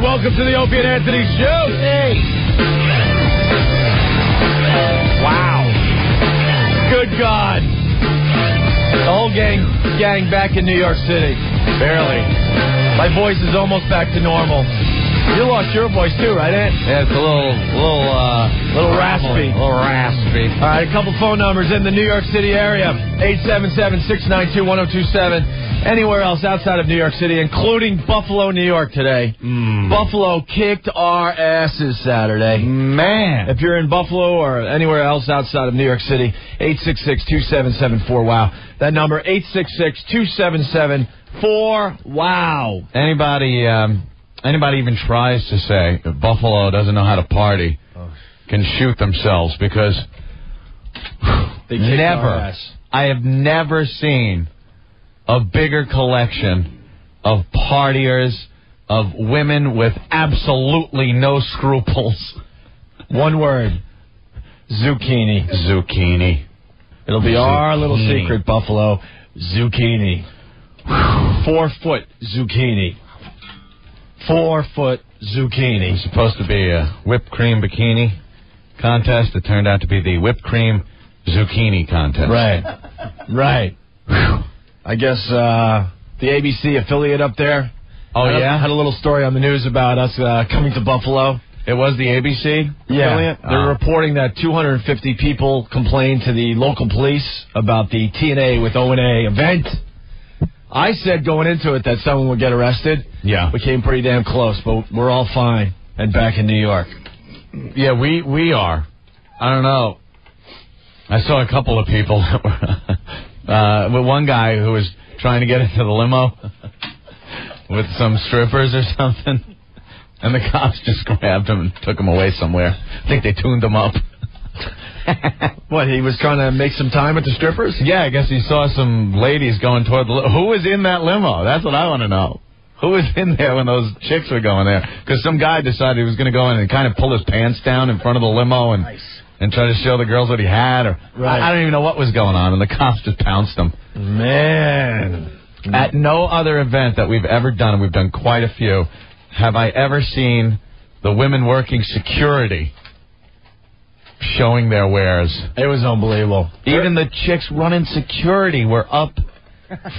Welcome to the Opie and Anthony Show. Hey. Wow. Good God. The whole gang back in New York City. Barely. My voice is almost back to normal. You lost your voice too, right, Ant? Yeah, it's a little raspy. All right, a couple phone numbers in the New York City area. 877-692-1027. Anywhere else outside of New York City, including Buffalo, New York today. Buffalo kicked our asses Saturday. Man. If you're in Buffalo or anywhere else outside of New York City, 866-2774-WOW. That number, 866-277-4-WOW. Anybody even tries to say that Buffalo doesn't know how to party can shoot themselves because I have never seen a bigger collection of partiers, of women with absolutely no scruples. One word. Zucchini. It'll be our little secret, Buffalo. Zucchini. 4-foot zucchini. 4-foot zucchini. It was supposed to be a whipped cream bikini contest. It turned out to be the whipped cream zucchini contest. Right. I guess the ABC affiliate up there. Had a little story on the news about us coming to Buffalo. It was the ABC affiliate? They're reporting that 250 people complained to the local police about the TNA with O&A event. I said going into it that someone would get arrested. Yeah. We came pretty damn close, but we're all fine and back in New York. Yeah, we are. I don't know. I saw a couple of people that were... with one guy who was trying to get into the limo with some strippers or something, and the cops just grabbed him and took him away somewhere. I think they tuned him up. What, he was trying to make some time at the strippers? Yeah, I guess he saw some ladies going toward the limo. Who was in that limo? That's what I want to know. Who was in there when those chicks were going there? Because some guy decided he was going to go in and kind of pull his pants down in front of the limo and try to show the girls what he had. Or I don't even know what was going on, and the cops just pounced him. Man. At no other event that we've ever done, and we've done quite a few, have I ever seen the women working security showing their wares. It was unbelievable. Even the chicks running security were up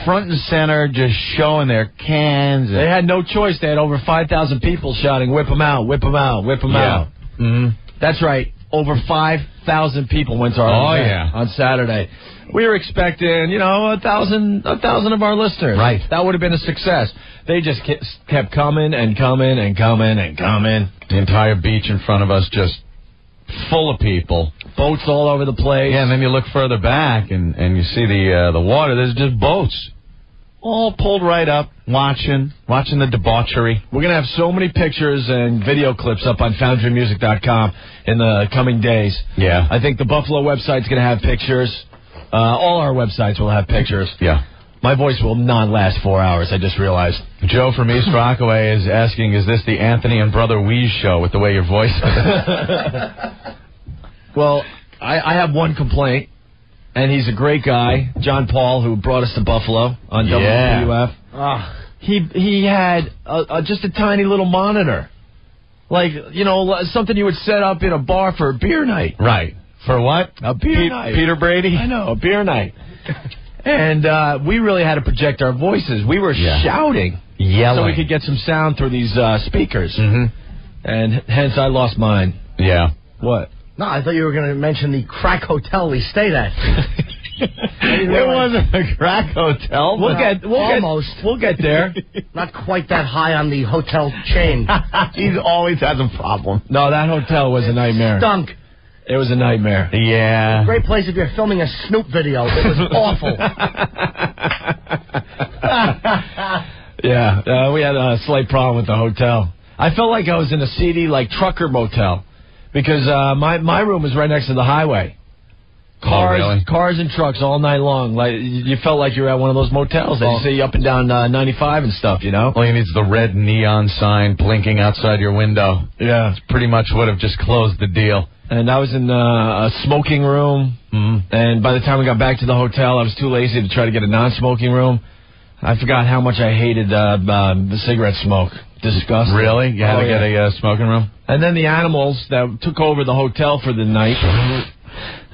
front and center just showing their cans. They had no choice. They had over 5,000 people shouting, whip them out, whip them out, whip them out. Mm-hmm. That's right. Over 5,000 people went to our event on Saturday. We were expecting, 1,000 of our listeners. Right. That would have been a success. They just kept coming and coming and coming and coming. The entire beach in front of us just full of people. Boats all over the place. Yeah, and then you look further back and you see the water. There's just boats all pulled right up, watching the debauchery. We're going to have so many pictures and video clips up on foundrymusic.com in the coming days. Yeah. I think the Buffalo website's going to have pictures. All our websites will have pictures. Yeah. My voice will not last 4 hours, I just realized. Joe from East Rockaway is asking, is this the Anthony and Brother Weeze show with the way your voice is? Well, I have one complaint, and he's a great guy, John Paul, who brought us to Buffalo on WNEW. He had just a tiny little monitor. Like, something you would set up in a bar for a beer night. Right. For what? A beer night. Peter Brady? I know, a beer night. And we really had to project our voices. We were shouting. Yelling. So we could get some sound through these speakers. Mm-hmm. And hence I lost mine. Yeah. What? No, I thought you were going to mention the crack hotel we stayed at. It wasn't a crack hotel. We'll get there. Not quite that high on the hotel chain. He's always has a problem. No, that hotel was a nightmare. Stunk. It was a nightmare. Yeah. Great place if you're filming a Snoop video. It was awful. Yeah, we had a slight problem with the hotel. I felt like I was in a seedy, trucker motel. Because my room was right next to the highway. Cars and trucks all night long. Like you felt like you were at one of those motels that you see up and down 95 and stuff, All you need is the red neon sign blinking outside your window. Yeah. It's pretty much would have just closed the deal. And I was in a smoking room. Mm-hmm. And by the time we got back to the hotel, I was too lazy to try to get a non-smoking room. I forgot how much I hated the cigarette smoke. Disgusting. Really? You had to get a smoking room? And then the animals that took over the hotel for the night. I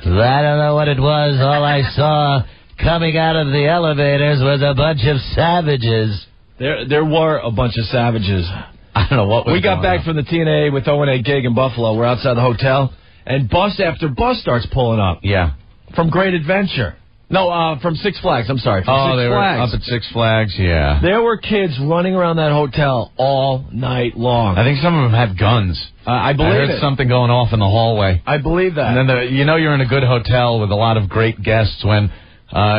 don't know what it was. All I saw coming out of the elevators was a bunch of savages. There were a bunch of savages. I don't know what was We got back from the TNA with O&A gig in Buffalo. We're outside the hotel, and bus after bus starts pulling up. Yeah. From Great Adventure. No, from Six Flags. I'm sorry. From Six they Flags. were up at Six Flags, yeah. There were kids running around that hotel all night long. I think some of them had guns. I believe I heard something going off in the hallway. I believe that. And then you're in a good hotel with a lot of great guests when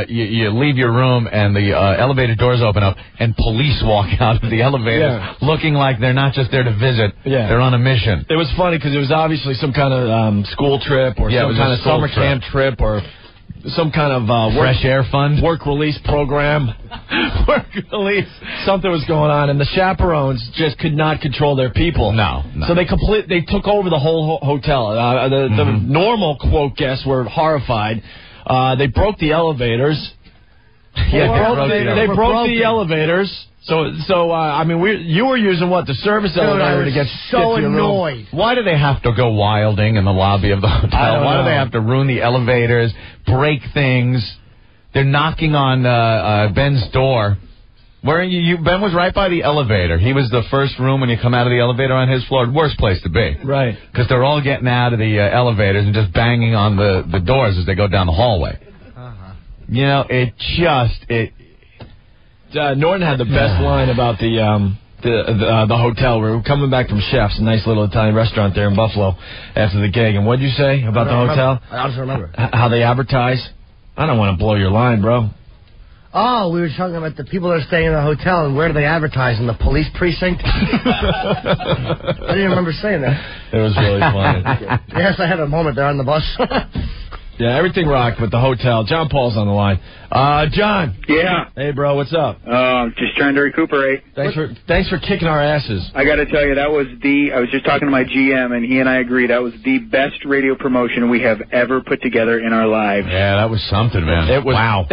you leave your room and the elevator doors open up and police walk out of the elevator looking like they're not just there to visit. Yeah. They're on a mission. It was funny because it was obviously some kind of school trip or some kind of summer camp trip or some kind of fresh air fund, work release program, work release. Something was going on, and the chaperones just could not control their people. No. So they took over the whole hotel. The normal quote guests were horrified. They broke the elevators. They broke the elevators. So I mean, you were using what, the service elevator to get so get to your annoyed. room. Why do they have to go wilding in the lobby of the hotel? Why do they have to ruin the elevators, break things? They're knocking on Ben's door. Where Ben was right by the elevator. He was the first room when you come out of the elevator on his floor. Worst place to be. Right. Because they're all getting out of the elevators and just banging on the doors as they go down the hallway. You know, Norton had the best line about the hotel. We were coming back from Chef's, a nice little Italian restaurant there in Buffalo, after the gig. And what did you say about the hotel? I don't remember. How they advertise? I don't want to blow your line, bro. Oh, we were talking about the people that are staying in the hotel and where do they advertise? In the police precinct? I didn't remember saying that. It was really funny. Yes, I had a moment there on the bus. Yeah, everything rocked with the hotel. John Paul's on the line. John. Yeah. Hey, bro, what's up? Just trying to recuperate. Thanks for kicking our asses. I got to tell you, I was just talking to my GM, and he and I agreed that was the best radio promotion we have ever put together in our lives. Yeah, that was something, man. It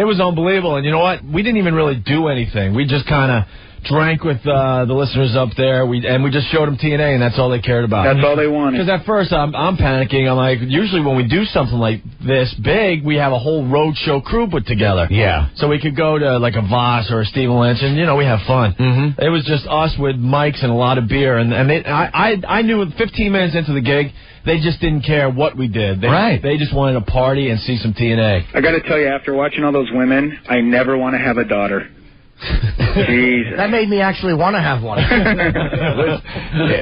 was unbelievable. And you know what? We didn't even really do anything. We just kind of drank with the listeners up there, we just showed them TNA, and that's all they cared about. That's all they wanted. Because at first, I'm panicking. I'm like, usually when we do something like this big, we have a whole road show crew put together. Yeah. So we could go to like a Voss or a Stephen Lynch, and, we have fun. Mm-hmm. It was just us with mics and a lot of beer, and I knew 15 minutes into the gig, they just didn't care what we did. They just wanted to party and see some TNA. I got to tell you, after watching all those women, I never want to have a daughter. Jesus. That made me actually want to have one.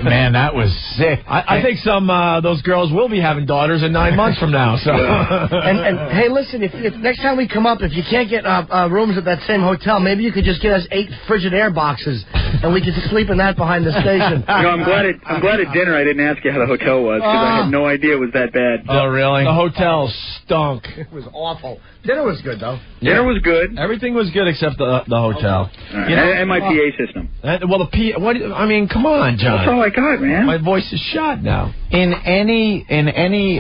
Man, that was sick. I think some those girls will be having daughters in 9 months from now. So, and hey, listen, if next time we come up, if you can't get rooms at that same hotel, maybe you could just get us 8 Frigidaire boxes, and we could sleep in that behind the station. I'm glad at dinner I didn't ask you how the hotel was, because I had no idea it was that bad. Oh, really? The hotel stunk. It was awful. Dinner was good, though. Dinner was good. Everything was good except the hotel. Right. And my PA system. I mean, come on, John. That's all I got, man. My voice is shot now. In any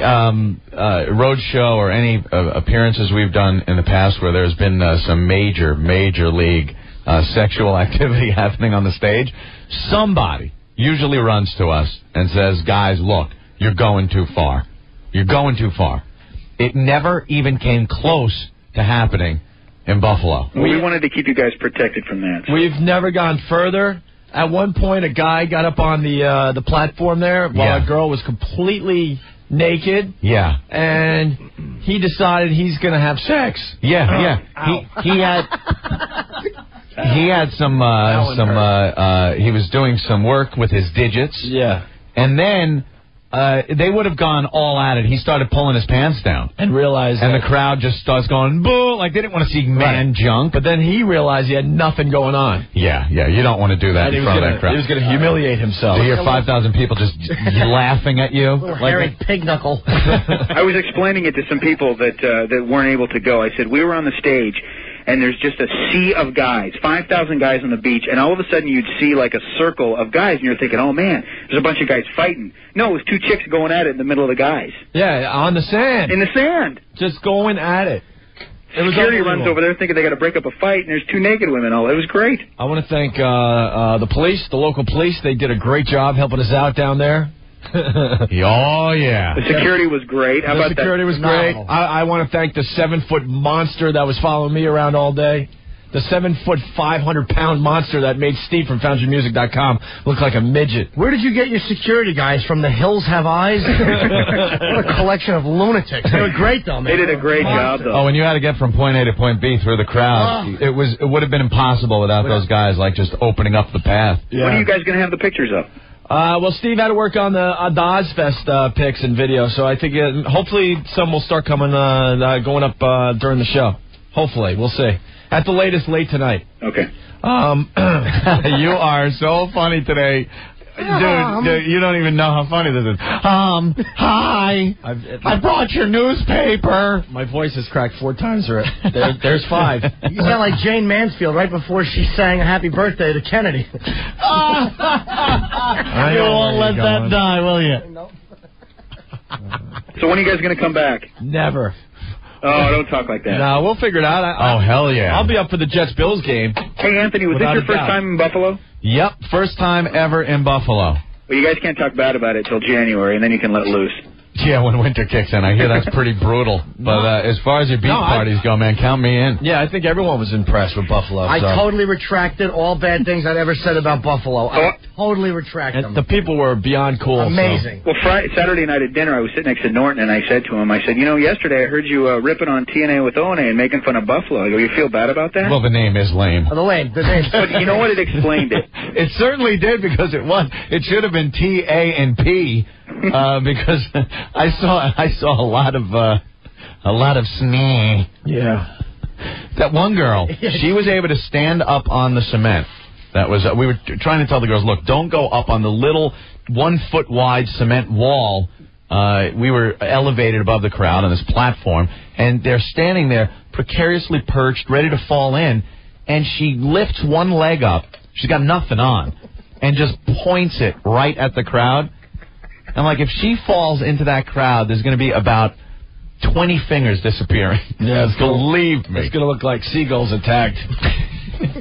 road show or any appearances we've done in the past where there's been some major league sexual activity happening on the stage, somebody usually runs to us and says, guys, look, you're going too far. You're going too far. It never even came close to happening in Buffalo. We wanted to keep you guys protected from that. We've never gone further. At one point, a guy got up on the platform there while a girl was completely naked. Yeah. And he decided he's going to have sex. Yeah. He had some he was doing some work with his digits. Yeah. And then they would have gone all at it. He started pulling his pants down. And realized the crowd just starts going, boo, like they didn't want to see man junk. But then he realized he had nothing going on. Yeah, you don't want to do that in front of that crowd. He was going to humiliate himself. To hear 5,000 people just laughing at you. Little hairy pig knuckle. I was explaining it to some people that weren't able to go. I said, we were on the stage, and there's just a sea of guys, 5,000 guys on the beach, and all of a sudden you'd see like a circle of guys, and you're thinking, oh, man, there's a bunch of guys fighting. No, it was 2 chicks going at it in the middle of the guys. Yeah, on the sand. In the sand. Just going at it. Security runs over there thinking they got to break up a fight, and there's 2 naked women. It was great. I want to thank the police, the local police. They did a great job helping us out down there. Oh, yeah. The security was great. How about that? The security was great. I want to thank the 7-foot monster that was following me around all day. The 7-foot, 500-pound monster that made Steve from FoundYourMusic.com look like a midget. Where did you get your security guys from? The Hills Have Eyes? What a collection of lunatics. They were great, though, man. They did a great job, though. Oh, when you had to get from point A to point B through the crowd, it would have been impossible without those guys, like, just opening up the path. Yeah. When are you guys going to have the pictures up? Well, Steve had to work on the Ozzfest pics and video, so I think hopefully some will start coming, going up during the show. Hopefully. We'll see. At the latest, late tonight. Okay. You are so funny today. Dude, you don't even know how funny this is. Hi. I brought your newspaper. My voice has cracked 4 times already. There's 5. You sound like Jane Mansfield right before she sang a happy birthday to Kennedy. You won't let that die, will you? No. So when are you guys going to come back? Never. Oh, don't talk like that. No, we'll figure it out. Oh, hell yeah. I'll be up for the Jets-Bills game. Hey, Anthony, was this your first time in Buffalo? Yep, first time ever in Buffalo. Well, you guys can't talk bad about it till January, and then you can let loose. Yeah, when winter kicks in. I hear that's pretty brutal. But as far as your beach parties go, man, count me in. Yeah, I think everyone was impressed with Buffalo. I totally retracted all bad things I'd ever said about Buffalo. I totally retract them. The people were beyond cool. Amazing. So. Well, Saturday night at dinner, I was sitting next to Norton, and I said to him, yesterday I heard you ripping on TNA with O&A and making fun of Buffalo. I go, you feel bad about that? Well, the name is lame. The name. But you know what? It explained it. It certainly did, because it should have been T-A-N-P. Because I saw a lot of snee. Yeah. That one girl, she was able to stand up on the cement. That was we were trying to tell the girls, look, don't go up on the little 1-foot wide cement wall. We were elevated above the crowd on this platform, and they're standing there precariously perched, ready to fall in, and she lifts one leg up. She's got nothing on, and just points it right at the crowd. I'm like, if she falls into that crowd, there's going to be about 20 fingers disappearing. Yeah, believe me. It's going to look like seagulls attacked.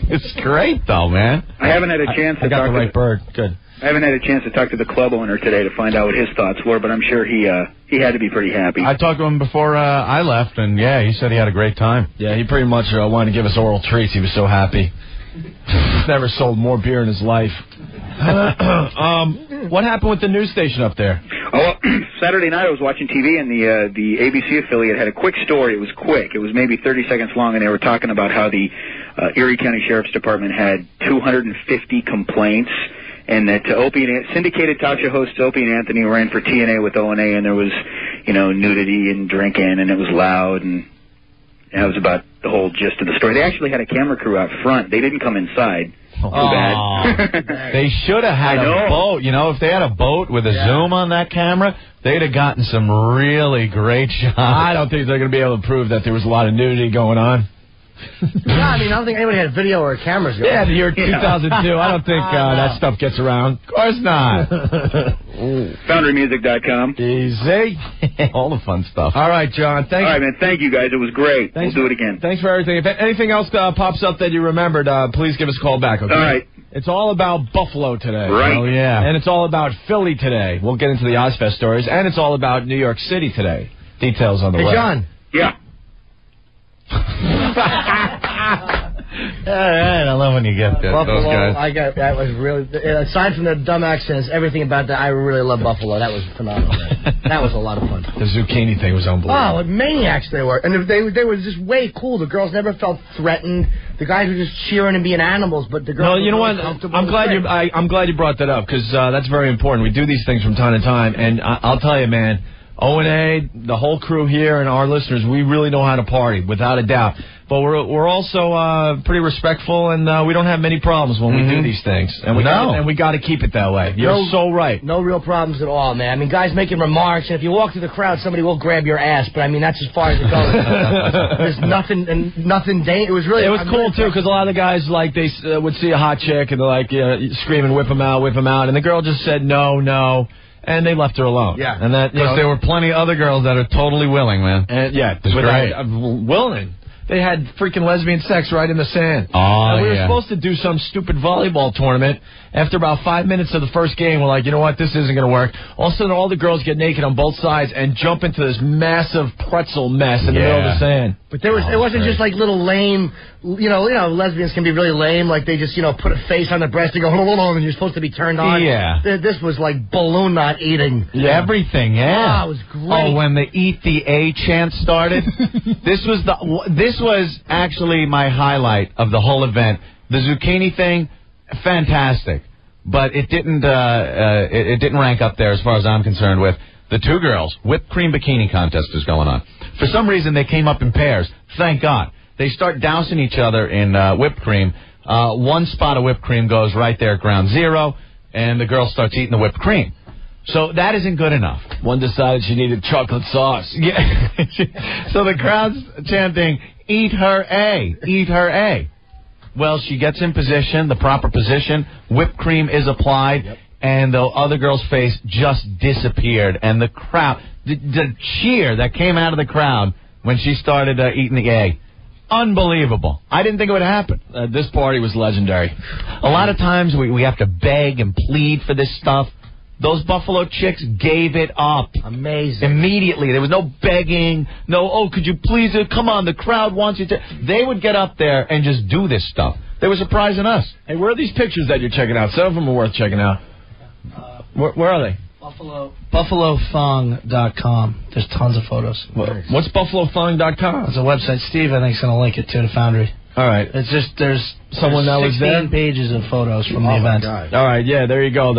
It's great, though, man. I haven't had a chance to talk to the right bird. Good. I haven't had a chance to talk to the club owner today to find out what his thoughts were, but I'm sure he had to be pretty happy. I talked to him before I left, and, yeah, he said he had a great time. Yeah, he pretty much wanted to give us oral treats. He was so happy. Never sold more beer in his life. What happened with the news station up there? Oh, well, Saturday night I was watching TV, and the ABC affiliate had a quick story. It was quick. It was maybe 30 seconds long, and they were talking about how the Erie County Sheriff's Department had 250 complaints, and that syndicated talk show hosts Opie and Anthony were in for TNA with O&A, and there was, nudity and drinking, and it was loud, and that was about the whole gist of the story. They actually had a camera crew out front. They didn't come inside. Too bad. They should have had a boat. If they had a boat with a zoom on that camera, they'd have gotten some really great shots. I don't think they're going to be able to prove that there was a lot of nudity going on. Yeah, I don't think anybody had video or cameras going. Yeah, the year 2002. I don't think that stuff gets around. Of course not. FoundryMusic.com. Easy. All the fun stuff. All right, John. Thanks. All right, man. Thank you, guys. It was great. We'll do it again. Thanks for everything. If anything else pops up that you remembered, please give us a call back, okay? All right. It's all about Buffalo today. Right. Oh, yeah. And it's all about Philly today. We'll get into the Ozzfest stories. And it's all about New York City today. Details on the way. Hey, John. Yeah. All right, I love when you get that. Buffalo, those guys. that was really, aside from the dumb accents, everything about that, I really love Buffalo. That was phenomenal. That was a lot of fun. The zucchini thing was unbelievable. Oh, what maniacs they were. And they were just way cool. The girls never felt threatened. The guys were just cheering and being animals, but the girls you know what? I'm glad you brought that up, because that's very important. We do these things from time to time, and I'll tell you, man, O&A, the whole crew here, and our listeners, we really know how to party, without a doubt. But we're also pretty respectful, and we don't have many problems when we do these things. And we got to keep it that way. You're so right. No real problems at all, man. I mean, guys making remarks, and if you walk through the crowd, somebody will grab your ass. But I mean, that's as far as it goes. There's nothing. It was really. It was cool too, because a lot of the guys they would see a hot chick and they're like screaming, whip 'em out, and the girl just said no. And they left her alone. Yeah. And that, there were plenty of other girls that are totally willing, man. And it's great. Willing. they had freaking lesbian sex right in the sand. Oh, and we were supposed to do some stupid volleyball tournament. After about 5 minutes of the first game, we're like, you know what, this isn't going to work. All of a sudden, all the girls get naked on both sides and jump into this massive pretzel mess in the middle of the sand. But there was, it wasn't just like little lame, you know, lesbians can be really lame, like they just, put a face on their breast and go, and you're supposed to be turned on. Yeah. This was like balloon knot eating. Yeah. Everything, yeah. Oh, it was great. Oh, when the Eat the A chant started, this was actually my highlight of the whole event. The zucchini thing, fantastic, but it didn't rank up there as far as I'm concerned with the two girls. Whipped cream bikini contest is going on. For some reason, they came up in pairs. Thank God. They start dousing each other in whipped cream. One spot of whipped cream goes right there at ground zero, and the girl starts eating the whipped cream. So that isn't good enough. One decided she needed chocolate sauce. Yeah. So the crowd's chanting, "Eat her A, eat her A." Well, she gets in position, the proper position. Whipped cream is applied, and the other girl's face just disappeared. And the crowd, the cheer that came out of the crowd when she started eating the A, unbelievable. I didn't think it would happen. This party was legendary. A lot of times we have to beg and plead for this stuff. Those Buffalo chicks gave it up. Amazing. Immediately. There was no begging, no, could you please, come on, the crowd wants you to. They would get up there and just do this stuff. They were surprising us. Hey, where are these pictures that you're checking out? Some of them are worth checking out. Where are they? BuffaloThong.com. There's tons of photos. What's BuffaloThong.com? It's a website. Steve, I think, is going to link it to the Foundry. All right. It's just, there's someone that was there? 16 pages of photos from the event. God. All right, yeah, there you go.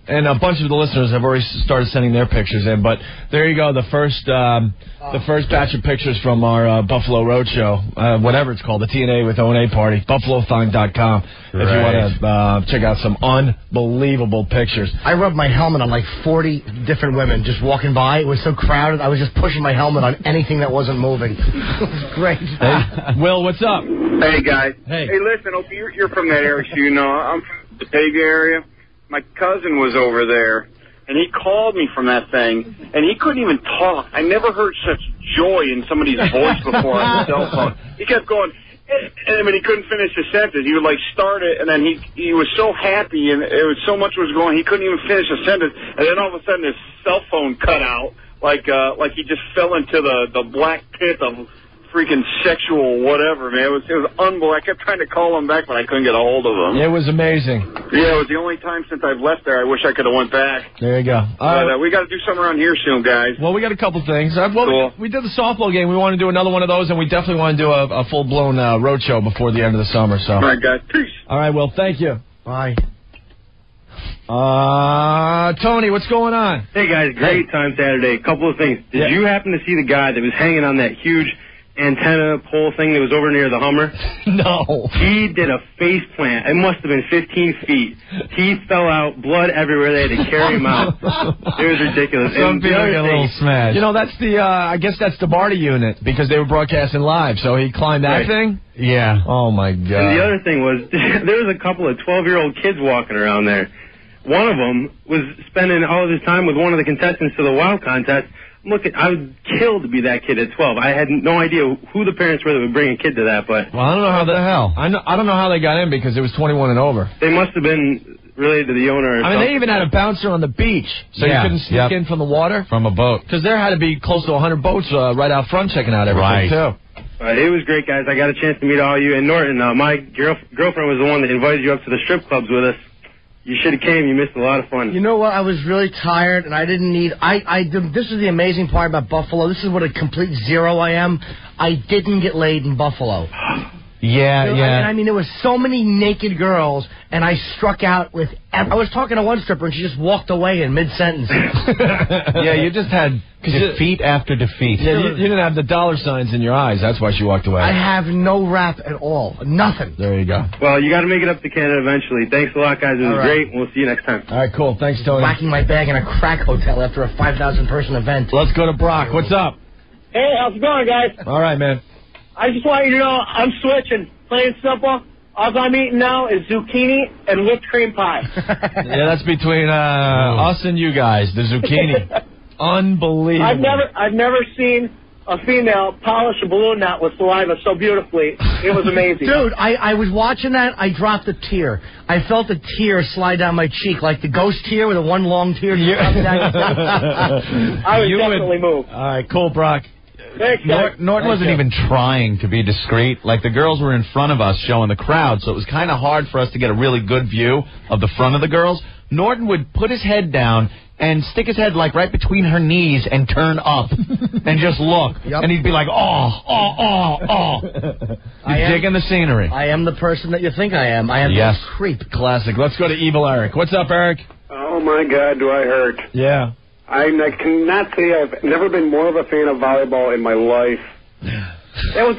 And a bunch of the listeners have already started sending their pictures in, but there you go. The first batch of pictures from our Buffalo Roadshow, whatever it's called, the TNA with O&A party, BuffaloThong.com. If you want to check out some unbelievable pictures. I rubbed my helmet on like 40 different women just walking by. It was so crowded, I was just pushing my helmet on anything that wasn't moving. It was great. Hey, Will, what's up? Hey, guys. Hey, listen, Opie, you're from that area, so you know. I'm from the Batavia area. My cousin was over there, and he called me from that thing, and he couldn't even talk. I never heard such joy in somebody's voice before on the cell phone. He kept going, and he couldn't finish the sentence. He would, start it, and then he was so happy, and it was so much was going, he couldn't even finish a sentence, and then all of a sudden his cell phone cut out, like he just fell into the black pit of freaking sexual whatever, man. It was unbelievable. I kept trying to call him back, but I couldn't get a hold of him. it was amazing. Yeah, it was the only time since I've left there. I wish I could have went back. There you go. But we got to do something around here soon, guys. Well, we got a couple things. Cool. We did the softball game. We want to do another one of those, and we definitely want to do a full-blown road show before the end of the summer. So. All right, guys. Peace. All right, well, thank you. Bye. Tony, what's going on? Hey, guys. Great time Saturday. A couple of things. Did you happen to see the guy that was hanging on that huge antenna pole thing that was over near the Hummer? No. He did a face plant. It must have been 15 feet. Teeth fell out, blood everywhere. They had to carry him out. It was ridiculous. Some people get a little smashed. You know, that's I guess that's the Barty unit, because they were broadcasting live, so he climbed that thing? Yeah. Oh, my God. And the other thing was, there was a couple of 12-year-old kids walking around there. One of them was spending all of his time with one of the contestants to the WOW contest. I would kill to be that kid at 12. I had no idea who the parents were that would bring a kid to that, but... Well, I don't know how the hell. I don't know how they got in, because it was 21 and over. They must have been related to the owner or something. They even had a bouncer on the beach, so you couldn't sneak in from the water? From a boat. Because there had to be close to 100 boats right out front checking out everything, too. It was great, guys. I got a chance to meet all of you. And Norton, my girlfriend was the one that invited you up to the strip clubs with us. You should have came. You missed a lot of fun. You know what? I was really tired, and I didn't need... This is the amazing part about Buffalo. This is what a complete zero I am. I didn't get laid in Buffalo. Yeah. I mean, there was so many naked girls, and I struck out with... I was talking to one stripper, and she just walked away in mid-sentence. Yeah, you just had defeat after defeat. Yeah, you didn't have the dollar signs in your eyes. That's why she walked away. I have no rap at all. Nothing. There you go. Well, you got to make it up to Canada eventually. Thanks a lot, guys. It was great. We'll see you next time. All right, cool. Thanks, Tony. Whacking my bag in a crack hotel after a 5,000-person event. Let's go to Brock. What's up? Hey, how's it going, guys? All right, man. I just want you to know I'm switching. Plain and simple. All I'm eating now is zucchini and whipped cream pie. Yeah, that's between us and you guys, the zucchini. Unbelievable. I've never seen a female polish a balloon knot with saliva so beautifully. It was amazing. Dude, I was watching that. I dropped a tear. I felt a tear slide down my cheek, like the ghost tear with a one long tear. I was definitely moved. All right, cool, Brock. Thanks, guys. Norton wasn't even trying to be discreet. Like, the girls were in front of us showing the crowd, so it was kind of hard for us to get a really good view of the front of the girls. Norton would put his head down and stick his head, like, right between her knees and turn up and just look. Yep. And he'd be like, oh. He's digging the scenery. I am the person that you think I am. I am the creep. Classic. Let's go to Evil Eric. What's up, Eric? Oh, my God, do I hurt. Yeah. I cannot say I've never been more of a fan of volleyball in my life. That was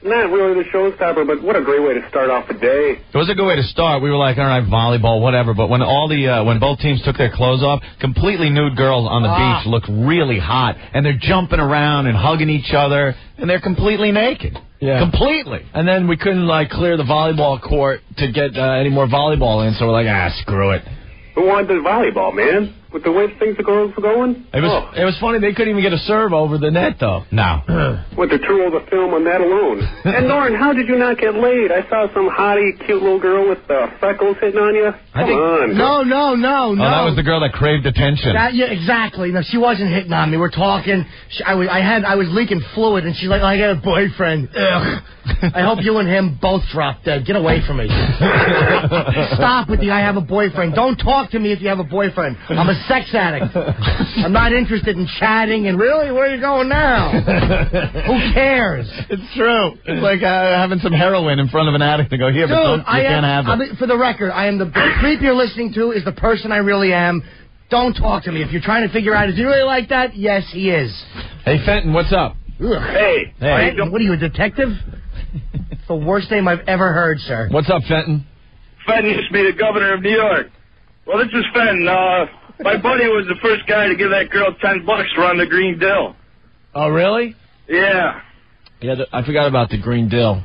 not really the showstopper, but what a great way to start off the day. It was a good way to start. We were like, all right, volleyball, whatever. But when when both teams took their clothes off, completely nude girls on the beach looked really hot, and they're jumping around and hugging each other, and they're completely naked. Yeah. Completely. And then we couldn't clear the volleyball court to get any more volleyball in, so we're like, screw it. Who wanted the volleyball, man? With the way things are going? It was funny. They couldn't even get a serve over the net, though. No. Went to true the film on that alone. And, Lauren, how did you not get laid? I saw some hottie, cute little girl with freckles hitting on you. Come on. No. Oh, that was the girl that craved attention. Yeah, exactly. No, she wasn't hitting on me. We're talking. I was leaking fluid, and she's like, I got a boyfriend. Ugh. I hope you and him both drop dead. Get away from me. Stop with the I have a boyfriend. Don't talk to me if you have a boyfriend. I'm a sex addict. I'm not interested in chatting and really, where are you going now? Who cares? It's true. It's like having some heroin in front of an addict to go, here, but you can't have it. For the record, I am the creep you're listening to is the person I really am. Don't talk to me. If you're trying to figure out, is he really like that? Yes, he is. Hey, Fenton, what's up? Ugh. Hey. What are you, a detective? It's the worst name I've ever heard, sir. What's up, Fenton? Fenton used to be the governor of New York. Well, this is Fenton. My buddy was the first guy to give that girl $10 to run the Green Dill. Oh, really? Yeah. Yeah, I forgot about the Green Dill.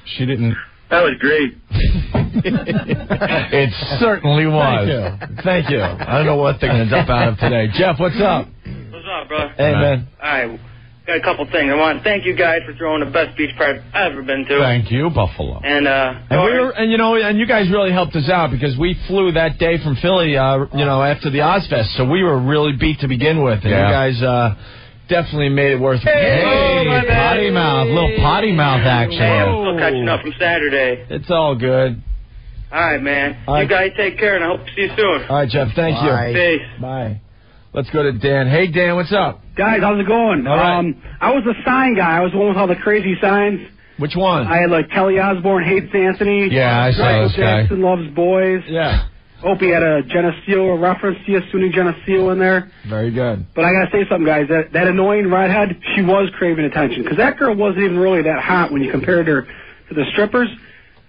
She didn't. That was great. It certainly was. Thank you. I don't know what they're going to dump out of today. Jeff, what's up? What's up, bro? Hey, man. All right. Got a couple things. I want to thank you guys for throwing the best beach party I've ever been to. Thank you, Buffalo. And you guys really helped us out because we flew that day from Philly, after the Ozfest, so we were really beat to begin with, and you guys definitely made it worth it. Hey, potty mouth, little potty mouth action. Hey, I'm still catching up from Saturday. It's all good. All right, man. You guys take care, and I hope to see you soon. All right, Jeff. Thank you. Peace. Bye. Let's go to Dan. Hey, Dan, what's up? Guys, how's it going? All right. I was the sign guy. I was the one with all the crazy signs. Which one? I had Kelly Osbourne hates Anthony. Yeah, I saw this guy. Jackson loves boys. Yeah. Opie had a Geneseo reference to you, Sunni Geneseo in there. Very good. But I gotta say something, guys. That annoying redhead, she was craving attention. Because that girl wasn't even really that hot when you compared her to the strippers.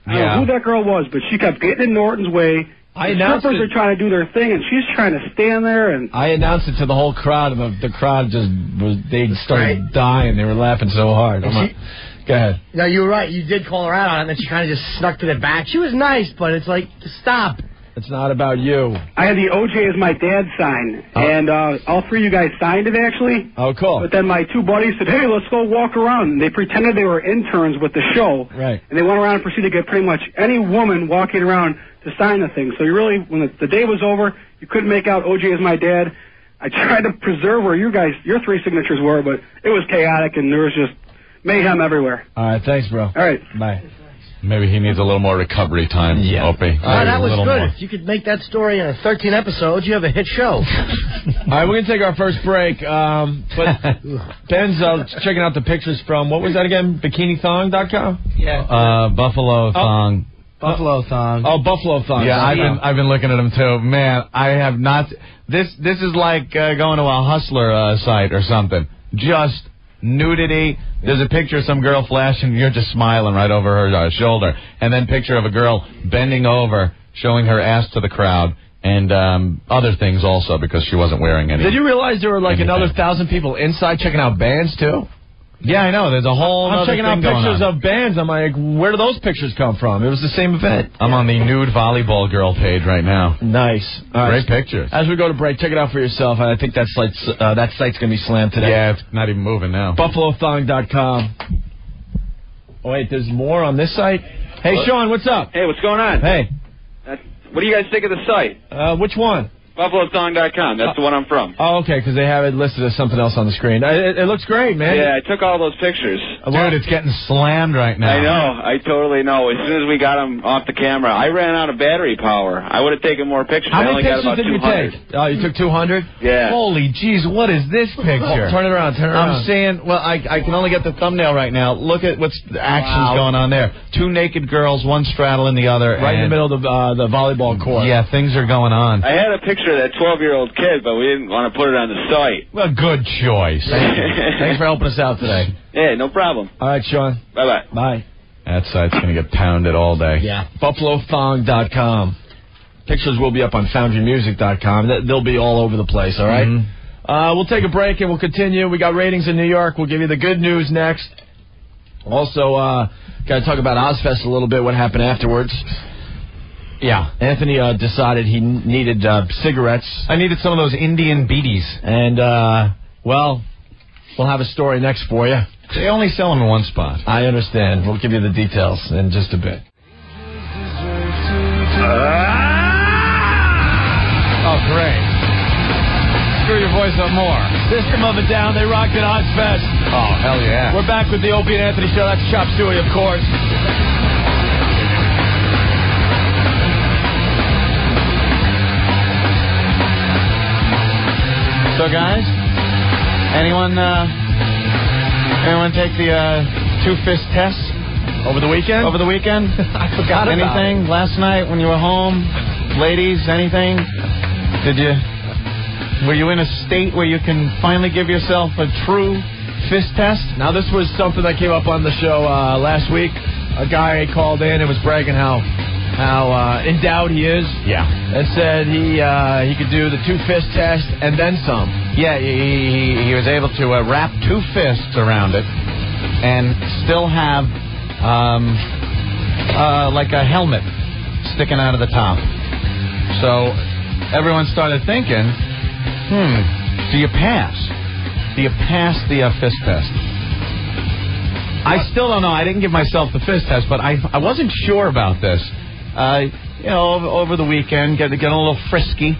I don't know who that girl was, but she kept getting in Norton's way. The strippers are trying to do their thing, and she's trying to stand there. And I announced it to the whole crowd, and the crowd they started dying. They were laughing so hard. Go ahead. No, you were right. You did call her out on it, and then she kind of just snuck to the back. She was nice, but it's like, stop. It's not about you. I had the OJ as my dad sign, and all three of you guys signed it, actually. Oh, cool. But then my two buddies said, hey, let's go walk around. And they pretended they were interns with the show. Right. And they went around and proceeded to get pretty much any woman walking around to sign the thing. So you really, when the day was over, you couldn't make out OJ as my dad. I tried to preserve where your three signatures were, but it was chaotic, and there was just mayhem everywhere. All right, thanks, bro. All right. Bye. Maybe he needs a little more recovery time, Opie. That was good. More. If you could make that story in 13 episodes, you have a hit show. All right, we're going to take our first break. But Ben's checking out the pictures from, what was that again? BikiniThong.com? Yeah. Buffalo Thong. Buffalo Thong. Oh, Buffalo Thong. Yeah, I've been looking at them too. Man, I have not. This is like going to a Hustler site or something. Just nudity. There's a picture of some girl flashing, you're just smiling right over her shoulder. And then picture of a girl bending over, showing her ass to the crowd, and other things also, because she wasn't wearing any. Did you realize there were another 1,000 people inside checking out bands, too? Yeah, I know. There's a whole I'm other checking out thing going pictures on. of bands. I'm like, where do those pictures come from? It was the same event. I'm on the nude volleyball girl page right now. Nice. All right. Great pictures. As we go to break, check it out for yourself. I think that site's going to be slammed today. Yeah, it's not even moving now. BuffaloThong.com. Oh, wait, there's more on this site? Hey, Sean, what's up? Hey, what's going on? Hey. What do you guys think of the site? Which one? BuffaloThong.com. That's the one I'm from. Oh, okay, because they have it listed as something else on the screen. It looks great, man. Yeah, I took all those pictures. Dude, it's getting slammed right now. I know. I totally know. As soon as we got them off the camera, I ran out of battery power. I would have taken more pictures. How I many only got pictures about did you 200. take? Oh, you took 200? Yeah. Holy jeez, what is this picture? Turn it around, I'm seeing, well, I can only get the thumbnail right now. Look at what's the action's going on there. Two naked girls, one straddling the other. Right in the middle of the volleyball court. Yeah, things are going on. I had a picture of that 12-year-old kid, but we didn't want to put it on the site. Well, good choice. Thanks for helping us out today. Yeah, no problem. All right, Sean. Bye-bye. Bye. That site's going to get pounded all day. Yeah. BuffaloThong.com. Pictures will be up on FoundryMusic.com. They'll be all over the place, all right? Mm-hmm. We'll take a break and we'll continue. We got ratings in New York. We'll give you the good news next. Also, got to talk about Ozzfest a little bit, what happened afterwards. Yeah. Anthony decided he needed cigarettes. I needed some of those Indian beaties. And, well, we'll have a story next for you. They only sell them in one spot. I understand. We'll give you the details in just a bit. Oh, great. Screw your voice up more. System of a Down, they rocked at Ozzfest. Oh, hell yeah. We're back with the Opie and Anthony Show. That's Chop Suey, of course. So, guys, anyone take the two-fist test over the weekend? Over the weekend? I forgot about anything it. Last night when you were home? Ladies, anything? Were you in a state where you can finally give yourself a true fist test? Now, this was something that came up on the show last week. A guy called in and was bragging how endowed he is. Yeah. And said he could do the two-fist test and then some. Yeah, he was able to wrap two fists around it and still have like a helmet sticking out of the top. So everyone started thinking, do you pass? Do you pass the fist test? I still don't know. I didn't give myself the fist test, but I wasn't sure about this. Over the weekend, get a little frisky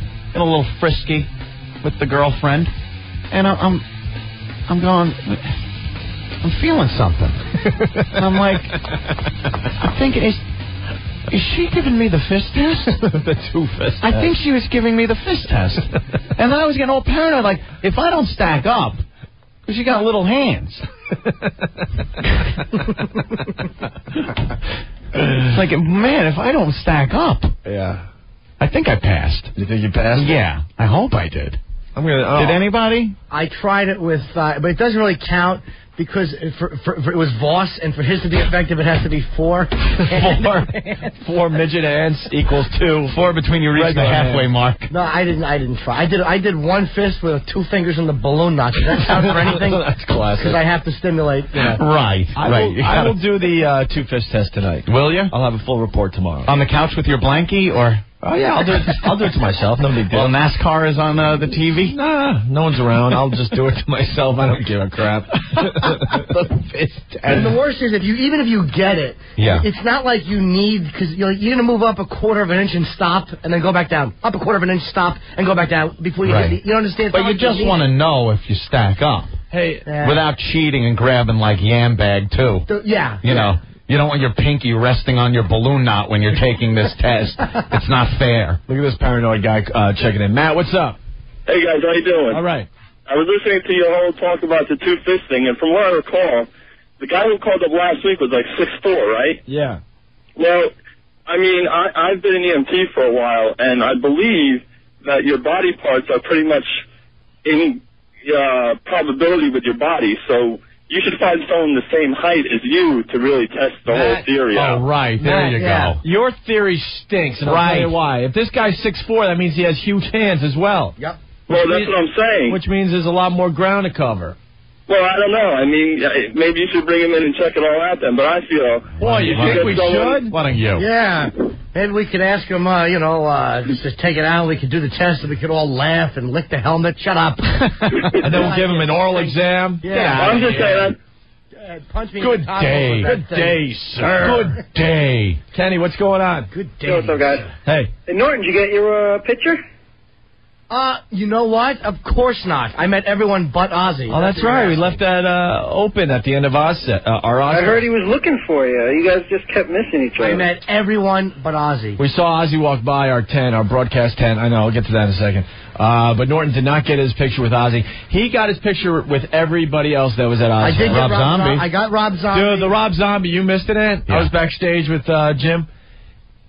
with the girlfriend, and I'm feeling something. And I'm like, I'm thinking, is she giving me the fist test? The two fist test. I think she was giving me the fist test. And then I was getting all paranoid, like, if I don't stack up, because she got little hands. It's like, man, if I don't stack up. Yeah. I think I passed. You think you passed? Yeah. I hope I did. Did anybody? I tried it with, but it doesn't really count because it was Voss, and for his to be effective, it has to be 4. 4 midget hands equals 2. 4 between you reach the halfway mark. No, I didn't try. I did one fist with 2 fingers in the balloon knot. Does that count for anything? That's classic. Because I have to stimulate. Right. I will do the two-fist test tonight. Will you? I'll have a full report tomorrow. On the couch with your blankie, or? Oh, yeah, I'll do it to myself. No big deal. Well, NASCAR is on the TV? Nah, no one's around. I'll just do it to myself. I don't give a crap. And the worst is, even if you get it, it's not like you need, because you're going to move up a quarter of an inch and stop, and then go back down. Up a quarter of an inch, stop, and go back down before you hit it. You understand? But you just want to know if you stack up. Hey, without cheating and grabbing, like, yam bag, too. You know. You don't want your pinky resting on your balloon knot when you're taking this test. It's not fair. Look at this paranoid guy checking in. Matt, what's up? Hey, guys, how you doing? All right. I was listening to your whole talk about the two-fist thing, and from what I recall, the guy who called up last week was like 6'4", right? Yeah. Well, I mean, I've been in EMT for a while, and I believe that your body parts are pretty much in probability with your body, so you should find someone the same height as you to really test the whole theory out. Oh, right. There you go. Your theory stinks, and I'll tell you why. If this guy's 6'4", that means he has huge hands as well. Yep. Well, that's what I'm saying. Which means there's a lot more ground to cover. Well, I don't know. I mean, maybe you should bring him in and check it all out then. But I feel. Well, you think we should? Why don't you? Yeah. Maybe we could ask him, just take it out. We could do the test and we could all laugh and lick the helmet. Shut up. And then we'll give him an oral exam. Yeah. I'm just saying. Punch me Good in the top day. over Good that day, thing. sir. Good day. Kenny, what's going on? Good day. Hey, what's up, guys? Hey. Hey, Norton, did you get your picture? You know what? Of course not. I met everyone but Ozzy. Oh, that's right. We left that open at the end of our Ozzfest. I heard he was looking for you. You guys just kept missing each other. I met everyone but Ozzy. We saw Ozzy walk by our broadcast tent. I know, I'll get to that in a second. But Norton did not get his picture with Ozzy. He got his picture with everybody else that was at Ozzfest. I did get Rob Zombie. I got Rob Zombie. Dude, the Rob Zombie, you missed it, Ant? Yeah. I was backstage with Jim.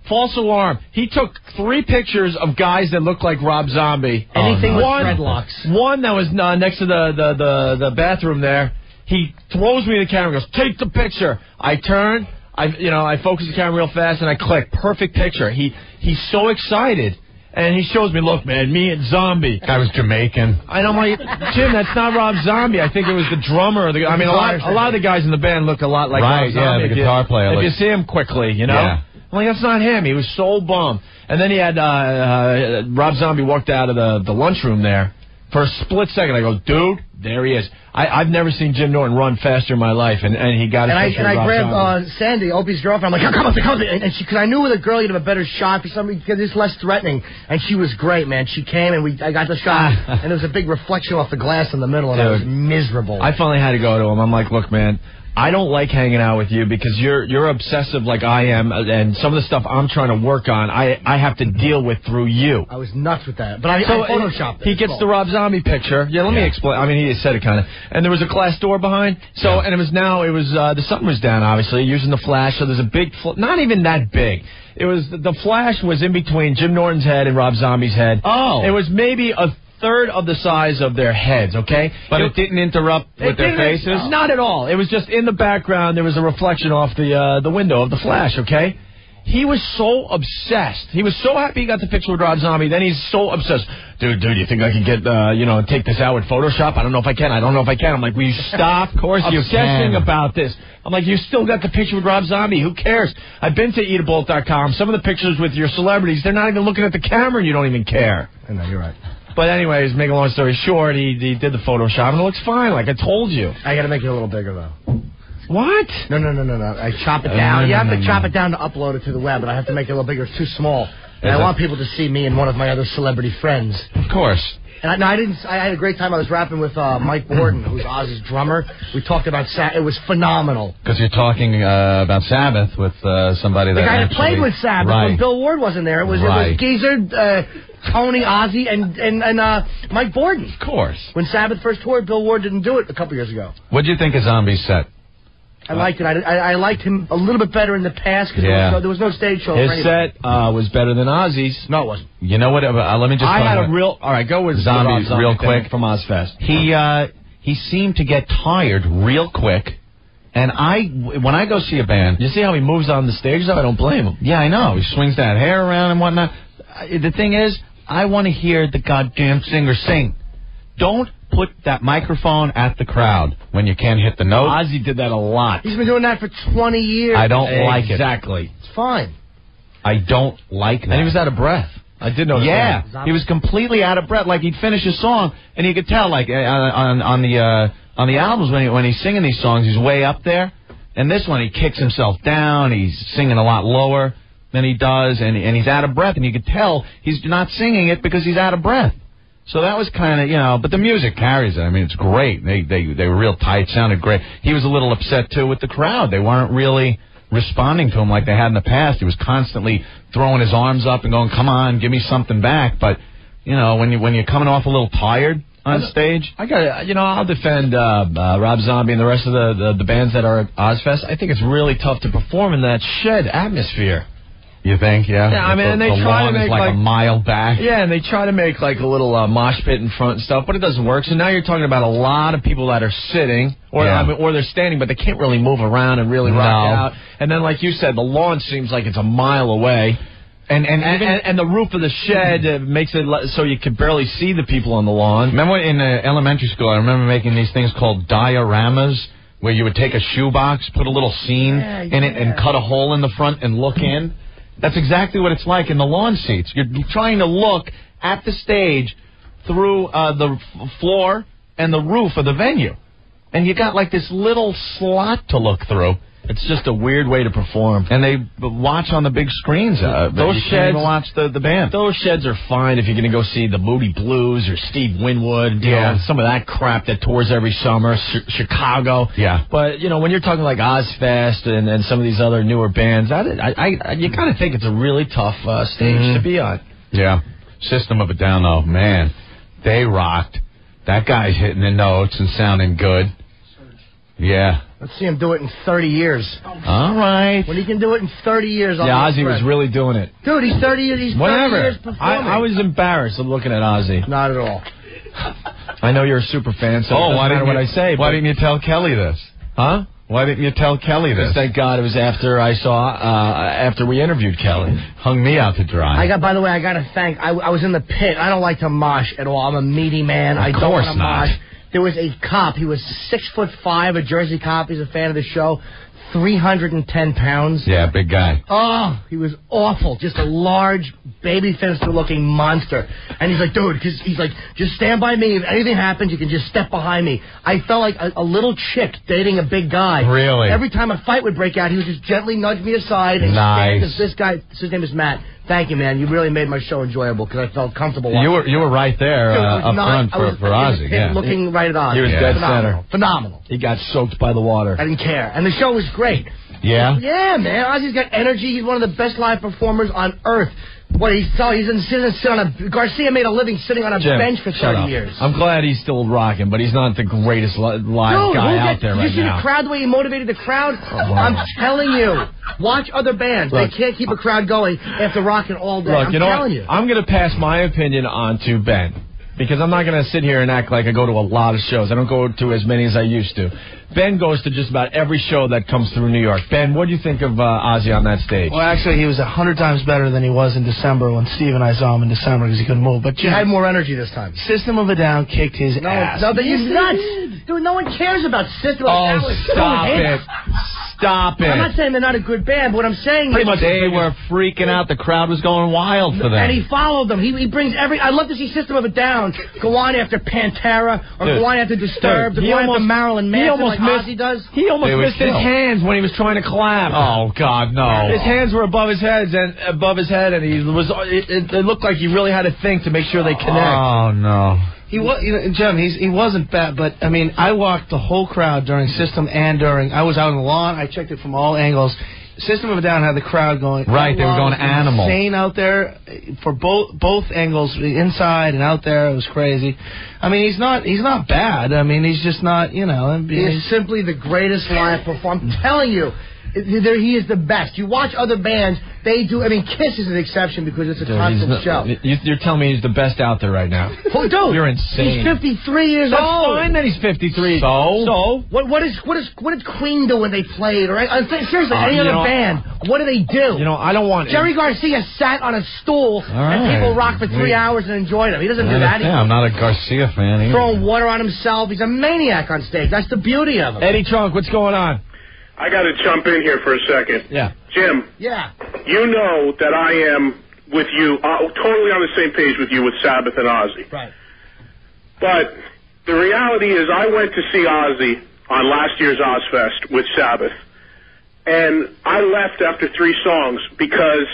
False alarm. He took 3 pictures of guys that looked like Rob Zombie. Anything with one, dreadlocks. One that was next to the bathroom there. He throws me the camera and goes, take the picture. I turn, I focus the camera real fast, and I click. Perfect picture. He's so excited. And he shows me, look, man, me and Zombie. Guy was Jamaican. And I'm like, Jim, that's not Rob Zombie. I think it was the drummer. A lot of the guys in the band look a lot like Rob Zombie. Right, yeah, the guitar player. If you see him quickly, you know? Yeah. I'm like, that's not him. He was so bummed. And then he had Rob Zombie walked out of the lunchroom there. For a split second, I go, dude, there he is. I've never seen Jim Norton run faster in my life, and he got his picture with Rob grabbed Zombie. Sandy, Opie's girlfriend. I'm like, come on, and because I knew with a girl you'd have a better shot because it's less threatening. And she was great, man. She came and I got the shot, and there was a big reflection off the glass in the middle, and I was miserable. I finally had to go to him. I'm like, look, man, I don't like hanging out with you because you're obsessive like I am, and some of the stuff I'm trying to work on, I have to deal with through you. I was nuts with that, but I photoshopped it. He gets the Rob Zombie picture. Yeah, let me explain. I mean, he said it kind of. And there was a glass door behind. So, and the sun was down, obviously, using the flash. So there's a big, not even that big. It was, the flash was in between Jim Norton's head and Rob Zombie's head. Oh. It was maybe a third of the size of their heads, okay? But it didn't interrupt with their faces? Not at all. It was just in the background. There was a reflection off the window of the flash, okay? He was so obsessed. He was so happy he got the picture with Rob Zombie. Then he's so obsessed. Dude, you think I can get, take this out with Photoshop? I don't know if I can. I'm like, will you stop obsessing about this? I'm like, you still got the picture with Rob Zombie. Who cares? I've been to eatabolt.com. Some of the pictures with your celebrities, they're not even looking at the camera and you don't even care. I know, you're right. But anyways, make a long story short, he did the Photoshop, and it looks fine, like I told you. I got to make it a little bigger, though. What? No. I chop it down. You have to chop it down to upload it to the web, but I have to make it a little bigger. It's too small. And I want people to see me and one of my other celebrity friends. Of course. And I had a great time. I was rapping with Mike Borden, who's Ozzy's drummer. We talked about Sabbath. It was phenomenal. Because you're talking about Sabbath with somebody that the guy that actually played with Sabbath when Bill Ward wasn't there. It was Geezer, Tony, Ozzy, and Mike Borden. Of course. When Sabbath first toured, Bill Ward didn't do it a couple years ago. What did you think of Zombie's set? I liked it. I liked him a little bit better in the past because there was no stage show. His set was better than Ozzy's. No, it wasn't. You know what? Let me just. I had a real. All right, go with Zombie real quick from Ozzfest. He seemed to get tired real quick, and when I go see a band, you see how he moves on the stage. Though I don't blame him. Yeah, I know. He swings that hair around and whatnot. The thing is, I want to hear the goddamn singer sing. Don't put that microphone at the crowd when you can't hit the note. Ozzy did that a lot. He's been doing that for 20 years. I don't like it. Exactly. It's fine. I don't like that. And he was out of breath. I did notice that. Yeah, he was completely out of breath. Like he'd finish a song, and you could tell, like on the albums when he's singing these songs, he's way up there. And this one, he kicks himself down. He's singing a lot lower than he does, and he's out of breath. And you could tell he's not singing it because he's out of breath. So that was kind of, but the music carries it. I mean, it's great. They were real tight, sounded great. He was a little upset, too, with the crowd. They weren't really responding to him like they had in the past. He was constantly throwing his arms up and going, come on, give me something back. But, when you're coming off a little tired on stage. I'll defend Rob Zombie and the rest of the bands that are at Ozzfest. I think it's really tough to perform in that shed atmosphere. You think, yeah? Yeah, I mean, and they try to make like a mile back. Yeah, and they try to make like a little mosh pit in front and stuff, but it doesn't work. So now you're talking about a lot of people that are sitting, or they're standing, but they can't really move around and really rock out. And then, like you said, the lawn seems like it's a mile away. And the roof of the shed makes it so you can barely see the people on the lawn. Remember in elementary school, I remember making these things called dioramas, where you would take a shoebox, put a little scene in it, and cut a hole in the front and look in. That's exactly what it's like in the lawn seats. You're trying to look at the stage through the floor and the roof of the venue. And you got like this little slot to look through. It's just a weird way to perform. And they watch on the big screens. Those you sheds can't even watch the band. Those sheds are fine if you're going to go see the Moody Blues or Steve Winwood. You know, some of that crap that tours every summer, Chicago. Yeah. But, you know, when you're talking like Ozzfest and some of these other newer bands, you kind of think it's a really tough stage to be on. Yeah. System of a Down, though, man, they rocked. That guy's hitting the notes and sounding good. Yeah. Let's see him do it in 30 years. All right. When he can do it in 30 years, I'll Ozzy was really doing it. Dude, he's 30 years. He's 30 years performing. I was embarrassed of looking at Ozzy. Not at all. I know you're a super fan, so it doesn't matter what I say. Why didn't you tell Kelly this? Huh? Why didn't you tell Kelly this? Thank God it was after we interviewed Kelly. Hung me out to dry. By the way, I got to thank. I was in the pit. I don't like to mosh at all. I'm a meaty man. I don't want to mosh. There was a cop. He was 6'5", a Jersey cop. He's a fan of the show. 310 pounds. Yeah, big guy. Oh, he was awful. Just a large, baby-fenster-looking monster. And he's like, dude, he's like, just stand by me. If anything happens, you can just step behind me. I felt like a little chick dating a big guy. Really? Every time a fight would break out, he would just gently nudge me aside. And nice. This guy, his name is Matt. Thank you, man. You really made my show enjoyable because I felt comfortable. You were right there up front for Ozzy. Yeah. Looking right at Ozzy. He was dead center. Phenomenal. He got soaked by the water. I didn't care. And the show was great. Yeah? Yeah, man. Ozzy's got energy. He's one of the best live performers on earth. What he's Garcia made a living sitting on a bench for 30 years. I'm glad he's still rocking, but he's not the greatest live guy out there right now. You see the crowd, the way he motivated the crowd? I'm telling you. Watch other bands. Look, they can't keep a crowd going after rocking all day. I'm telling you. I'm going to pass my opinion on to Ben. Because I'm not going to sit here and act like I go to a lot of shows. I don't go to as many as I used to. Ben goes to just about every show that comes through New York. Ben, what do you think of Ozzy on that stage? Well, actually, he was 100 times better than he was in December when Steve and I saw him in December because he couldn't move. But he had more energy this time. System of a Down kicked his ass. No, but he's nuts. Dude, no one cares about System of a Down. Stop it. Stop it. I'm not saying they're not a good band, but what I'm saying is they were freaking out. The crowd was going wild for them. And he followed them. He brings I love to see System of a Down go on after Pantera or go on after Disturbed or go on after Marilyn Manson like Ozzy does. He almost missed his hands when he was trying to clap. Oh, God, no. His hands were above his head, and it looked like he really had to think to make sure they connect. Oh, no. He was, Jim. He wasn't bad, but I mean, I walked the whole crowd during System and during. I was out on the lawn. I checked it from all angles. System of a Down had the crowd going. Right, they were going animal. Insane out there for both angles, inside and out there. It was crazy. I mean, he's not bad. I mean, he's just not. He's simply the greatest live performer. I'm telling you. He is the best. You watch other bands, they do. I mean, Kiss is an exception because it's a constant show. You're telling me he's the best out there right now. Oh, dude, you're insane. He's 53 years That's old. Fine that he's 53. So what did Queen do when they played? Or seriously, any other band, what do they do? I don't want. Jerry Garcia sat on a stool and people rocked for 3 hours and enjoyed him. He doesn't do that. Yeah, I'm not a Garcia fan either. Throwing water on himself. He's a maniac on stage. That's the beauty of him. Eddie Trunk, what's going on? I got to jump in here for a second. Yeah. Jim. Yeah. You know that I am with you, totally on the same page with you with Sabbath and Ozzy. Right. But the reality is I went to see Ozzy on last year's Ozzfest with Sabbath, and I left after 3 songs because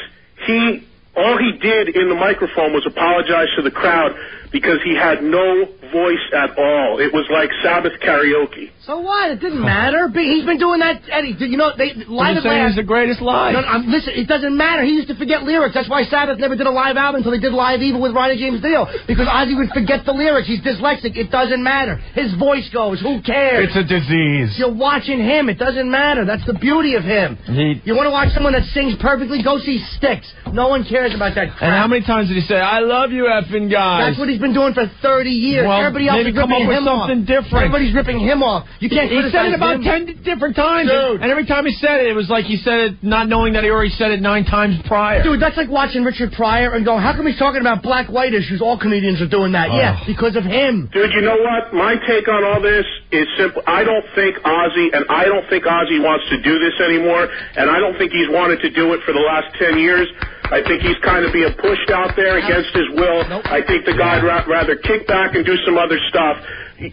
all he did in the microphone was apologize to the crowd because he had no voice at all. It was like Sabbath karaoke. So what? It didn't matter. He's been doing that, Eddie. Live at he's the greatest live. No, listen, it doesn't matter. He used to forget lyrics. That's why Sabbath never did a live album until they did Live Evil with Ronnie James Dio. Because Ozzy would forget the lyrics. He's dyslexic. It doesn't matter. His voice goes. Who cares? It's a disease. You're watching him. It doesn't matter. That's the beauty of him. You want to watch someone that sings perfectly? Go see Styx. No one cares about that crap. And how many times did he say, I love you, effing guys? That's what Ozzy's been doing for 30 years. Well, Everybody else maybe is come ripping up with him off. something different. Everybody's ripping him off. You can't He said it about him. 10 different times. Dude. And every time he said it, it was like he said it not knowing that he already said it 9 times prior. Dude, that's like watching Richard Pryor and going, how come he's talking about black-white issues? All comedians are doing that. Yeah, because of him. Dude, you know what? My take on all this is simple. I don't think Ozzy wants to do this anymore, and I don't think he's wanted to do it for the last 10 years. I think he's kind of being pushed out there against his will. I think the guy'd rather kick back and do some other stuff.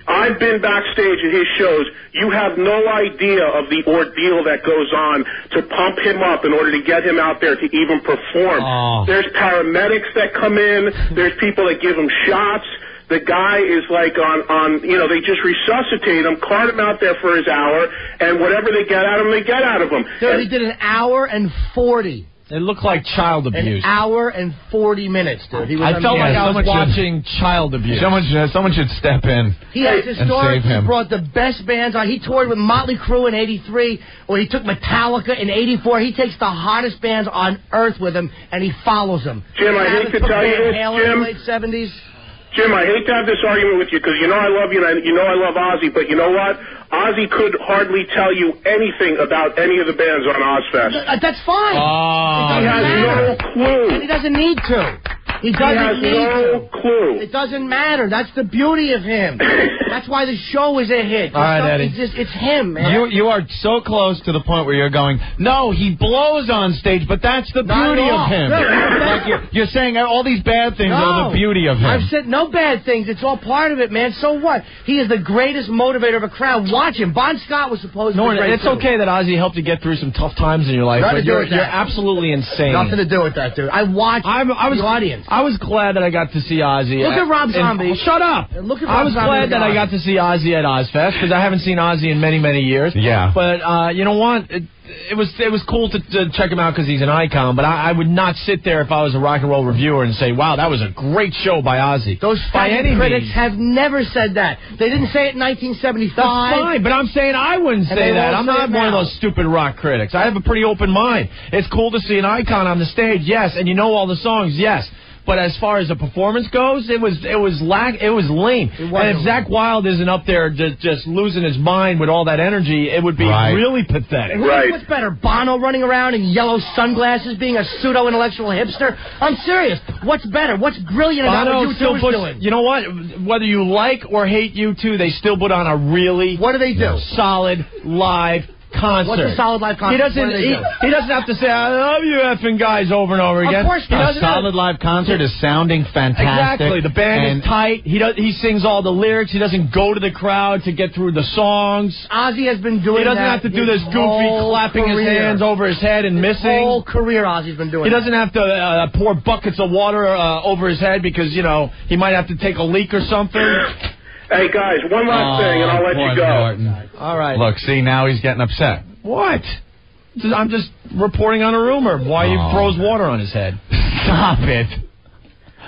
I've been backstage at his shows. You have no idea of the ordeal that goes on to pump him up in order to get him out there to even perform. There's paramedics that come in. There's people that give him shots. The guy is like they just resuscitate him, cart him out there for his hour, and whatever they get out of him, they get out of him. Dude, he did an hour and 40. It looked like child abuse. An hour and 40 minutes, dude. He was I felt like I was watching child abuse. Someone should step in. He has and historically save him. brought the best bands on. He toured with Motley Crue in '83, or he took Metallica in '84. He takes the hottest bands on earth with him, and he follows them. Jim, I hate to tell you this, Jim. In the late '70s. Jim, I hate to have this argument with you because you know I love you and you know I love Ozzy, but you know what? Ozzy could hardly tell you anything about any of the bands on Ozzfest. That's fine. He has no clue. And he doesn't need to. He doesn't need no clue. It doesn't matter. That's the beauty of him. That's why the show is a hit. All right, Eddie. It's him, man. You are so close to the point where you're going, no, he blows on stage, but that's the beauty of him. Like you're saying all these bad things are the beauty of him. I've said no bad things. It's all part of it, man. So what? He is the greatest motivator of a crowd. Watch him. Bon Scott was supposed to be great. It's okay that Ozzy helped you get through some tough times in your life, but you're absolutely insane. Nothing to do with that, dude. I watched the audience. I was glad that I got to see Ozzy. Look at Rob Zombie. Shut up. Look at I was glad that I got to see Ozzy at Ozzfest because I haven't seen Ozzy in many, many years. Yeah. But you know what? It was cool to check him out because he's an icon, but I would not sit there if I was a rock and roll reviewer and say, wow, that was a great show by Ozzy. Those critics have never said that. They didn't say it in 1975. That's fine, but I'm saying I wouldn't say that. I'm not one of those stupid rock critics. I have a pretty open mind. It's cool to see an icon on the stage, yes, and you know all the songs, yes. But as far as the performance goes, it was lame. And if Zakk Wylde isn't up there just losing his mind with all that energy, it would be really pathetic. What's better, Bono running around in yellow sunglasses, being a pseudo-intellectual hipster? I'm serious. What's better? What's brilliant about what U2 is doing? You know what? Whether you like or hate U2, they still put on a really solid live concert. What's a solid live concert? He doesn't have to say, I love you effing guys over and over again. Of course not. A solid live concert is sounding fantastic. Exactly. The band is tight. He sings all the lyrics. He doesn't go to the crowd to get through the songs. Ozzy has been doing that. He doesn't have to do this goofy clapping his hands over his head and missing. His whole career Ozzy's been doing He doesn't have to pour buckets of water over his head because, he might have to take a leak or something. Hey, guys, one last thing, and I'll let you go. Norton. All right. Look, see, now he's getting upset. What? I'm just reporting on a rumor why he throws water on his head. Stop it.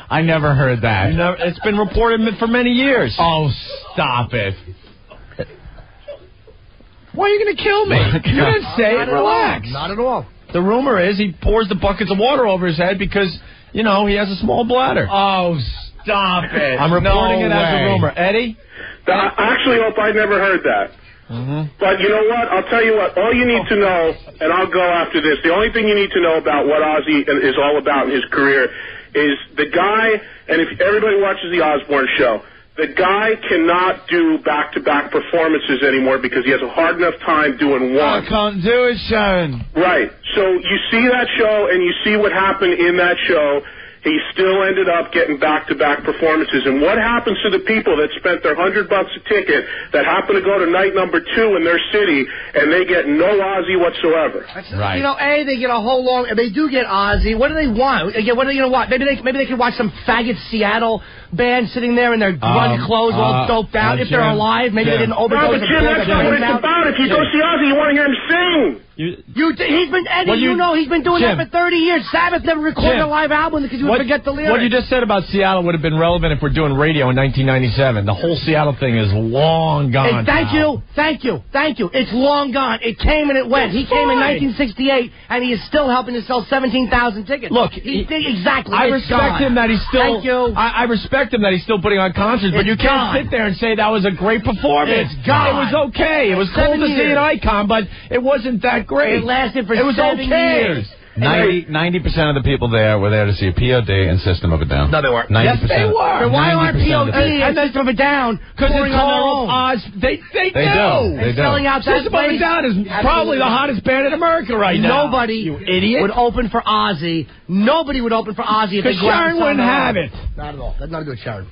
I never heard that. It's been reported for many years. Oh, stop it. Why are you going to kill me? You didn't say it. Relax. Not at all. The rumor is he pours the buckets of water over his head because, he has a small bladder. Oh, stop it. I'm reporting it as a rumor. Eddie? I actually hope I never heard that. Mm-hmm. But you know what? I'll tell you what. All you need to know, and I'll go after this, the only thing you need to know about what Ozzy is all about in his career is the guy, and if everybody watches the Osbourne show, the guy cannot do back-to-back performances anymore because he has a hard enough time doing one. I can't do it, Sharon. Right. So you see that show, and you see what happened in that show. He still ended up getting back-to-back performances. And what happens to the people that spent their $100 a ticket that happen to go to night number 2 in their city and they get no Ozzy whatsoever? Right. They get a whole long. They do get Ozzy. What do they want? Again, what are they going to watch? Maybe they could watch some faggot Seattle band sitting there in their grunge clothes, all doped out. If they're alive, maybe they didn't overdose. No, but Jim, that's not what it's about. If you go see Ozzy, you want to hear him sing. He's been, Eddie, he's been doing that for 30 years. Sabbath never recorded a live album because you would forget the lyrics. What you just said about Seattle would have been relevant if we're doing radio in 1997. The whole Seattle thing is long gone. Thank you. It's long gone. It came and it went. He came in 1968, and he is still helping to sell 17,000 tickets. Look, exactly. I respect him that he's still. Thank you. I respect him that he's still putting on concerts, but you can't sit there and say that was a great performance. It's gone. It was okay. It was cool to see an icon, but it wasn't that great. It lasted for 7 years. 90% of the people there were there to see POD and System of a Down. No, they weren't. 90%. Yes, they were. Then why aren't POD and System of a Down touring on their own? They do. They're selling out that System of a Down is probably the hottest band in America right now. Nobody would open for Ozzy. Nobody would open for Ozzy if they go out and Sharon wouldn't have it. Not at all. That's not a good Sharon.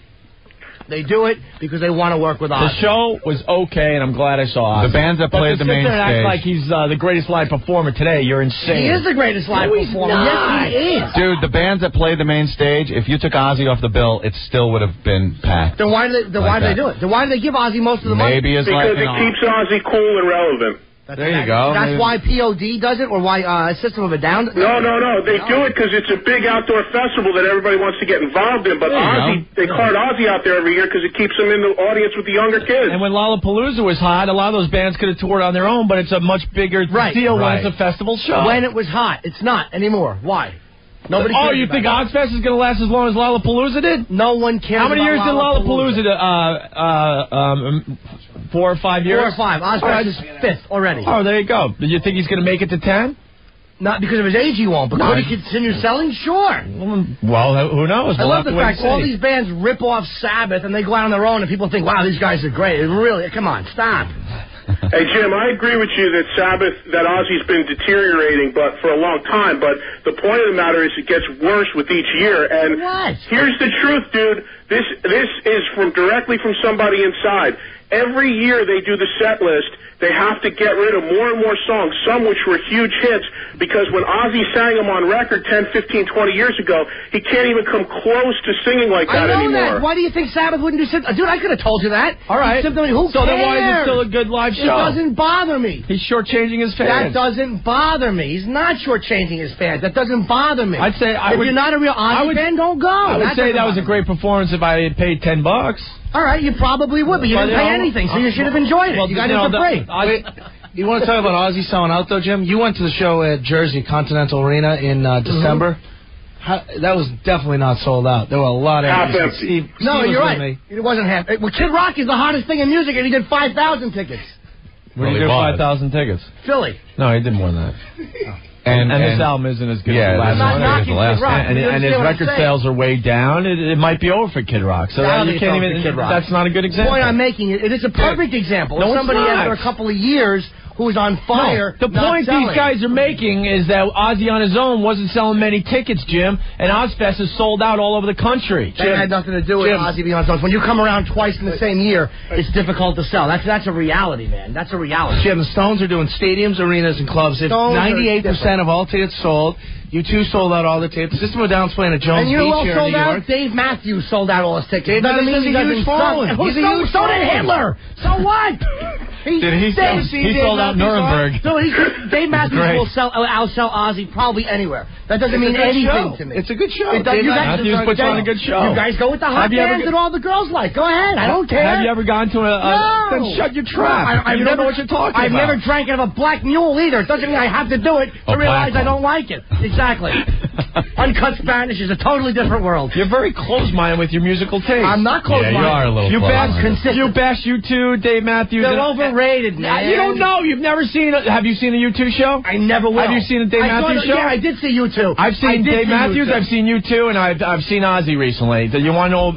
They do it because they want to work with Ozzy. The show was okay, and I'm glad I saw Ozzy. The bands that played the main stage. But to sit there and act like he's the greatest live performer today, you're insane. He is the greatest live performer. Yes, he is. Dude, the bands that played the main stage, if you took Ozzy off the bill, it still would have been packed. Then why do they do it? Then why do they give Ozzy most of the money? Because it keeps Ozzy cool and relevant. There you go. That's why POD does it, or why System of a Down? No. They do it because it's a big outdoor festival that everybody wants to get involved in. But Ozzy, they card Ozzy out there every year because it keeps him in the audience with the younger kids. And when Lollapalooza was hot, a lot of those bands could have toured on their own, but it's a much bigger deal when it's a festival show. When it was hot. It's not anymore. Why? Nobody cares. Oh, you think Ozzfest is going to last as long as Lollapalooza did? No one cares. How many years did Lollapalooza 4 or 5 years? 4 or 5. Ozzfest is 5th already. Oh, there you go. Do you think he's going to make it to 10? Not because of his age, he won't. But could he continue selling? Sure. Well, who knows? I love the fact all these bands rip off Sabbath and they go out on their own and people think, wow, these guys are great. Really, come on, stop. Hey, Jim, I agree with you that Ozzy's been deteriorating but for a long time, but the point of the matter is it gets worse with each year. And here's the truth, dude. This is directly from somebody inside. Every year they do the set list, they have to get rid of more and more songs, some which were huge hits, because when Ozzy sang them on record 10, 15, 20 years ago, he can't even come close to singing like that anymore. I know that. Why do you think Sabbath wouldn't do Dude, I could have told you that. All right. Simply, who so cares? Then why is it still a good live show? It doesn't bother me. He's shortchanging his fans. That doesn't bother me. He's not shortchanging his fans. That doesn't bother me. I'd say if you're not a real Ozzy fan, don't go. I would say that was a great performance if I had paid $10. All right, you probably would, but you didn't pay anything, so you should have enjoyed it. Well, you got it for free. You want to talk about Ozzy selling out, though, Jim? You went to the show at Jersey Continental Arena in December. That was definitely not sold out. There were a lot of... Half empty. No, you're right. It wasn't half. Well, Kid Rock is the hottest thing in music, and he did 5,000 tickets. Where did he do 5,000 tickets? Philly. No, he did more than that. And this album isn't as good as the last one. And his record sales are way down. It might be over for Kid Rock. So you can't even. That's not a good example. The point I'm making it is a perfect example. No, somebody after a couple of years who's on fire. No, the point these guys are making is that Ozzy on his own wasn't selling many tickets, Jim, and Ozzfest is sold out all over the country. That had nothing to do with Ozzy being on his own. When you come around twice in the same year, it's difficult to sell. That's a reality, man. That's a reality. Jim, the Stones are doing stadiums, arenas, and clubs. If 98% of all tickets sold. U2 sold out all the tickets. System of a Down's playing at Jones Beach here in New York. Dave Matthews sold out all his tickets. He's a huge following. So did Hitler. So what? He sold out Nuremberg. So Dave Matthews will outsell Ozzy probably anywhere. That doesn't mean anything to me. It's a good show. Dave Matthews puts on a good show. You guys go with the hot bands that all the girls like. Go ahead. I don't care. Have you ever gone to a... Then shut your trap. You don't know what you're talking about. I've never drank out of a black mule either. It doesn't mean I have to do it to realize I don't like it. Exactly. Uncut Spanish is a totally different world. You're very close-minded with your musical taste. I'm not close-minded. You are a little You bash U2, Dave Matthews. They're overrated, man. You don't know. You've never seen it. Have you seen a U2 show? I never will. Have you seen a Dave Matthews show? Yeah, I did see U2. I've seen Dave Matthews, I've seen U2, and I've seen Ozzy recently. You want to know,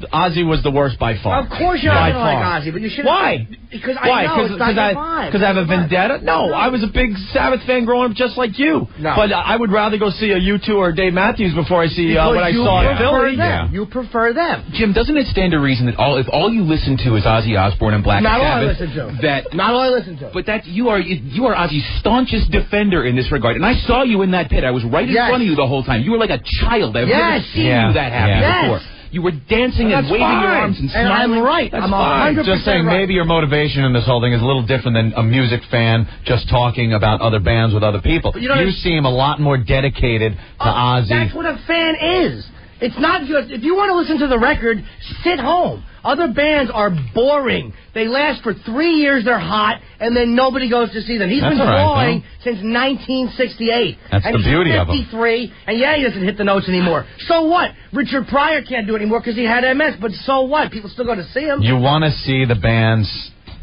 Ozzy was the worst by far. Of course you're not going to like Ozzy, but you should. Why? Because I know it's not your vibe. Because I have a vendetta? No, I was a big Sabbath fan growing up just like you. No. But I would rather go see a U2 or Dave Matthews before I see what I saw at Philly. You prefer them. Jim, doesn't it stand to reason that if all you listen to is Ozzy Osbourne and Black Sabbath... Not all I listen to. Not all I listen to. But that you are Ozzy's staunchest defender in this regard. And I saw you in that pit. I was right in front of you the whole time. You were like a child. I've never seen you that happy before. You were dancing and waving your arms and smiling. I'm right. That's I'm fine. 100% Just saying, right. maybe your motivation in this whole thing is a little different than a music fan just talking about other bands with other people. You seem a lot more dedicated to Ozzy. That's what a fan is. It's not just, if you want to listen to the record, sit home. Other bands are boring. They last for 3 years, they're hot, and then nobody goes to see them. He's been drawing since 1968. That's the beauty of him. He's 53, and he doesn't hit the notes anymore. So what? Richard Pryor can't do it anymore because he had MS, but so what? People still go to see him. You want to see the bands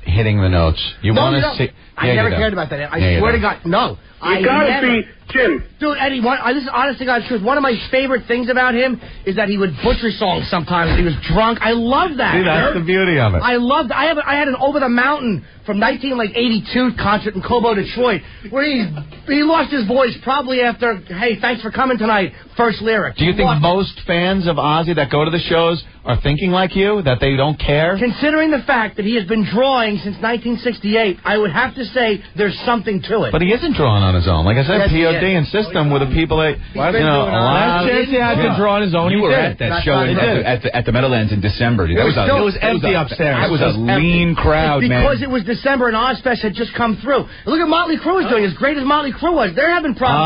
hitting the notes. You want to see... I never cared about that. I swear to God, no. You gotta see Jim. Dude, Eddie, this is honest to God's truth. One of my favorite things about him is that he would butcher songs sometimes when he was drunk. I love that. See, that's the beauty of it. I loved. I had an Over the Mountain from 1982 concert in Cobo, Detroit, where he lost his voice probably after, hey, thanks for coming tonight, first lyric. Do you think most fans of Ozzy that go to the shows are thinking like you, that they don't care? Considering the fact that he has been drawing since 1968, I would have to say there's something to it. But he isn't drawing on his own. Like I said, POD and System with the people that, last chance he had to draw on his own. You were at that show at the Meadowlands in December. Dude. It was empty upstairs. That was a lean crowd, man. Because it was December and Ozzfest had just come through. Look at Motley Crue is doing. As great as Motley Crue was, they're having problems.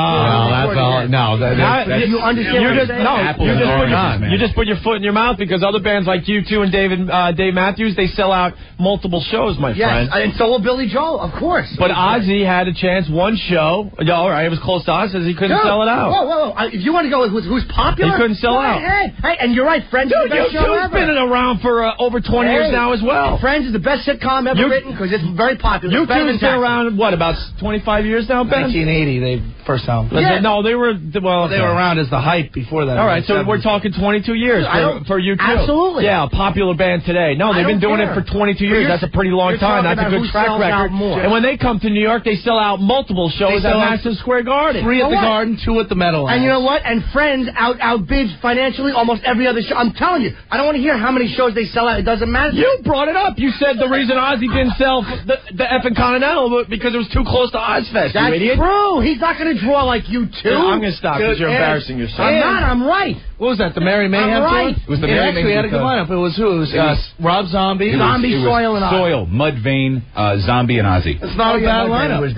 You understand what I'm saying? You just put your foot in your mouth because other bands like U2 and Dave Matthews, they sell out multiple shows, my friend. And so will Billy Joel, of course. But Ozzy had a chance, one show. All right, it was close to us, as he couldn't sell it out. Whoa. If you want to go with who's popular, he couldn't sell out. Hey, and you're right, Friends is the best show ever. Been around for over 20 years now as well. Friends is the best sitcom ever written because it's very popular. U2's been around, what, about 25 years now, Ben? 1980, they first album. No, they were, they were around as the hype before that. All right, so we're talking 22 years for U2. Absolutely. Yeah, a popular band today. No, they've been doing it for 22 years. That's a pretty long time. That's a good track record. And when they come to New York, they sell out multiple shows at Madison Square Garden. 3 at the Garden, 2 at the Meadowlands. And you know what? And Friends outbids financially almost every other show. I'm telling you, I don't want to hear how many shows they sell out. It doesn't matter. You brought it up. You said the reason Ozzy didn't sell the effing Continental was because it was too close to Ozzfest. That's you idiot. true. He's not going to draw like you two. Yeah, I'm going to stop because you're embarrassing yourself. I'm not. I'm right. What was that? The Mary Mayhem right. tour? It was the Mary Mayhem. Had a good lineup. It was who? It was Rob Zombie. Soil, and Soil, Mudvayne, Zombie, and Ozzy. It's not a bad lineup. If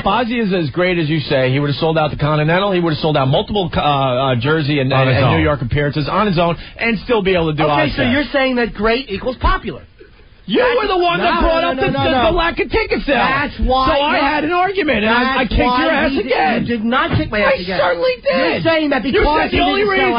Ozzy is as great as you say, he would have sold out the Continental. He would have sold out multiple Jersey and New York appearances on his own, and still be able to do Ozzfest. So you're saying that great equals popular. You were the one that brought up the lack of ticket sales. That's why. So I had an argument, and I kicked your ass again. You did not kick my ass again. I certainly did. You're saying that because you said the only reason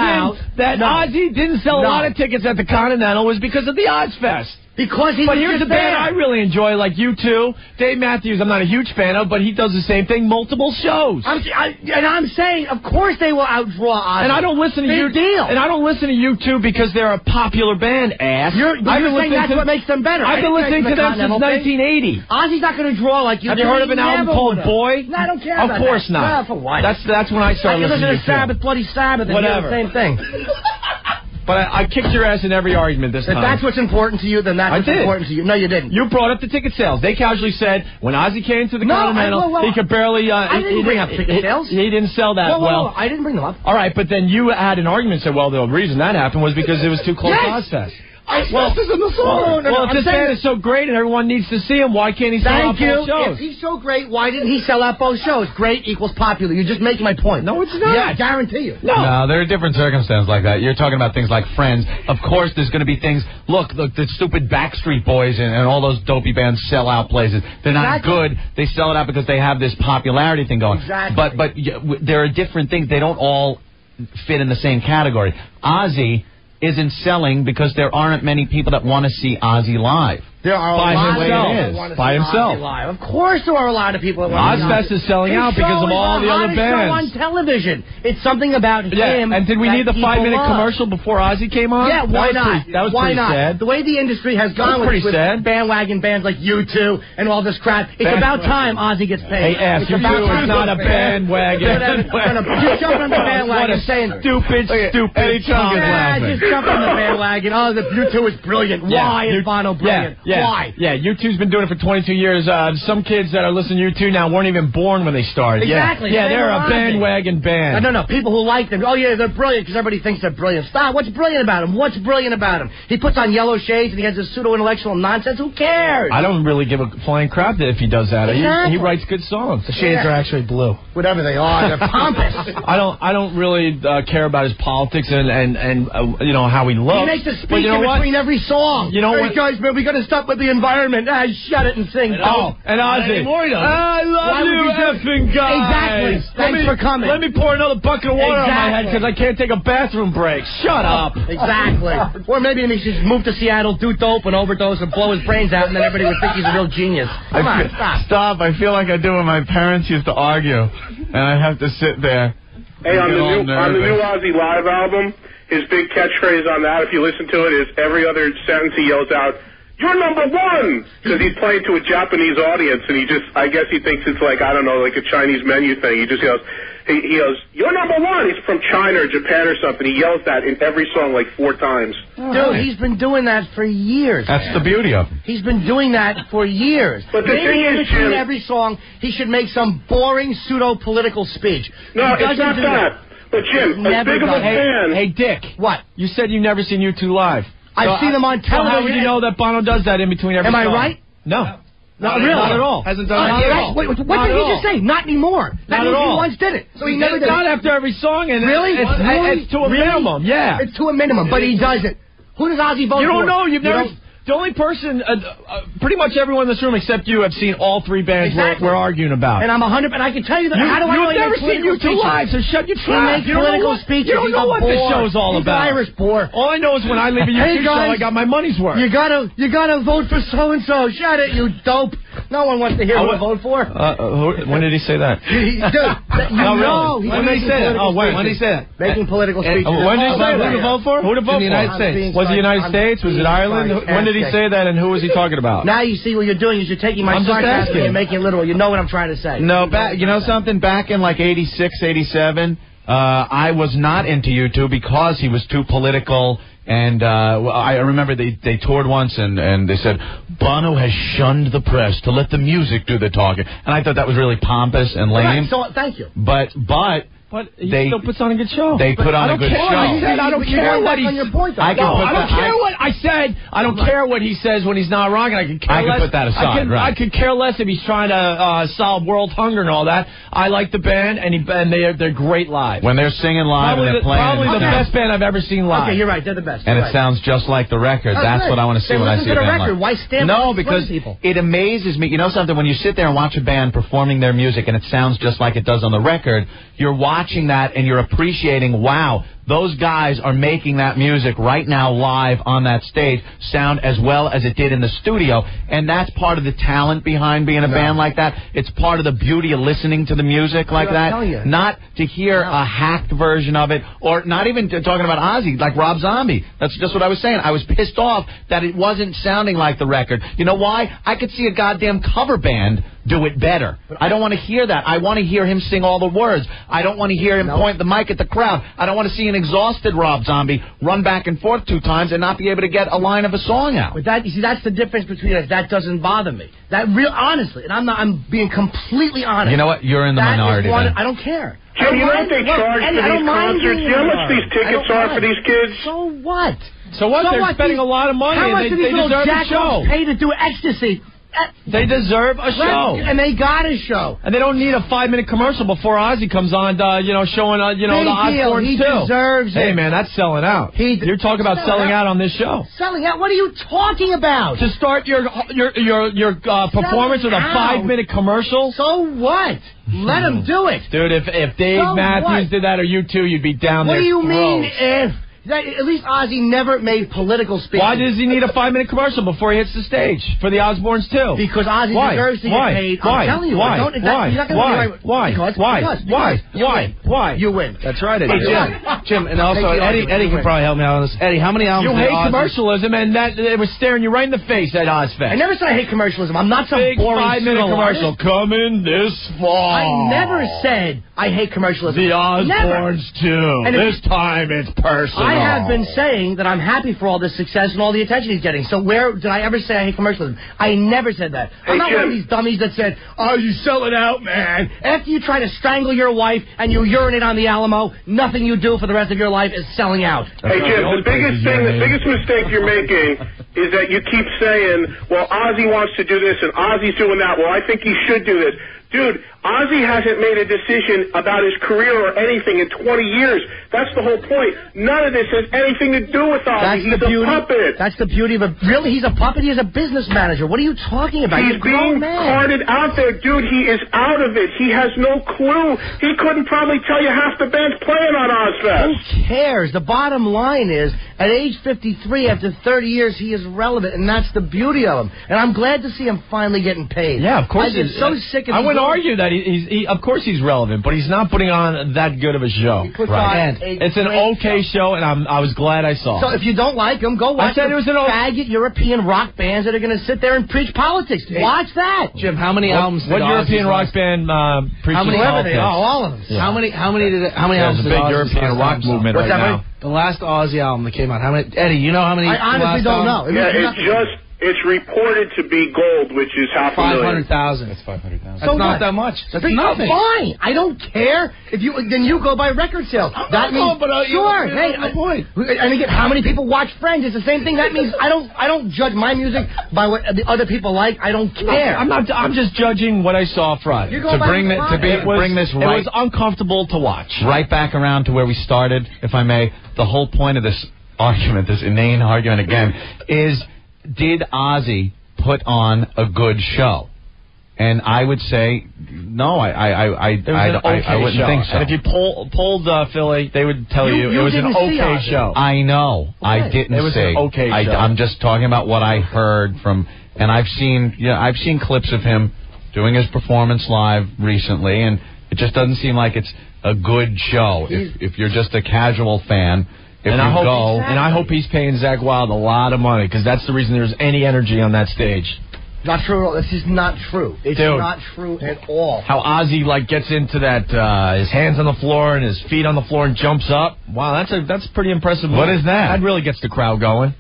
that Ozzy didn't sell a lot of tickets at the Continental was because of the Ozzfest. Because but here's a band I really enjoy, like U2. Dave Matthews, I'm not a huge fan of, but he does the same thing, multiple shows. I'm saying, of course they will outdraw Ozzy. And I don't listen to U2. And I don't listen to U2 because they're a popular band, ass. You're saying that's what makes them better. I've been listening to them since 1980. Ozzy's not going to draw like you. Have you heard of an album called Boy? No, I don't care about that. Of course not. For what? That's when I started listening to Sabbath, Bloody Sabbath, and whatever. The same thing. But I kicked your ass in every argument this time. If that's what's important to you, then that's what's important to you. No, you didn't. You brought up the ticket sales. They casually said when Ozzy came to the Continental, he could barely... I didn't bring up ticket sales. He didn't sell that well. I didn't bring them up. All right, but then you had an argument and said, well, the reason that happened was because it was too close to Ozzfest. Ozzfest is in the song. Well, if this band is so great and everyone needs to see him, why can't he sell out both shows? If he's so great, why didn't he sell out both shows? Great equals popular. You're just making my point. No, it's not. Yeah, I guarantee you. No, there are different circumstances like that. You're talking about things like Friends. Of course, there's going to be things. Look, the stupid Backstreet Boys and all those dopey bands sell out places. They're not good. They sell it out because they have this popularity thing going. Exactly. But there are different things. They don't all fit in the same category. Ozzy isn't selling because there aren't many people that want to see Ozzy live. There are by a lot himself. of people that want to by see himself. Ozzy live. Of course there are a lot of people that want to see Ozzfest is selling out because of all the other bands. Show on television. It's something about him. And did we need the 5-minute commercial before Ozzy came on? Yeah, why not? That was pretty sad. The way the industry has gone with bandwagon bands like U2 and all this crap, it's about time Ozzy gets paid. Hey, ass, U2 is not a bandwagon. Just jump on the bandwagon saying... Stupid Eddie Trunk is laughing. Just jump on the bandwagon. Oh, the U2 is brilliant. Why is Bono brilliant? Why? Yeah, U2's been doing it for 22 years. Some kids that are listening to U2 now weren't even born when they started. Exactly. Yeah, they're a bandwagon band. No. People who like them. Oh, yeah, they're brilliant because everybody thinks they're brilliant. Stop. What's brilliant about him? What's brilliant about him? He puts on yellow shades and he has this pseudo-intellectual nonsense. Who cares? I don't really give a flying crap if he does that. Exactly. He writes good songs. The shades are actually blue. Whatever they are, they're pompous. I don't really care about his politics and how he looks. He makes a speech but you know in what? between every song. You know hey, what? guys, man, we got to stop with the environment. Shut it and sing. And Ozzy. I love you, effing guys. Exactly. Thanks for coming. Let me pour another bucket of water on my head because I can't take a bathroom break. Shut up. Exactly. Or maybe he should move to Seattle, do dope, and overdose, and blow his brains out, and then everybody would think he's a real genius. Come on, stop. Stop. I feel like I do when my parents used to argue, and I have to sit there. Hey, on the new Ozzy Live album, his big catchphrase on that, if you listen to it, is every other sentence he yells out, "You're number one!" Because he's playing to a Japanese audience, and I guess he thinks it's like, I don't know, like a Chinese menu thing. He just goes, he goes, "You're number one!" He's from China or Japan or something. He yells that in every song like 4 times. Dude, he's been doing that for years. That's the beauty of him. He's been doing that for years. But the thing is, between Jim, every song, he should make some boring pseudo-political speech. No, it's not that. But Jim, as big of a fan... Hey, Dick. What? You said you've never seen U2 live. I've seen them on television. So how would you know that Bono does that in between every song? song? Am I right? No. Not really. Not at all. Hasn't done that at all. What did he just say? Not anymore. Not at all. He once did it. So he never did Not it. after every song. And Really? It's to a minimum. Yeah. It's to a minimum, but he does it. Who does Ozzy vote for? You don't know. You've never... The only person, pretty much everyone in this room except you, have seen all 3 bands we're arguing about. And I'm 100, and I can tell you that. How do I know you've never seen U2 live, so shut your trap. He makes political speeches. You don't know what this show's all about. He's Irish bore. All I know is when I leave a U2 show, I got my money's worth. You gotta vote for so and so. Shut it, you dope. No one wants to hear who to vote for. When did he say that? Dude, really? When did he say that? When did he say that? Making political speeches. When did he say that? Who to vote for? Who to vote for? In the United States. Was it the United States? Was it Ireland? When did he say that, and who was he talking about? Now you see what you're doing is you're taking my sarcasm and making it literal. You know what I'm trying to say. No, you know something? Back in like 86, 87, I was not into U2 because he was too political. And I remember they toured once and they said, Bono has shunned the press to let the music do the talking. And I thought that was really pompous and lame. Right, so thank you. But he still puts on a good show. They put on a good show. I don't care what he said. I don't care what I said. I don't care what he says when he's not wrong, and I can care less. I can put that aside, right. I could care less if he's trying to solve world hunger and all that. I like the band, and they're great live. When they're singing live and they're playing. Probably the best band I've ever seen live. Okay, you're right. They're the best. And it sounds just like the record. That's what I want to see when I see a band live. Why stand No, because it amazes me. You know something? When you sit there and watch a band performing their music and it sounds just like it does on the record, you're watching that and you're appreciating, wow, those guys are making that music right now live on that stage sound as well as it did in the studio. And that's part of the talent behind being a band like that. It's part of the beauty of listening to the music like that. Not to hear a hacked version of it, or not even talking about Ozzy, like Rob Zombie. That's just what I was saying. I was pissed off that it wasn't sounding like the record. You know why? I could see a goddamn cover band do it better. I don't want to hear that. I want to hear him sing all the words. I don't want to hear him point the mic at the crowd. I don't want to see an exhausted Rob Zombie run back and forth 2 times and not be able to get a line of a song out. But that, you see, that's the difference between us. That doesn't bother me. That honestly, and I'm being completely honest. You know what? You're in the minority. I don't care. Jim, you know what they charge for these concerts? You know how much these tickets are for these kids? So what? So what? They're spending a lot of money. How much do these little deserve a show. pay to do ecstasy? They deserve a show. And they got a show. And they don't need a 5-minute commercial before Ozzy comes on, showing, the Osbournes He too. Deserves it. Hey, man, that's selling out. You're talking about selling out on this show. Selling out? What are you talking about? To start your performance with a 5-minute commercial? So what? Let him do it. Dude, if Dave Matthews did that or you two, you'd be down there. What do you mean if? At least Ozzy never made political speeches. Why does he need a 5-minute commercial before he hits the stage for the Osbournes too? Because Ozzy deserves to get paid. I'm telling you. Why? You win. That's right. Hey, Jim. Jim, and also Eddie can probably help me out on this. Eddie, how many albums? You hate commercialism, and that it was staring you right in the face at Ozzfest. I never said I hate commercialism. I'm not some big boring 5-minute commercial coming this fall. I never said I hate commercialism. The Osbournes too. And this time it's personal. I have been saying that I'm happy for all this success and all the attention he's getting. So where did I ever say I hate commercialism? I never said that. I'm not one of these dummies that said, "Oh, you sell it out, man." After you try to strangle your wife and you urinate on the Alamo, nothing you do for the rest of your life is selling out. Hey, Jim, the biggest mistake you're making is that you keep saying, well, Ozzy wants to do this and Ozzy's doing that. Well, I think he should do this. Dude, Ozzy hasn't made a decision about his career or anything in 20 years. That's the whole point. None of this has anything to do with Ozzy. He's a puppet. That's the beauty of it. Really, he's a puppet? He's a business manager. What are you talking about? He's being carted out there. Dude, he is out of it. He has no clue. He couldn't probably tell you half the band's playing on Ozzfest. Who cares? The bottom line is, at age 53, after 30 years, he is relevant, and that's the beauty of him. And I'm glad to see him finally getting paid. Yeah, of course. I get so sick of I wouldn't argue that he of course he's relevant, but he's not putting on that good of a show. Right. It's an okay show, and I was glad I saw. So if you don't like him, go watch it was an faggot European rock bands that are going to sit there and preach politics. Watch that. Jim, how many albums? What European rock band preaches politics? All of them. Yeah. How many albums? There's a big European rock movement right now. The last Ozzy album that came out. How many? Eddie, you know how many? I honestly don't know. It's reported to be gold, which is 500,000. 500,000. That's 500,000. That's not that much. That's nothing. Fine. I don't care. Then you go by record sales. That means sure. Hey, point. And again, how many people watch Friends? It's the same thing. That means I don't judge my music by what the other people like. I don't care. I'm just judging what I saw Friday. Bring this right. It was uncomfortable to watch. Right back around to where we started, if I may. The whole point of this argument, this inane argument again, is. Did Ozzy put on a good show? And I would say no. I wouldn't think so. And if you polled Philly, they would tell you it was an okay show. I know. Okay. I didn't say. It was an okay show. I'm just talking about what I heard from, and I've seen clips of him doing his performance live recently, and it just doesn't seem like it's a good show. If you're just a casual fan. I hope he's paying Zakk Wylde a lot of money, because that's the reason there's any energy on that stage. Not true at all. This is not true. It's not true at all. How Ozzy gets into that, his hands on the floor and his feet on the floor and jumps up. Wow, that's pretty impressive. What is that? That really gets the crowd going.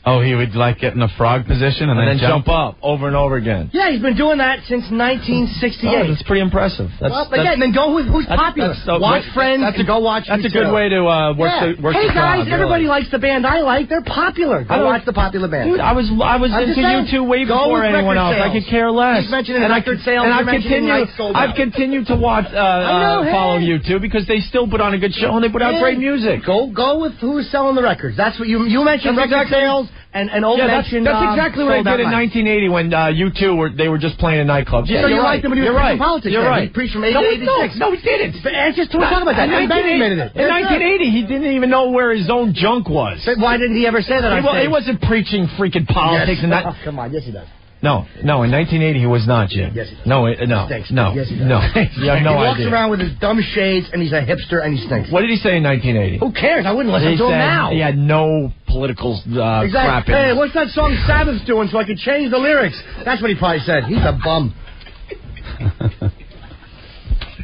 Oh, he would get in a frog position and then jump up over and over again. Yeah, he's been doing that since 1968. Oh, that's pretty impressive. Then go with who's popular. Watch Friends. Go watch. That's a good way to work the crowd. Hey guys, everybody likes the band I like. They're popular. Go watch the popular band. Dude, I was into U2 way before anyone else. I could care less. He's mentioning record sales. And I've continued to watch follow U2 because they still put on a good show and they put out great music. Go with who's selling the records. That's what you mentioned. Record sales. And that's exactly what I did in 1980 when U2 they were just playing in nightclubs. Yeah, you liked him when he was preaching politics. You're right. He preached from 80 to 86. No, he didn't. We're talking about that. In 1980, he didn't even know where his own junk was. Why didn't he ever say that? He wasn't preaching freaking politics and that. Oh, come on, yes he does. No, in 1980 he was not, Jim. Yes, he does. No. Yes, he does. You have no idea. He walks around with his dumb shades, and he's a hipster, and he stinks. What did he say in 1980? Who cares? I wouldn't listen to him now. He had no political crap in. Hey, what's that song Sabbath's doing so I could change the lyrics? That's what he probably said. He's a bum.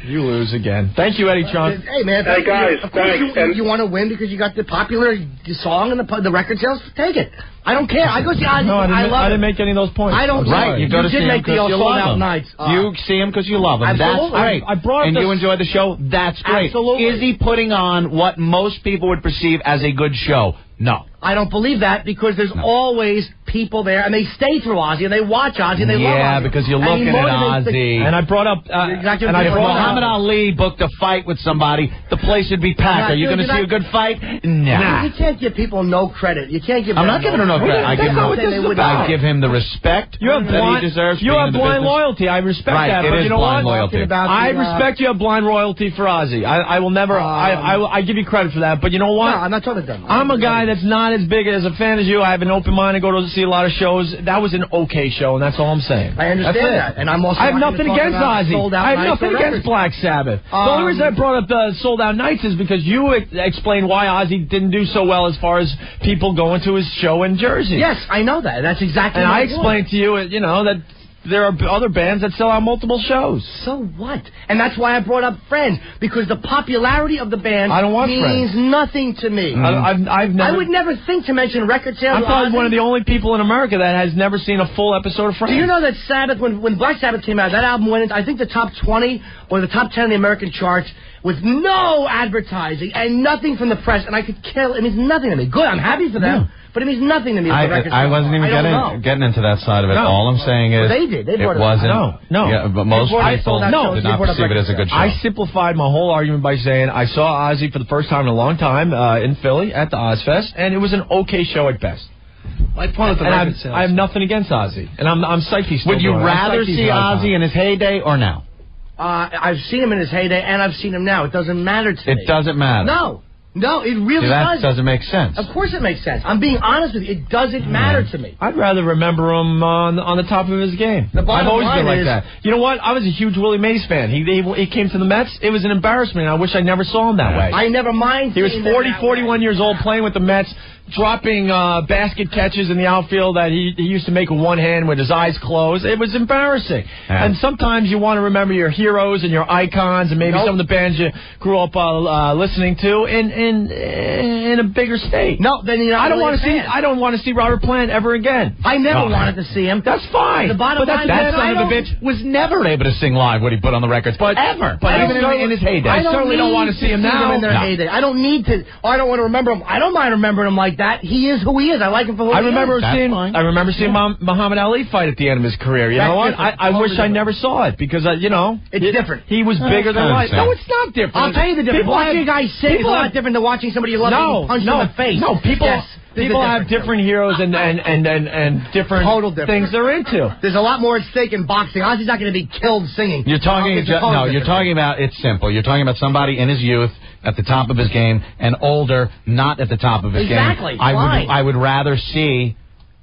You lose again. Thank you, Eddie Trump. Hey, man. Hey, guys, thanks. You want to win because you got the popular song and the record sales? Take it. I don't care. I go see Ozzy. I didn't make any of those points. I don't. Right, you go to see him because you love him. Nights. You see him because you love him. Absolutely. That's great. And you enjoy the show. That's great. Absolutely. Is he putting on what most people would perceive as a good show? No. I don't believe that because there's always people there, and they stay through Ozzy, and they watch Ozzy, and they love Ozzy. Yeah, because you're looking at Ozzy. And I brought up... if Muhammad Ali booked a fight with somebody, the place would be packed. Are you going to see a good fight? Nah. You can't give people no credit. You can't give I'm not giving him no credit. I give him the respect that he deserves. You have blind loyalty. I respect that. But you know what? I respect you have blind loyalty for Ozzy. I will never... I give you credit for that. But you know what? No, I'm not talking about that. I'm a guy that's not as big as a fan as you. I have an open mind to go to see a lot of shows. That was an okay show, and that's all I'm saying. I understand that, and I'm also. I have nothing against Ozzy. I have nothing against Black Sabbath. The only reason I brought up the Sold Out Nights is because you explained why Ozzy didn't do so well as far as people going to his show in Jersey. Yes, I know that. That's exactly. And I explained to you, that there are other bands that sell out multiple shows. So what? And that's why I brought up Friends, because the popularity of the band means nothing to me. I would never think to mention record sales. I'm probably one of the only people in America that has never seen a full episode of Friends. Do you know that Sabbath, when Black Sabbath came out, that album went into, I think, the top 20 or the top 10 in the American charts with no advertising and nothing from the press, and I could kill. It means nothing to me. Good, I'm happy for them. But it means nothing to me. I wasn't even getting into that side of it. No. All I'm saying is they did. They it wasn't. No. Yeah, but most people did not perceive it as a good show. I simplified my whole argument by saying I saw Ozzy for the first time in a long time in Philly at the Ozzfest, and it was an okay show at best. My point with the record sales. I have nothing against Ozzy, and I'm psyched he's still Would you rather see Ozzy in his heyday or now? I've seen him in his heyday, and I've seen him now. It doesn't matter to me. It doesn't matter. No, it really doesn't. That doesn't make sense. Of course it makes sense. I'm being honest with you. It doesn't matter to me. I'd rather remember him on the top of his game. I've always been like that. You know what? I was a huge Willie Mays fan. He came to the Mets. It was an embarrassment. I wish I never saw him that way. I never mind. He was 41 years old playing with the Mets, dropping basket catches in the outfield that he used to make with one hand with his eyes closed. It was embarrassing. Yeah. And sometimes you want to remember your heroes and your icons and maybe some of the bands you grew up listening to in a bigger state. No, then you're not I don't want to see Robert Plant ever again. I never wanted to see him. That's fine. The bottom line, that son of a bitch was never able to sing live what he put on the records, ever. But even in his heyday, I certainly don't want to see him now. In their heyday, I don't need to. I don't want to remember him. I don't mind remembering him like that. He is who he is. I like him for who he is. I remember seeing Muhammad Ali fight at the end of his career. You know what? I wish I never saw it because it's different. He was bigger than life. No, it's not different. I'll tell you the difference. Watching a guy sing is a lot different than watching somebody you love getting punched in the face. No, people have different heroes and different things they're into. There's a lot more at stake in boxing. Ozzy's not going to be killed singing. You're talking about it's simple. You're talking about somebody in his youth at the top of his game and older not at the top of his game. Exactly. I would rather see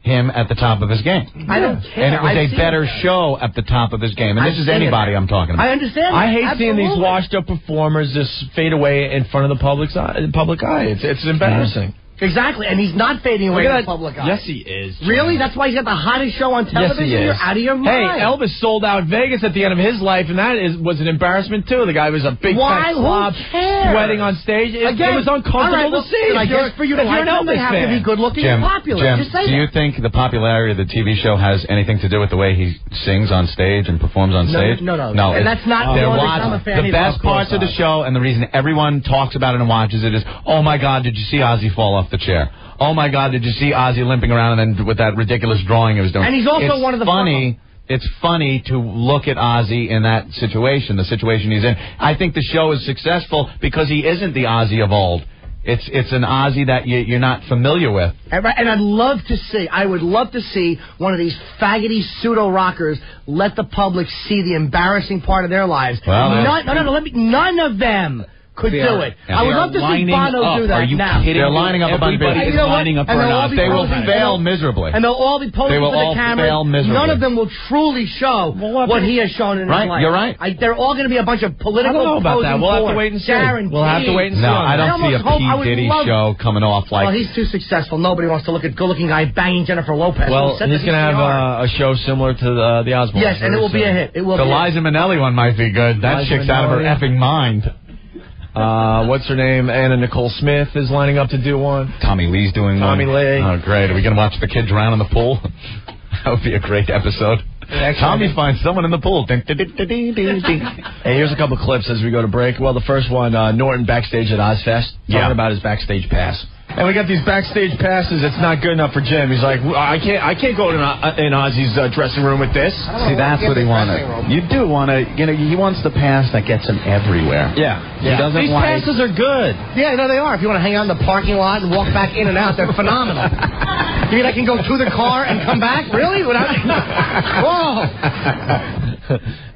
him at the top of his game. I don't care. And it was a better show at the top of his game. And this is anybody I'm talking about. I understand. I hate seeing these washed-up performers just fade away in front of the public eye. It's embarrassing. Exactly, and he's not fading away in the public eye. Yes, he is. Really? That's why he's got the hottest show on television? Yes, he is. You're out of your mind. Hey, Elvis sold out Vegas at the end of his life, and that was an embarrassment, too. The guy was a big fat slob, sweating on stage. It was uncomfortable to see. I guess for you to like them, they have to be good-looking and popular. Jim, Just say do you think the popularity of the TV show has anything to do with the way he sings on stage and performs on stage? No. And that's not the best parts of the show, and the reason everyone talks about it and watches it is, oh, my God, did you see Ozzy fall off the chair? Oh, my God, did you see Ozzy limping around and then with that ridiculous drawing he was doing? And he's also one of the funny. It's funny to look at Ozzy in that situation, the situation he's in. I think the show is successful because he isn't the Ozzy of old. It's an Ozzy that you're not familiar with. And I would love to see one of these faggoty pseudo-rockers let the public see the embarrassing part of their lives. Well, none of them could do it. I would love to see Bono do that. Are you now. kidding? They're lining up a bunch of Everybody is lining up for an Ozzy. They will fail miserably. And they'll all be posing for the camera. None of them will truly show what he has shown in his life. You're right. They're all going to be a bunch of political. I don't know about that. We'll have to wait and see. We'll have to wait and see. No, I don't see a P. Diddy show coming off like. Well, he's too successful. Nobody wants to look at good-looking guy banging Jennifer Lopez. Well, he's going to have a show similar to the Osbournes. Yes, and it will be a hit. It will. The Liza Minnelli one might be good. That chick's out of her effing mind. What's her name? Anna Nicole Smith is lining up to do one. Tommy Lee's doing one. Tommy Lee. Oh, great. Are we going to watch the kids drown in the pool? That would be a great episode. Tommy finds someone in the pool. Hey, here's a couple clips as we go to break. Well, the first one, Norton backstage at Ozzfest, talking about his backstage pass. And we got these backstage passes. It's not good enough for Jim. He's like, I can't go in Ozzy's dressing room with this. See, that's what he wanted. You do want to, he wants the pass that gets him everywhere. Yeah. He doesn't these passes are good. Yeah, no, they are. If you want to hang out in the parking lot and walk back in and out, they're phenomenal. You mean I can go to the car and come back? Really? Whoa.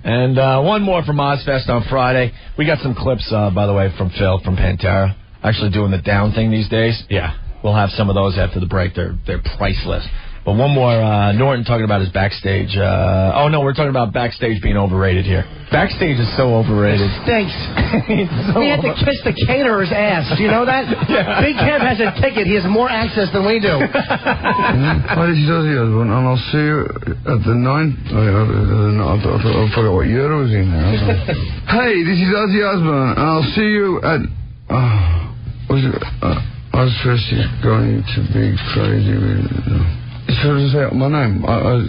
And one more from Ozzfest on Friday. We got some clips, by the way, from Phil from Pantera. Actually doing the down thing these days. Yeah. We'll have some of those after the break. They're priceless. But one more, Norton talking about his backstage. Oh, no, we're talking about backstage being overrated here. Backstage is so overrated. Stinks. We had to kiss the caterer's ass. Do you know that? Yeah. Big Kev has a ticket. He has more access than we do. Hi, this is Ozzy Osbourne, and I'll see you at the 9. I forgot what year I was in now. Hey, this is Ozzy Osbourne, and I'll see you at... Ozzfest is going to be crazy. It's hard to say my name.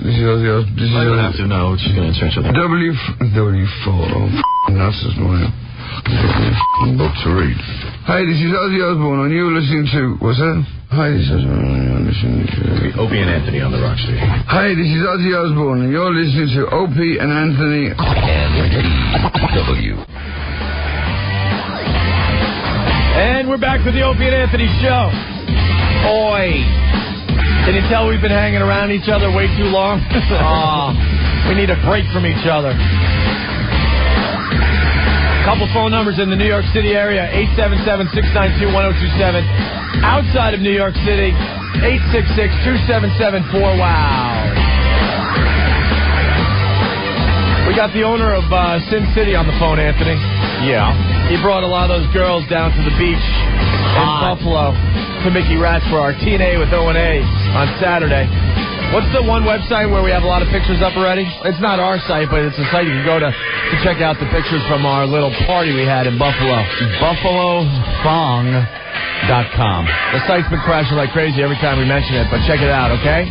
This is Ozzy Osbourne. I don't have to know. She's going to answer each other. W4. Oh, that's just my book to read. Hey, this is Ozzy Osbourne, and you're listening to... What's that? Hi, this is... I'm listening to... Opie and Anthony on the Rock Street. Hey, this is Ozzy Osbourne, and you're listening to Opie and Anthony. NEW. And we're back with the Opie and Anthony show. Oi. Can you tell we've been hanging around each other way too long? We need a break from each other. Couple phone numbers in the New York City area, 877-692-1027. Outside of New York City, 866-2774-WOW. We got the owner of Sin City on the phone, Anthony. Yeah. He brought a lot of those girls down to the beach in Buffalo to Mickey Ratz for our TNA with O&A on Saturday. What's the one website where we have a lot of pictures up already? It's not our site, but it's a site you can go to check out the pictures from our little party we had in Buffalo. BuffaloThong.com. The site's been crashing like crazy every time we mention it, but check it out, okay?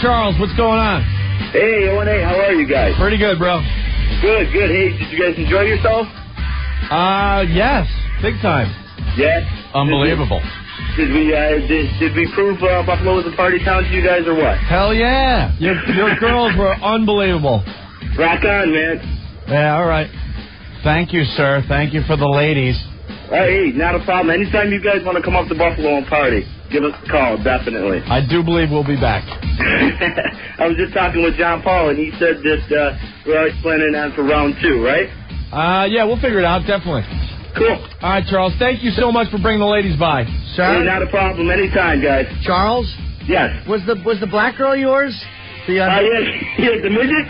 Charles, what's going on? Hey, O&A, how are you guys? Pretty good, bro. Good. Hey, did you guys enjoy yourself? Yes. Big time. Yeah? Unbelievable. Did we prove Buffalo was a party town to you guys or what? Hell yeah. Your girls were unbelievable. Rock on, man. Yeah, all right. Thank you, sir. Thank you for the ladies. Hey, not a problem. Anytime you guys want to come up to Buffalo and party, give us a call, definitely. I do believe we'll be back. I was just talking with John Paul, and he said that we're always planning on for round 2, right? Yeah, we'll figure it out, definitely. Cool. All right, Charles, thank you so much for bringing the ladies by. Hey, not a problem. Anytime, guys. Charles? Yes. Was the black girl yours? Yeah, the midget?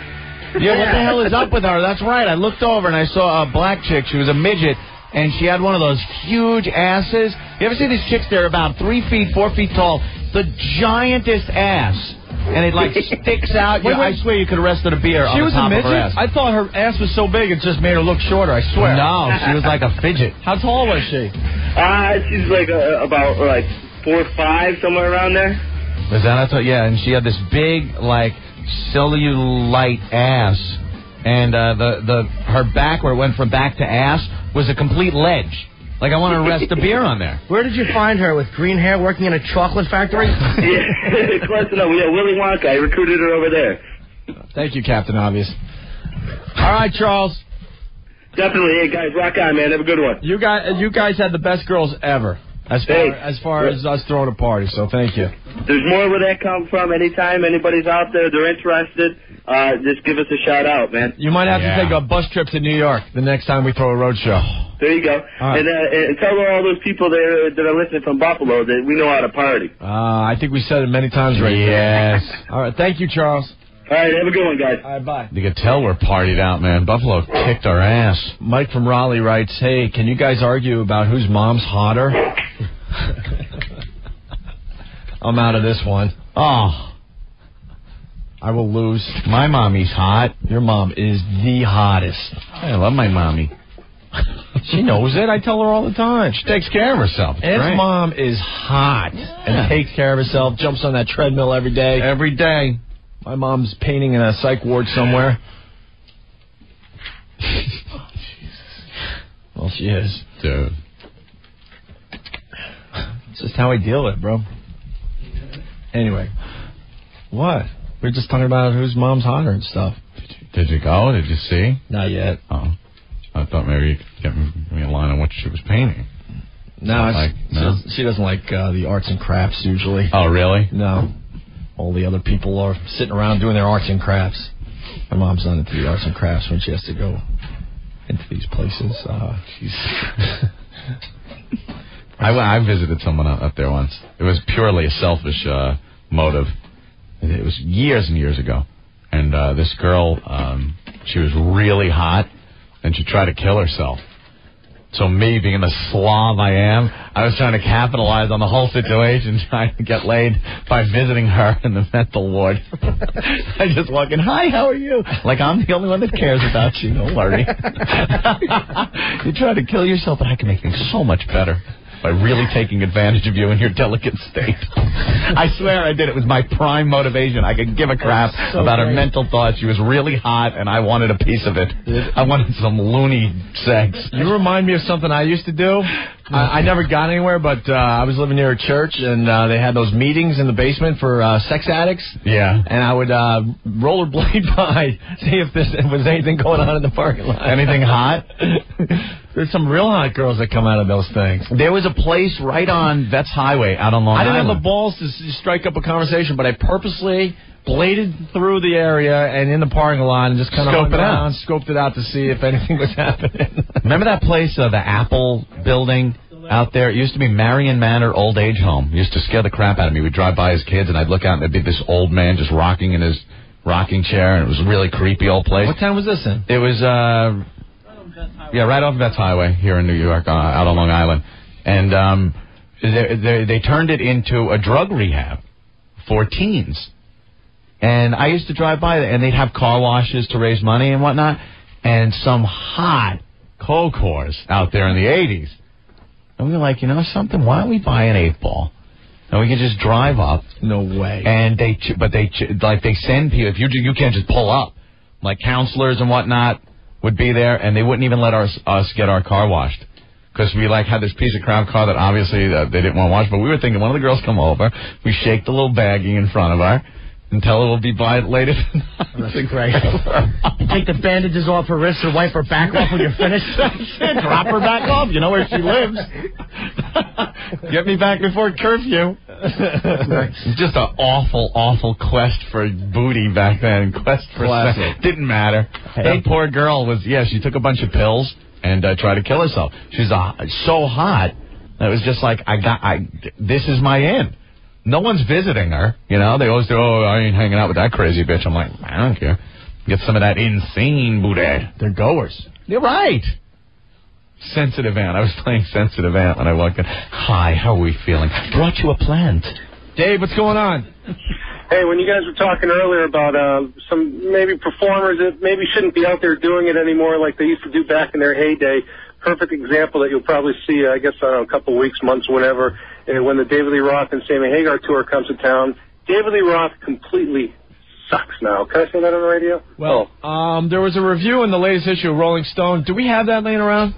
Yeah, what the hell is up with her? That's right. I looked over and I saw a black chick. She was a midget, and she had one of those huge asses. You ever see these chicks? They're about 3 feet, 4 feet tall. The giantest ass. And it, like, sticks out. Wait. I swear you could have rested a beer on the top of her ass. I thought her ass was so big it just made her look shorter, I swear. No, she was like a fidget. How tall was she? She's like about 4 or 5, somewhere around there. Is that I thought? Yeah, and she had this big, like, cellulite ass. And her back, where it went from back to ass, was a complete ledge. Like, I want to rest a beer on there. Where did you find her? With green hair, working in a chocolate factory? Yeah, close enough. Yeah, Willy Wonka. I recruited her over there. Thank you, Captain Obvious. All right, Charles. Definitely. Hey, guys, rock on, man. Have a good one. You guys had the best girls ever, as far as us throwing a party, so thank you. There's more where that comes from. Anytime anybody's out there, they're interested, just give us a shout out, man. You might have to take a bus trip to New York the next time we throw a road show. There you go. Right. And tell all those people there that are listening from Buffalo that we know how to party. I think we said it many times right Yes. All right, thank you, Charles. All right, have a good one, guys. All right, bye. You could tell we're partied out, man. Buffalo kicked our ass. Mike from Raleigh writes, hey, can you guys argue about whose mom's hotter? I'm out of this one. Oh. I will lose. My mommy's hot. Your mom is the hottest. I love my mommy. She knows it. I tell her all the time. She takes care of herself. Ed's mom is hot and takes care of herself, jumps on that treadmill every day. Every day. My mom's painting in a psych ward somewhere. Well, she is. Dude. It's just how I deal with it, bro. Anyway. What? We were just talking about whose mom's hotter and stuff. Did you go? Did you see? Not yet. Oh. I thought maybe you could get me a line on what she was painting. No, she doesn't like the arts and crafts usually. Oh, really? No. All the other people are sitting around doing their arts and crafts. My mom's not into the arts and crafts when she has to go into these places. I visited someone up there once. It was purely a selfish motive. It was years and years ago. And this girl, she was really hot, and she tried to kill herself. So me, being the slob I am, I was trying to capitalize on the whole situation, trying to get laid by visiting her in the mental ward. I just walk in, hi, how are you? Like I'm the only one that cares about you, don't worry. You try to kill yourself, but I can make things so much better by really taking advantage of you in your delicate state. I swear I did. It was my prime motivation. I could give a crap about her mental thoughts. She was really hot, and I wanted a piece of it. I wanted some loony sex. You remind me of something I used to do. I never got anywhere, but I was living near a church, and they had those meetings in the basement for sex addicts. Yeah. And I would rollerblade by, see if there was anything going on in the parking lot. Anything hot? There's some real hot girls that come out of those things. There was a place right on Vets Highway out on Long Island. I didn't have the balls to strike up a conversation, but I purposely bladed through the area and in the parking lot and just kind of scoped it out to see if anything was happening. Remember that place, the Apple building out there? It used to be Marion Manor Old Age Home. It used to scare the crap out of me. We'd drive by as kids, and I'd look out, and there'd be this old man just rocking in his rocking chair, and it was a really creepy old place. What town was this in? It was, right off Vets Highway here in New York, out on Long Island. And they turned it into a drug rehab for teens. And I used to drive by there, and they'd have car washes to raise money and whatnot, and some hot coke whores out there in the 80s. And we were like, you know something? Why don't we buy an 8-ball? And we can just drive up. No way. And they send people. If you can't just pull up. Like counselors and whatnot would be there, and they wouldn't even let us get our car washed. Because we had this piece of crap car that obviously they didn't want to wash. But we were thinking one of the girls come over, we shake the little baggie in front of her, and tell her we'll be by it later tonight. That's great. You take the bandages off her wrists and wipe her back off when you're finished. Drop her back off. You know where she lives. Get me back before curfew. Just an awful, awful quest for booty back then. Quest for sex. Didn't matter. That poor girl she took a bunch of pills and tried to kill herself. She's so hot that it was just like, this is my end. No one's visiting her, you know. They always say, I ain't hanging out with that crazy bitch. I'm like, I don't care. Get some of that insane booty. They're goers. You're right. Sensitive Ant. I was playing Sensitive Ant when I walked in. Hi, how are we feeling? Brought you a plant. Dave, what's going on? Hey, when you guys were talking earlier about some maybe performers that maybe shouldn't be out there doing it anymore like they used to do back in their heyday, perfect example that you'll probably see, I guess, a couple weeks, months, whenever, when the David Lee Roth and Sammy Hagar tour comes to town. David Lee Roth completely sucks now. Can I say that on the radio? Well, there was a review in the latest issue of Rolling Stone. Do we have that laying around?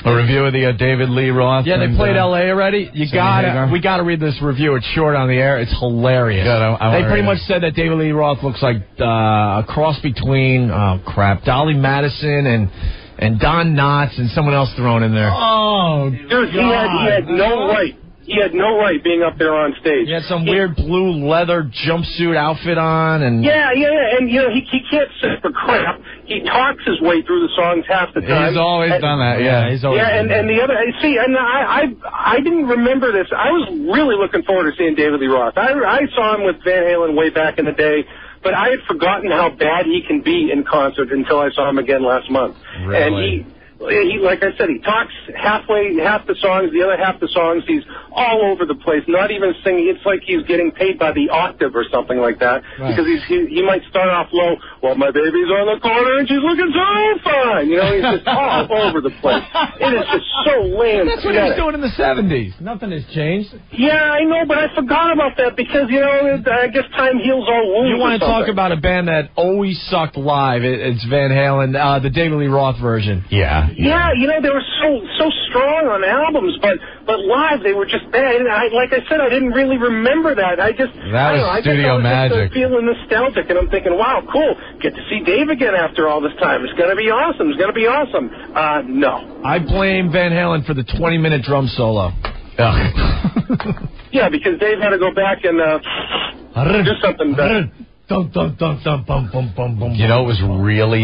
A review of the David Lee Roth? Yeah, they played L.A. already. We got to read this review. It's short on the air. It's hilarious. Good, they pretty much said that David Lee Roth looks like a cross between, Dolly Madison and Don Knotts and someone else thrown in there. Oh, dude, he had no right. He had no right being up there on stage. He had some weird blue leather jumpsuit outfit on, and yeah, and he can't sit for crap. He talks his way through the songs half the time. He's always done that. Yeah, he's always. Yeah, and the other I didn't remember this. I was really looking forward to seeing David Lee Roth. I saw him with Van Halen way back in the day, but I had forgotten how bad he can be in concert until I saw him again last month. Really? And he, like I said, he talks half the songs, the other half the songs, he's all over the place, not even singing. It's like he's getting paid by the octave or something like that, because he might start off low, well, my baby's on the corner and she's looking so fine. You know, he's just all over the place. It is just so lame. That's what he was doing in the 70s. Nothing has changed. Yeah, I know, but I forgot about that because, I guess time heals all wounds. You want to talk about a band that always sucked live? It's Van Halen, the David Lee Roth version. Yeah. Yeah, they were so strong on albums, but live they were just bad. And like I said, I didn't really remember that. That was studio magic. Just feeling nostalgic, and I'm thinking, wow, cool, get to see Dave again after all this time. It's gonna be awesome. It's gonna be awesome. No. I blame Van Halen for the 20-minute drum solo. Yeah, because Dave had to go back and do something better. You know, it was really...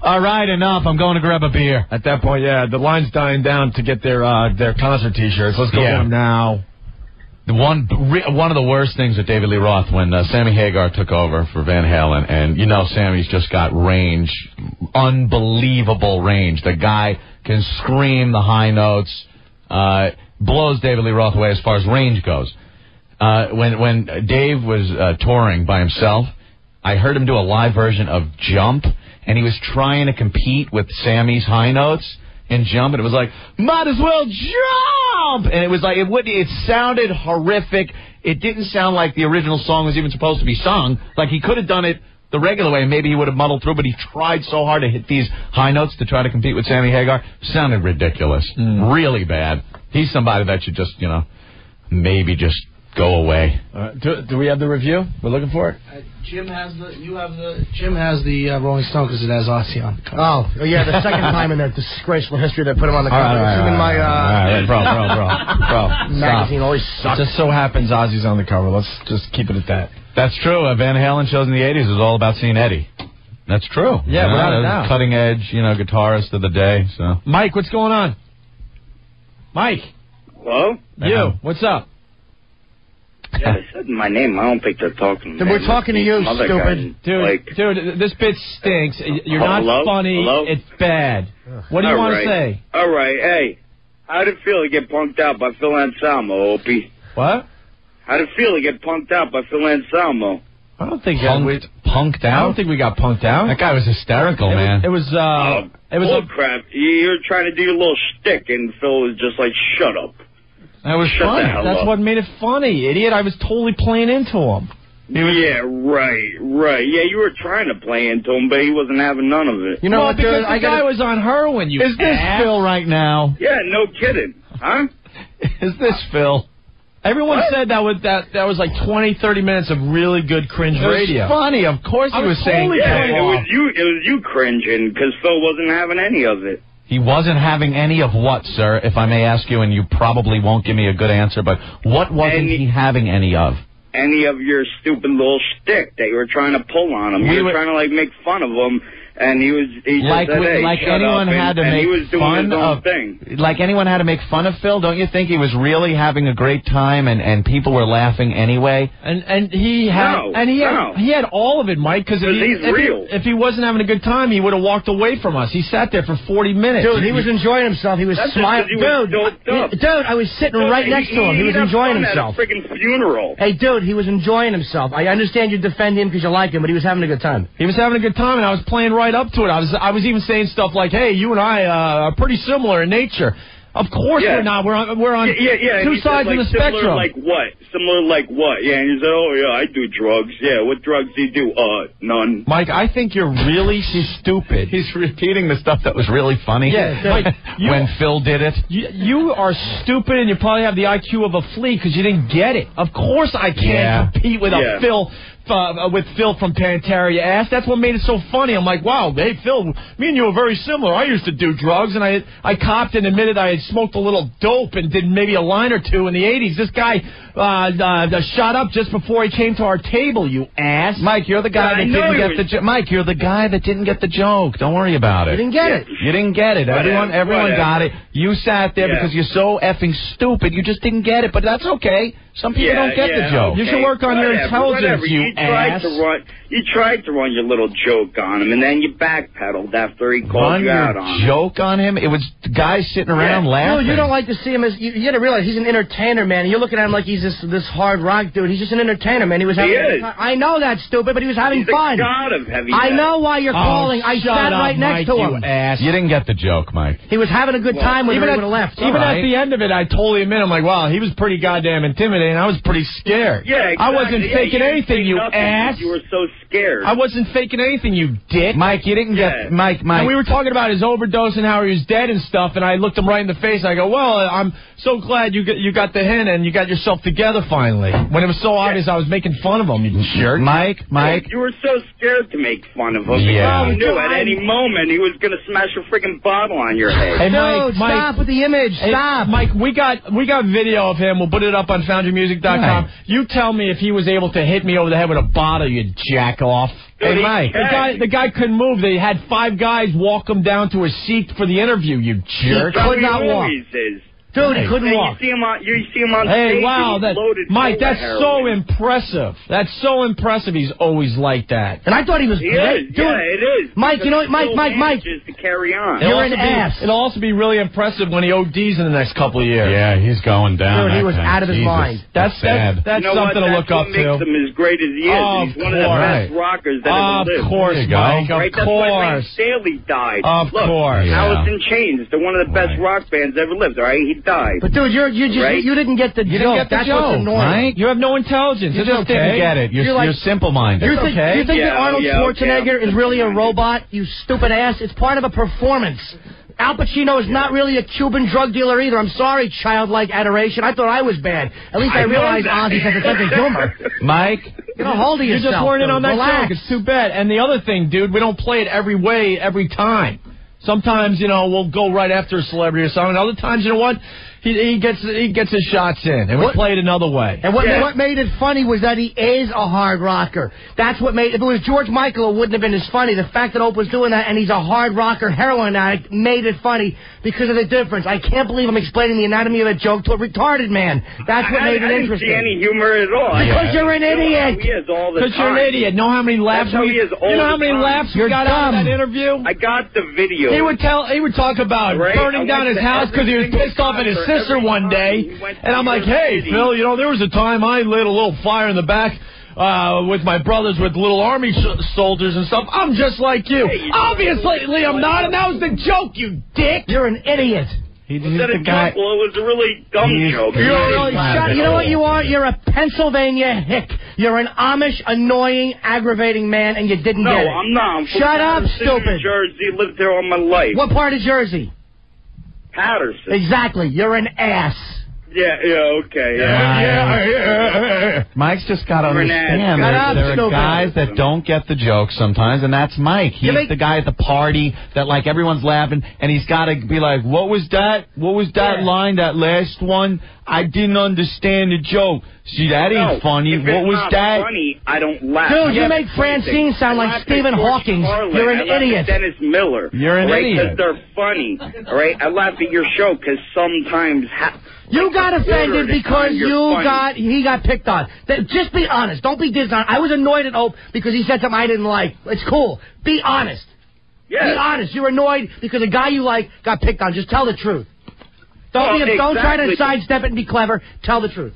All right, enough. I'm going to grab a beer. At that point, yeah, the line's dying down to get their concert T-shirts. Let's go get them now. One of the worst things with David Lee Roth when Sammy Hagar took over for Van Halen, and you know Sammy's just got range, unbelievable range. The guy can scream the high notes, blows David Lee Roth away as far as range goes. When Dave was touring by himself, I heard him do a live version of Jump, and he was trying to compete with Sammy's high notes in Jump, and it was like, might as well jump! And it was like, it sounded horrific. It didn't sound like the original song was even supposed to be sung. Like, he could have done it the regular way, and maybe he would have muddled through, but he tried so hard to hit these high notes to try to compete with Sammy Hagar. Sounded ridiculous. Really bad. He's somebody that should just, maybe just go away. Do we have the review? We're looking for it? Jim has the Rolling Stone because it has Ozzy on. Oh, yeah, the second time in their disgraceful history they put him on the cover. All right, bro. Magazine always sucks. It just so happens Ozzy's on the cover. Let's just keep it at that. That's true. Van Halen shows in the 80s was all about seeing Eddie. That's true. Yeah, without a doubt. Cutting edge, guitarist of the day. So, Mike, what's going on? Mike. Hello? You. What's up? Yeah, they said my name. I don't think they're talking to me. We're talking to you, stupid. Dude, this bit stinks. You're not funny. Hello? It's bad. What do you want to say? All right. Hey, how'd it feel to get punked out by Phil Anselmo, Opie? What? How'd it feel to get punked out by Phil Anselmo? I don't think punked out. I don't think we got punked out. That guy was hysterical, man. It was crap. You were trying to do your little shtick, and Phil was just like, "Shut up." That was Shut funny. the hell That's up. what made it funny, idiot. I was totally playing into him. Yeah, right. Yeah, you were trying to play into him, but he wasn't having none of it. You know what, because the guy was on heroin, you Is this ass? Phil right now? Yeah, no kidding. Huh? Is this Phil? Everyone said that was like 20, 30 minutes of really good cringe radio. It was funny. Of course he was saying it was you cringing because Phil wasn't having any of it. He wasn't having any of what, sir, if I may ask you, and you probably won't give me a good answer, but what wasn't he having any of? Any of your stupid little shtick that you were trying to pull on him. You were trying to, make fun of him, and he just said, hey, shut anyone up, had to and make he was doing fun his own of thing. Like anyone had to make fun of Phil? Don't you think he was really having a great time and people were laughing anyway? And he had all of it, Mike, because if he wasn't having a good time, he would have walked away from us. He sat there for 40 minutes. Dude, he was enjoying himself. He was smiling. Dude, I was sitting right next to him. He was enjoying himself. At a freaking funeral. Hey, dude, he was enjoying himself. I understand you defend him because you like him, but he was having a good time. He was having a good time, and I was playing right up to it. I was even saying stuff like, "Hey, you and I are pretty similar in nature." Of course we're not. We're on two sides of the spectrum. Similar like what? Yeah, and he said, "Oh yeah, I do drugs. Yeah, what drugs do you do? None." Mike, I think you're really stupid. He's repeating the stuff that was really funny. Yeah, Mike, when Phil did it. You are stupid, and you probably have the IQ of a flea because you didn't get it. Of course, I can't compete with a Phil. With Phil from Pantera, you ass. That's what made it so funny. I'm like, wow, hey, Phil, me and you are very similar. I used to do drugs, and I copped and admitted I had smoked a little dope and did maybe a line or two in the 80s. This guy shot up just before he came to our table, you ass. Mike, you're the guy that didn't get the joke. Mike, you're the guy that didn't get the joke. Don't worry about it. You didn't get it. You didn't get it. Everyone got it. You sat there because you're so effing stupid. You just didn't get it, but that's okay. Some people don't get the joke. You should work on your intelligence, you ass. You tried to run your little joke on him, and then you backpedaled after he called you out on it. Joke on him? It was guys sitting around laughing. No, you don't like to see him as... You got to realize he's an entertainer, man. You're looking at him like he's this hard rock dude. He's just an entertainer, man. He was having fun. I know that's stupid, but he was having fun. He's a god of heavy I know why you're calling. I sat right next to him. You ass. You didn't get the joke, Mike. He was having a good time when he would have left. Even at the end of it, I totally admit, I'm like, wow, he was pretty goddamn intimidating. I was pretty scared. Yeah, exactly. I wasn't faking anything, you ass. You were so scared. I wasn't faking anything, you dick. Mike, you didn't get... Mike. And we were talking about his overdose and how he was dead and stuff, and I looked him right in the face, and I go, well, I'm so glad you got the hint and you got yourself together finally. When it was so obvious I was making fun of him, you jerk. Mike. You were so scared to make fun of him. Yeah. You knew at any moment he was going to smash a freaking bottle on your head. Hey, Mike, stop with the image. Stop. Mike, we got video of him. We'll put it up on countrymusic.com. Right. You tell me if he was able to hit me over the head with a bottle, you'd jack off. Hey, Mike. The guy couldn't move. They had 5 guys walk him down to a seat for the interview, you jerk. He Could not walk. Dude, he couldn't walk. You see him on Hey, stage. wow, and he's loaded Mike, full of that's so heroin. impressive. That's so impressive. He's always like that. And I thought he was He great. is. Dude, Yeah, it is. Mike, you know, Mike. Just to carry on. You're an ass. It'll also be really impressive when he ODs in the next couple of years. Yeah, he's going down. Dude, he that was guy. out of his Jesus. mind. That's sad. That's you know something what? to look up That's what to. makes him as great as he is. Of He's one of the course. best rockers that ever lived. Of course, Mike. Right? Of That's why Ray course. Staley died. Of Look, course. Alice in Chains. They're one of the best rock bands ever lived. All right, he died. But dude, you didn't get the joke. That's what's annoying. Right? You have no intelligence. You It's just didn't okay. get it. You're simple-minded. You think that Arnold Yeah, Schwarzenegger is really a robot, you stupid ass? It's part of a performance. Al Pacino is not really a Cuban drug dealer either. I'm sorry, childlike adoration. I thought I was bad. At least I realized Ozzy has a sense of humor. Mike? Get a hold of You yourself. just weren't in on that Relax. joke. It's too bad. And the other thing, dude, we don't play it every way, every time. Sometimes, we'll go right after a celebrity or something. Other times, you know what? He gets his shots in, and we play it another way. And what made it funny was that he is a hard rocker. That's what made. If it was George Michael, it wouldn't have been as funny. The fact that Opie was doing that, and he's a hard rocker, heroin addict, made it funny because of the difference. I can't believe I'm explaining the anatomy of a joke to a retarded man. That's what made it interesting. I didn't see any humor at all. Because you're an idiot. He is all the Because you're an idiot. Know how many laughs That's how he is all you know how the many time. laughs we You're got out of dumb. that interview? I got the video. He would talk about Right? burning down his house because he was pissed off at his sister one day. And I'm like, hey, Phil, there was a time I lit a little fire in the back with my brothers with little army soldiers and stuff. I'm just like you. Obviously, I'm not, and that was the joke, you dick. You're an idiot. Well, it was a really dumb joke. You know what you are? You're a Pennsylvania hick. You're an Amish, annoying, aggravating man, and you didn't get it. No, I'm not. I'm from Shut up, Patterson, stupid. New Jersey, lived there all my life. What part of Jersey? Patterson. Exactly. You're an ass. Yeah, okay. Yeah. Mike's just got to You're an understand ass. there are guys that don't get the joke sometimes, and that's Mike. He's the guy at the party that, like, everyone's laughing, and he's got to be like, what was that? What was that line, that last one? I didn't understand the joke. See, that ain't funny. If What it's was not that? funny, I don't laugh. Dude, you make Francine sound like Stephen Hawking. You're an idiot. Dennis Miller. You're an idiot. Because they're funny. All right? I laugh at your show because sometimes... You got offended because funny. he got picked on. Just be honest. Don't be dishonest. I was annoyed at Ope because he said something I didn't like. It's cool. Be honest. Yes. Be honest. You're annoyed because a guy you like got picked on. Just tell the truth. Don't try to sidestep it and be clever. Tell the truth.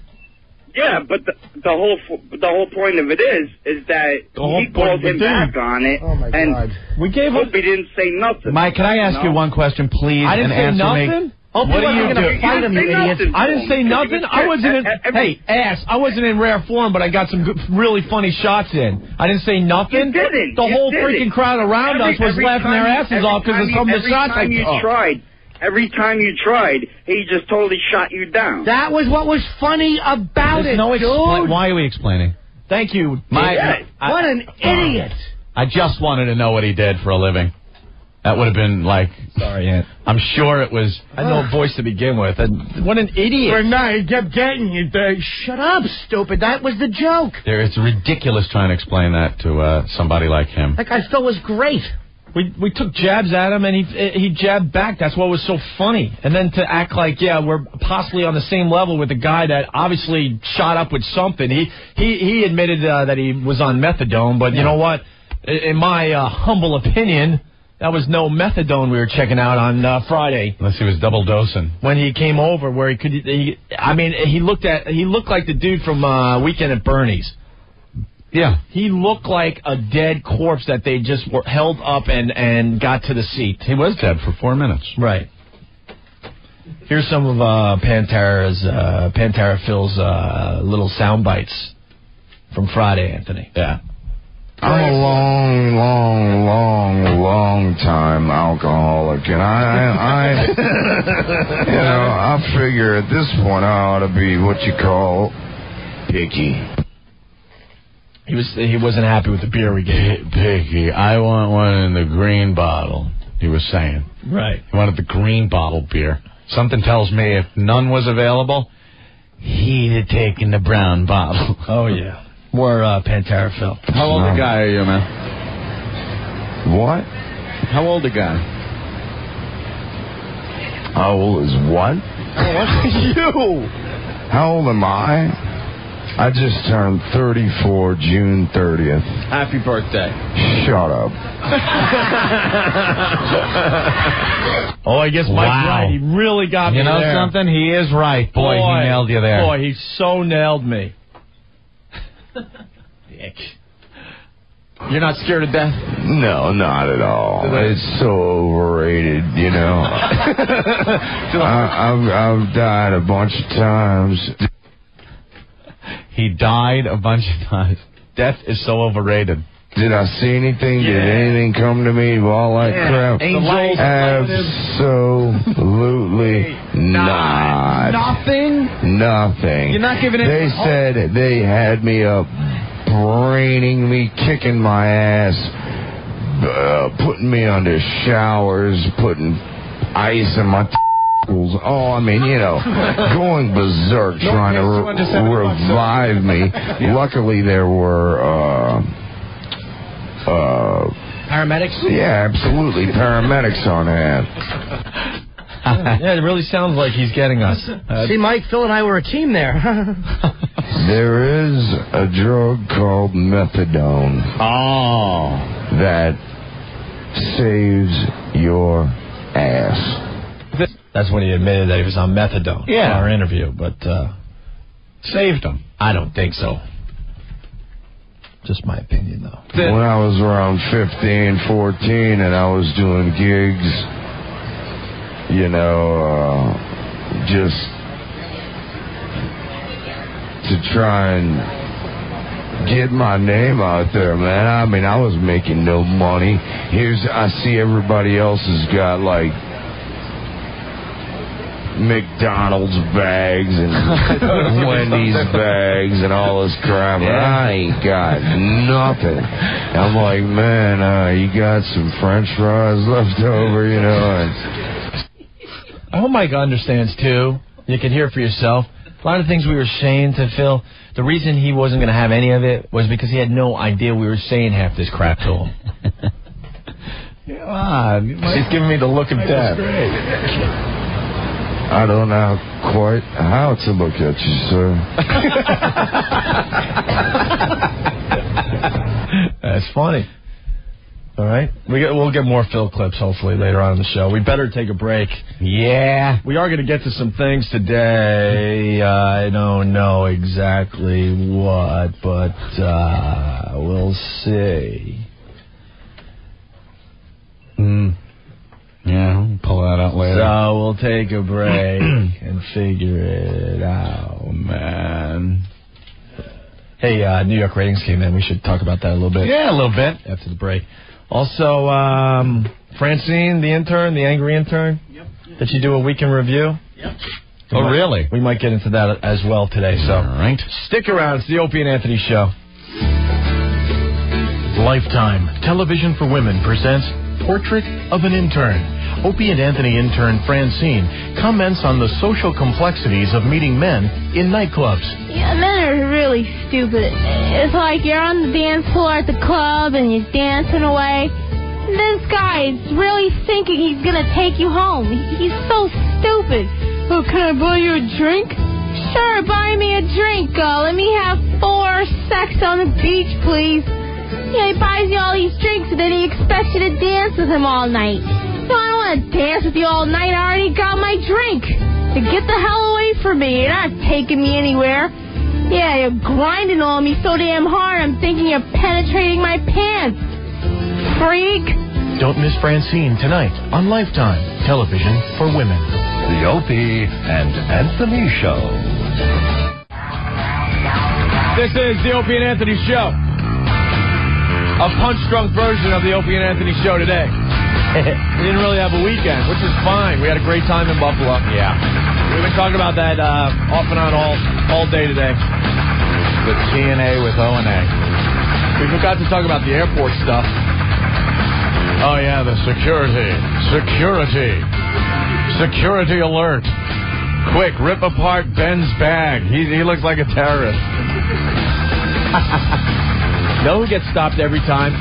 Yeah, but the whole point of it is that he called him back on it. Oh my God. We gave Hope he didn't say nothing. Mike, can I ask you one question, please? I didn't and say answer nothing. Me? What do you do? Fight him, you idiot. I didn't say nothing. I wasn't in. Hey, ass. I wasn't in rare form, but I got some really funny shots in. I didn't say nothing. You didn't. The whole freaking crowd around us was laughing their asses off because of some of the shots I took. Every time you tried, he just totally shot you down. That was what was funny about There's it, no dude. Why are we explaining? Thank you, Mike. What an idiot. I just wanted to know what he did for a living. That would have been like... Sorry, Aunt. I'm sure it was... I had no voice to begin with. And what an idiot. For now, he kept getting you. Shut up, stupid. That was the joke. It's ridiculous trying to explain that to somebody like him. That guy still was great. We took jabs at him, and he jabbed back. That's what was so funny. And then to act like, we're possibly on the same level with a guy that obviously shot up with something. He admitted that he was on methadone, but you know what? In my humble opinion, that was no methadone we were checking out on Friday. Unless he was double dosing. When he came over, where he looked like the dude from Weekend at Bernie's. Yeah. He looked like a dead corpse that they just held up and got to the seat. He was dead for 4 minutes. Right. Here's some of Pantera Phil's little sound bites from Friday, Anthony. Yeah. I'm a long time alcoholic, and I figure at this point I ought to be what you call picky. He wasn't happy with the beer we gave. Picky. I want one in the green bottle, he was saying. Right. He wanted the green bottle beer. Something tells me if none was available, he'd have taken the brown bottle. Oh, yeah. More Pantera, Phil. How old a guy are you, man? What? How old a guy? How old is what? How old are you? How old am I? I just turned 34 June 30th. Happy birthday. Shut up. Oh, I guess Mike's right. He really got me there. You know something? He is right. Boy, he nailed you there. Boy, he so nailed me. Dick. You're not scared of death? No, not at all. It's so overrated, you know. I've died a bunch of times. He died a bunch of times. Death is so overrated. Did I see anything? Yeah. Did anything come to me? All that crap? Angels. Absolutely not. Nothing. You're not giving it. They said they had me up, braining me, kicking my ass, putting me under showers, putting ice in my Oh, I mean, you know, going berserk, trying to revive me. Yeah. Luckily, there were paramedics? Yeah, absolutely. Paramedics on hand. Yeah, it really sounds like he's getting us. See, Mike, Phil and I were a team there. There is a drug called methadone. Oh. That saves your ass. That's when he admitted that he was on methadone in our interview, but saved him. I don't think so. Just my opinion, though. When I was around 15, 14, and I was doing gigs, you know, just to try and get my name out there, man. I mean, I was making no money. I see everybody else has got, like, McDonald's bags and Wendy's bags and all this crap. Yeah. I ain't got nothing. I'm like, man, you got some French fries left over, you know. And I hope Mike understands, too. You can hear for yourself. A lot of things we were saying to Phil, the reason he wasn't going to have any of it was because he had no idea we were saying half this crap to him. Come on. He's giving me the look of death. I don't know quite how to look at you, sir. That's funny. All right. We'll get more Phil clips, hopefully, later on in the show. We better take a break. Yeah. We are going to get to some things today. I don't know exactly what, but we'll see. Yeah, we'll pull that out later. So we'll take a break and figure it out, man. Hey, New York ratings came in. We should talk about that a little bit. Yeah, a little bit. After the break. Also, Francine, the intern, the angry intern. Yep. Did she do a weekend review? Yep. Really? We might get into that as well today. So, all right. Stick around. It's the Opie and Anthony Show. Lifetime Television for Women presents Portrait of an Intern. Opie and Anthony intern Francine comments on the social complexities of meeting men in nightclubs. Yeah, men are really stupid. It's like you're on the dance floor at the club and you're dancing away. This guy is really thinking he's going to take you home. He's so stupid. Oh, can I buy you a drink? Sure, buy me a drink. Let me have 4 sex on the beach, please. Yeah, he buys you all these drinks and then he expects you to dance with him all night. No, I don't want to dance with you all night. I already got my drink. So get the hell away from me. You're not taking me anywhere. Yeah, you're grinding on me so damn hard I'm thinking you're penetrating my pants. Freak. Don't miss Francine tonight on Lifetime Television for Women. The Opie and Anthony Show. This is the Opie and Anthony Show. A punch-drunk version of the Opie and Anthony Show today. We didn't really have a weekend, which was fine. We had a great time in Buffalo. Yeah. We've been talking about that off and on all day today. The TNA with O&A. We forgot to talk about the airport stuff. Oh, yeah, the security alert. Quick, rip apart Ben's bag. He looks like a terrorist. Know who gets stopped every time?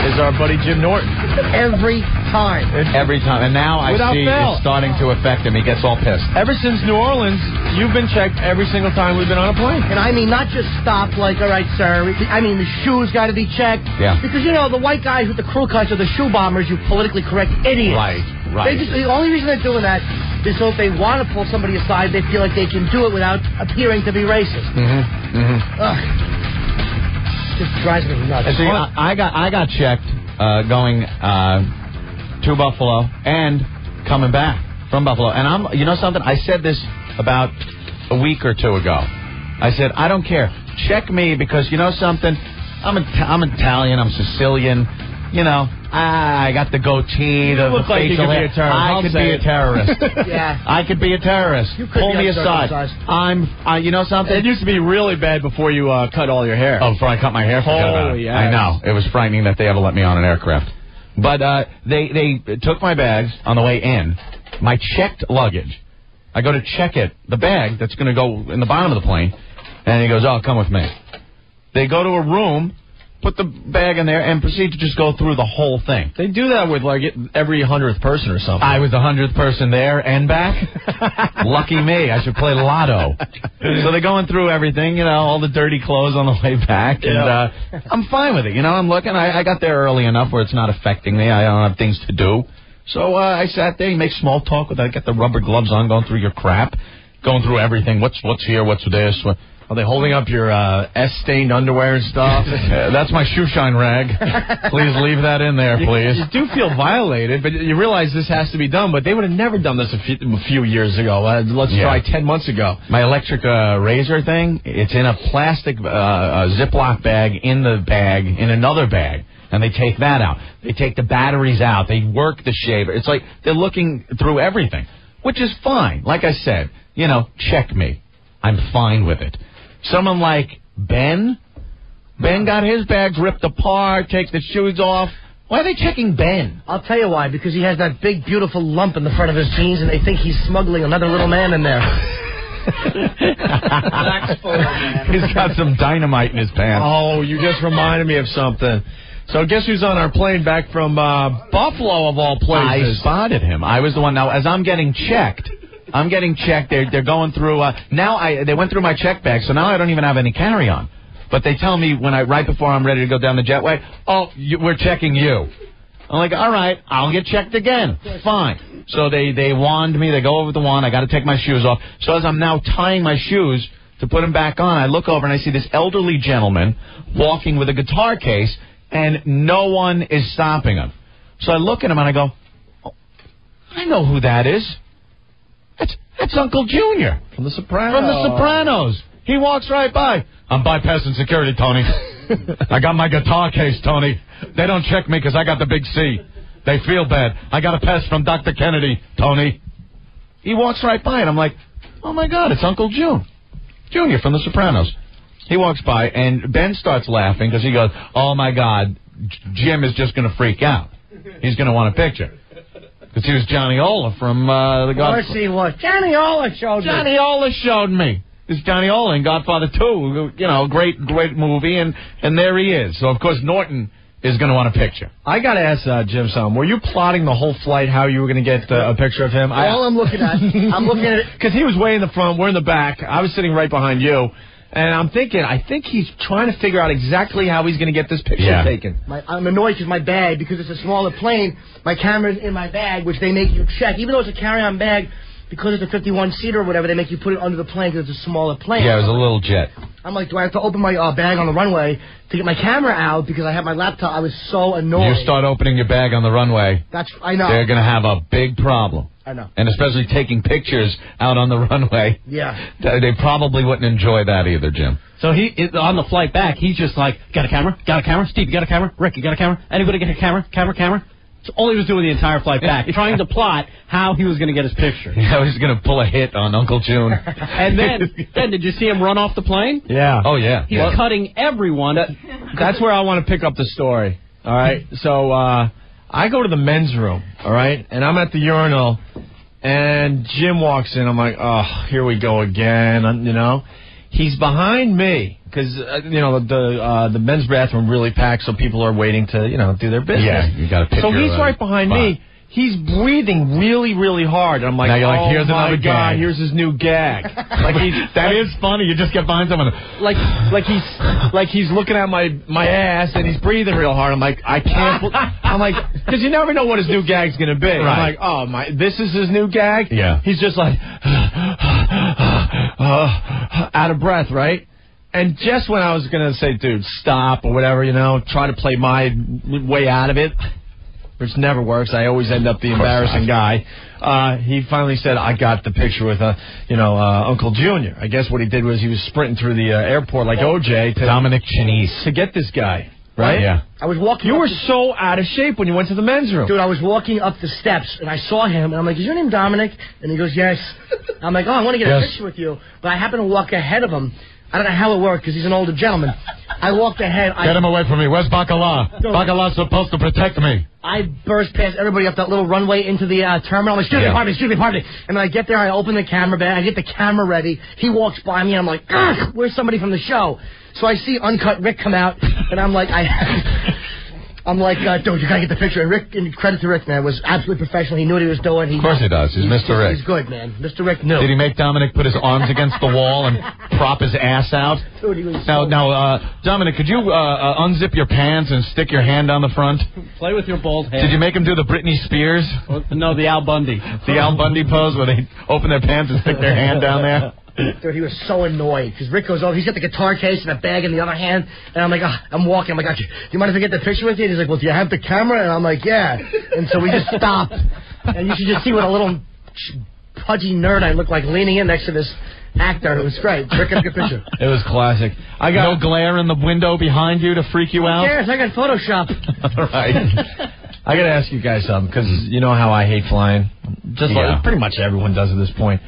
Is our buddy Jim Norton. Every time. Every time. And now I see it's starting to affect him. He gets all pissed. Ever since New Orleans, you've been checked every single time we've been on a plane. And I mean, not just stopped like, all right, sir. I mean, the shoes got to be checked. Yeah. Because, you know, the white guys with the crew cuts are the shoe bombers, you politically correct idiots. Right. The only reason they're doing that is so if they want to pull somebody aside, they feel like they can do it without appearing to be racist. Just drives me nuts. See, I got checked going to Buffalo and coming back from Buffalo. And you know something? I said this about a week or two ago. I said, I don't care. Check me because you know something? I'm Italian. I'm Sicilian. You know, I got the goatee, the facial hair. I could be a terrorist. Yeah. I could be a terrorist. Pull me aside. You know something? It used to be really bad before you cut all your hair. Oh, before I cut my hair? Forget about it. Yes. I know. It was frightening that they ever let me on an aircraft. But they took my bags on the way in, my checked luggage. I go to check it, the bag that's going to go in the bottom of the plane, and he goes, oh, come with me. They go to a room, put the bag in there, and proceed to just go through the whole thing. They do that with, like, every 100th person or something. I was the 100th person there and back. Lucky me. I should play lotto. So they're going through everything, you know, all the dirty clothes on the way back. And I'm fine with it. You know, I'm looking. I got there early enough where it's not affecting me. I don't have things to do. So I sat there. You make small talk with. I got the rubber gloves on, going through your crap, going through everything. What's here? What's this? Are they holding up your S-stained underwear and stuff? That's my shoe shine rag. Please leave that in there, please. You do feel violated, but you realize this has to be done. But they would have never done this a few years ago. Let's try 10 months ago. My electric razor thing, it's in a plastic Ziploc bag in the bag, in another bag. And they take that out. They take the batteries out. They work the shaver. It's like they're looking through everything, which is fine. Like I said, you know, check me. I'm fine with it. Someone like Ben got his bags ripped apart, takes the shoes off. Why are they checking Ben? I'll tell you why. Because he has that big, beautiful lump in the front of his jeans, and they think he's smuggling another little man in there. He's got some dynamite in his pants. Oh, you just reminded me of something. So guess who's on our plane back from Buffalo, of all places? I spotted him. I was the one. Now, as I'm getting checked, They're going through. They went through my check bag, so now I don't even have any carry-on. But they tell me right before I'm ready to go down the jetway, we're checking you. I'm like, all right, I'll get checked again. Fine. So they wand me. They go over the wand. I got to take my shoes off. So as I'm now tying my shoes to put them back on, I look over and I see this elderly gentleman walking with a guitar case, and no one is stopping him. So I look at him and I go, oh, I know who that is. That's Uncle Junior. From The Sopranos. He walks right by. I'm bypassing security, Tony. I got my guitar case, Tony. They don't check me because I got the big C. They feel bad. I got a pass from Dr. Kennedy, Tony. He walks right by, and I'm like, oh, my God, it's Uncle Junior from The Sopranos. He walks by, and Ben starts laughing because he goes, oh, my God, Jim is just going to freak out. He's going to want a picture. Because he was Johnny Ola from The Godfather. Of course he was. Johnny Ola showed me. It's Johnny Ola in Godfather 2. You know, great movie, and there he is. So, of course, Norton is going to want a picture. I got to ask Jim something. Were you plotting the whole flight how you were going to get a picture of him? I'm looking at it. Because he was way in the front, we're in the back. I was sitting right behind you. And I'm thinking, I think he's trying to figure out exactly how he's going to get this picture taken. I'm annoyed because my bag, because it's a smaller plane, my camera's in my bag, which they make you check. Even though it's a carry-on bag, because it's a 51-seater or whatever, they make you put it under the plane because it's a smaller plane. Yeah, it was a little jet. I'm like, do I have to open my bag on the runway to get my camera out because I have my laptop? I was so annoyed. You start opening your bag on the runway. I know. They're going to have a big problem. I know. And especially taking pictures out on the runway. Yeah. They probably wouldn't enjoy that either, Jim. So on the flight back, he's just like, got a camera? Got a camera? Steve, you got a camera? Rick, you got a camera? Anybody get a camera? Camera? That's all he was doing the entire flight back, trying to plot how he was going to get his picture. Yeah, he was going to pull a hit on Uncle June. And then did you see him run off the plane? Yeah. Oh, yeah. He's cutting everyone. That's where I want to pick up the story. All right? So I go to the men's room, all right? And I'm at the urinal, And Jim walks in. I'm like, oh, here we go again. You know, he's behind me because the men's bathroom really packed, so people are waiting to do their business. Yeah, you got to pick. So he's right behind me. He's breathing really, really hard. And I'm like, now you're like, oh here's my another God, gag. here's his new gag. That is funny. You just get behind someone. Like he's looking at my ass and he's breathing real hard. I'm like, I can't. I'm like, because you never know what his new gag's gonna be. Right. I'm like, oh my, this is his new gag. Yeah. He's just like out of breath, right? And just when I was gonna say, dude, stop or whatever, try to play my way out of it, which never works. I always end up the embarrassing guy. He finally said, I got the picture with, Uncle Junior. I guess what he did was he was sprinting through the airport like OJ to Dominic Chinese to get this guy, right? Yeah. I was walking. You were so out of shape when you went to the men's room. Dude, I was walking up the steps, and I saw him, and I'm like, is your name Dominic? And he goes, yes. I'm like, oh, I want to get a picture with you. But I happened to walk ahead of him. I don't know how it worked, because he's an older gentleman. I walked ahead. Get him away from me. Where's Bacala? Bacala's supposed to protect me. I burst past everybody up that little runway into the terminal. I'm like, excuse me, pardon me. And then I get there, I open the camera bag, I get the camera ready. He walks by me, and I'm like, ugh, where's somebody from the show? So I see Uncut Rick come out, and I'm like, dude, you gotta get the picture. And Rick, and credit to Rick, man, was absolutely professional. He knew what he was doing. Of course he does. He's Mr. Rick. He's good, man. Mr. Rick knew. Did he make Dominic put his arms against the wall and prop his ass out? Dude, he was Now, Dominic, could you unzip your pants and stick your hand down the front? Play with your bald head. Did you make him do the Britney Spears? No, the Al Bundy. The Al Bundy pose where they open their pants and stick their hand down there? Dude, he was so annoyed because Rick goes over. He's got the guitar case and a bag in the other hand, and I'm like, I'm walking. I'm like, do you mind if I get the picture with you? And he's like, well, do you have the camera? And I'm like, yeah. And so we just stopped, and you should just see what a little pudgy nerd I look like leaning in next to this actor. It was great. Rick got a good picture. It was classic. I got no glare in the window behind you to freak you out. Yes, I got Photoshop. All right. I got to ask you guys something because you know how I hate flying. Just like pretty much everyone does at this point.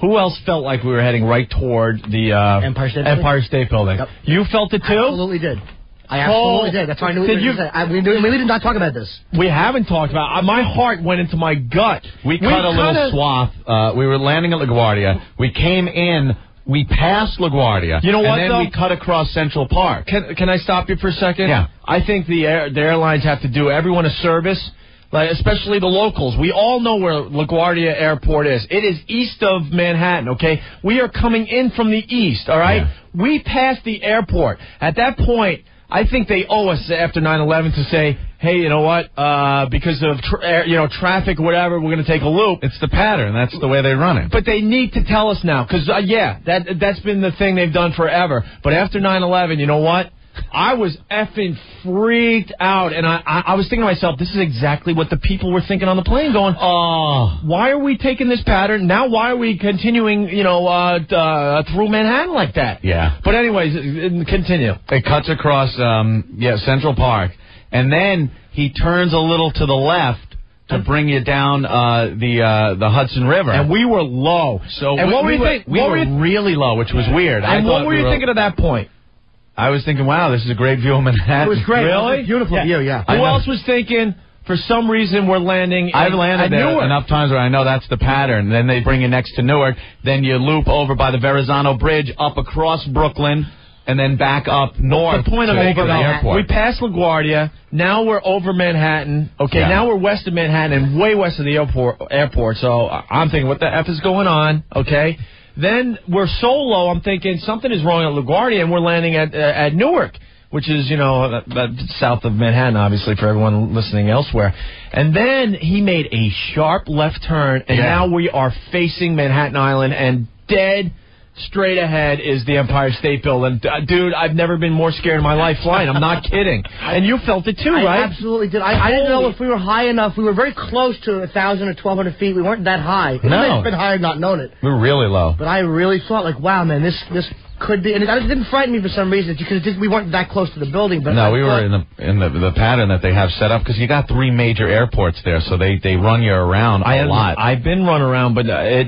Who else felt like we were heading right toward the Empire State Building? Yep. You felt it too? I absolutely did. I absolutely did. That's why I knew what you were going to say. We did not talk about this. We haven't talked about it. My heart went into my gut. We cut a little swath. We were landing at LaGuardia. We came in. We passed LaGuardia. You know what, and then we cut across Central Park. Can I stop you for a second? Yeah. I think the airlines have to do everyone a service. Like, especially the locals. We all know where LaGuardia Airport is. It is east of Manhattan, okay? We are coming in from the east, all right? Yeah. We passed the airport. At that point, I think they owe us after 9/11 to say, hey, you know what? Because of traffic or whatever, we're going to take a loop. It's the pattern. That's the way they run it. But they need to tell us now. Because, that's been the thing they've done forever. But after 9/11, you know what? I was effing freaked out, and I was thinking to myself, this is exactly what the people were thinking on the plane, going, oh, why are we taking this pattern? Now why are we continuing, through Manhattan like that? Yeah. But anyways, continue. It cuts across, Central Park, and then he turns a little to the left to bring you down the Hudson River. And we were low. And what were you thinking? We were really low, which was weird. And what were you thinking at that point? I was thinking, wow, this is a great view of Manhattan. It was great. Really? It was a beautiful view, yeah. Who else was thinking, for some reason, we're landing I've landed there Newark enough times where I know that's the pattern. Then they bring you next to Newark. Then you loop over by the Verrazano Bridge, up across Brooklyn, and then back up north. The point of over the airport. We passed LaGuardia. Now we're over Manhattan. Okay, now we're west of Manhattan and way west of the airport. So I'm thinking, what the F is going on? Okay. Then we're so low, I'm thinking something is wrong at LaGuardia, and we're landing at Newark, which is, south of Manhattan, obviously, for everyone listening elsewhere. And then he made a sharp left turn, and now we are facing Manhattan Island, and dead straight ahead is the Empire State Building. Dude, I've never been more scared in my life flying. I'm not kidding. And you felt it too, right? I absolutely did. I didn't know if we were high enough. We were very close to 1,000 or 1,200 feet. We weren't that high. No. It's been higher, not known it. We were really low. But I really thought, wow, man, this could be, and it didn't frighten me for some reason because we weren't that close to the building. But no, we were in the pattern that they have set up because you got 3 major airports there, so they run you around a lot. I've been run around, but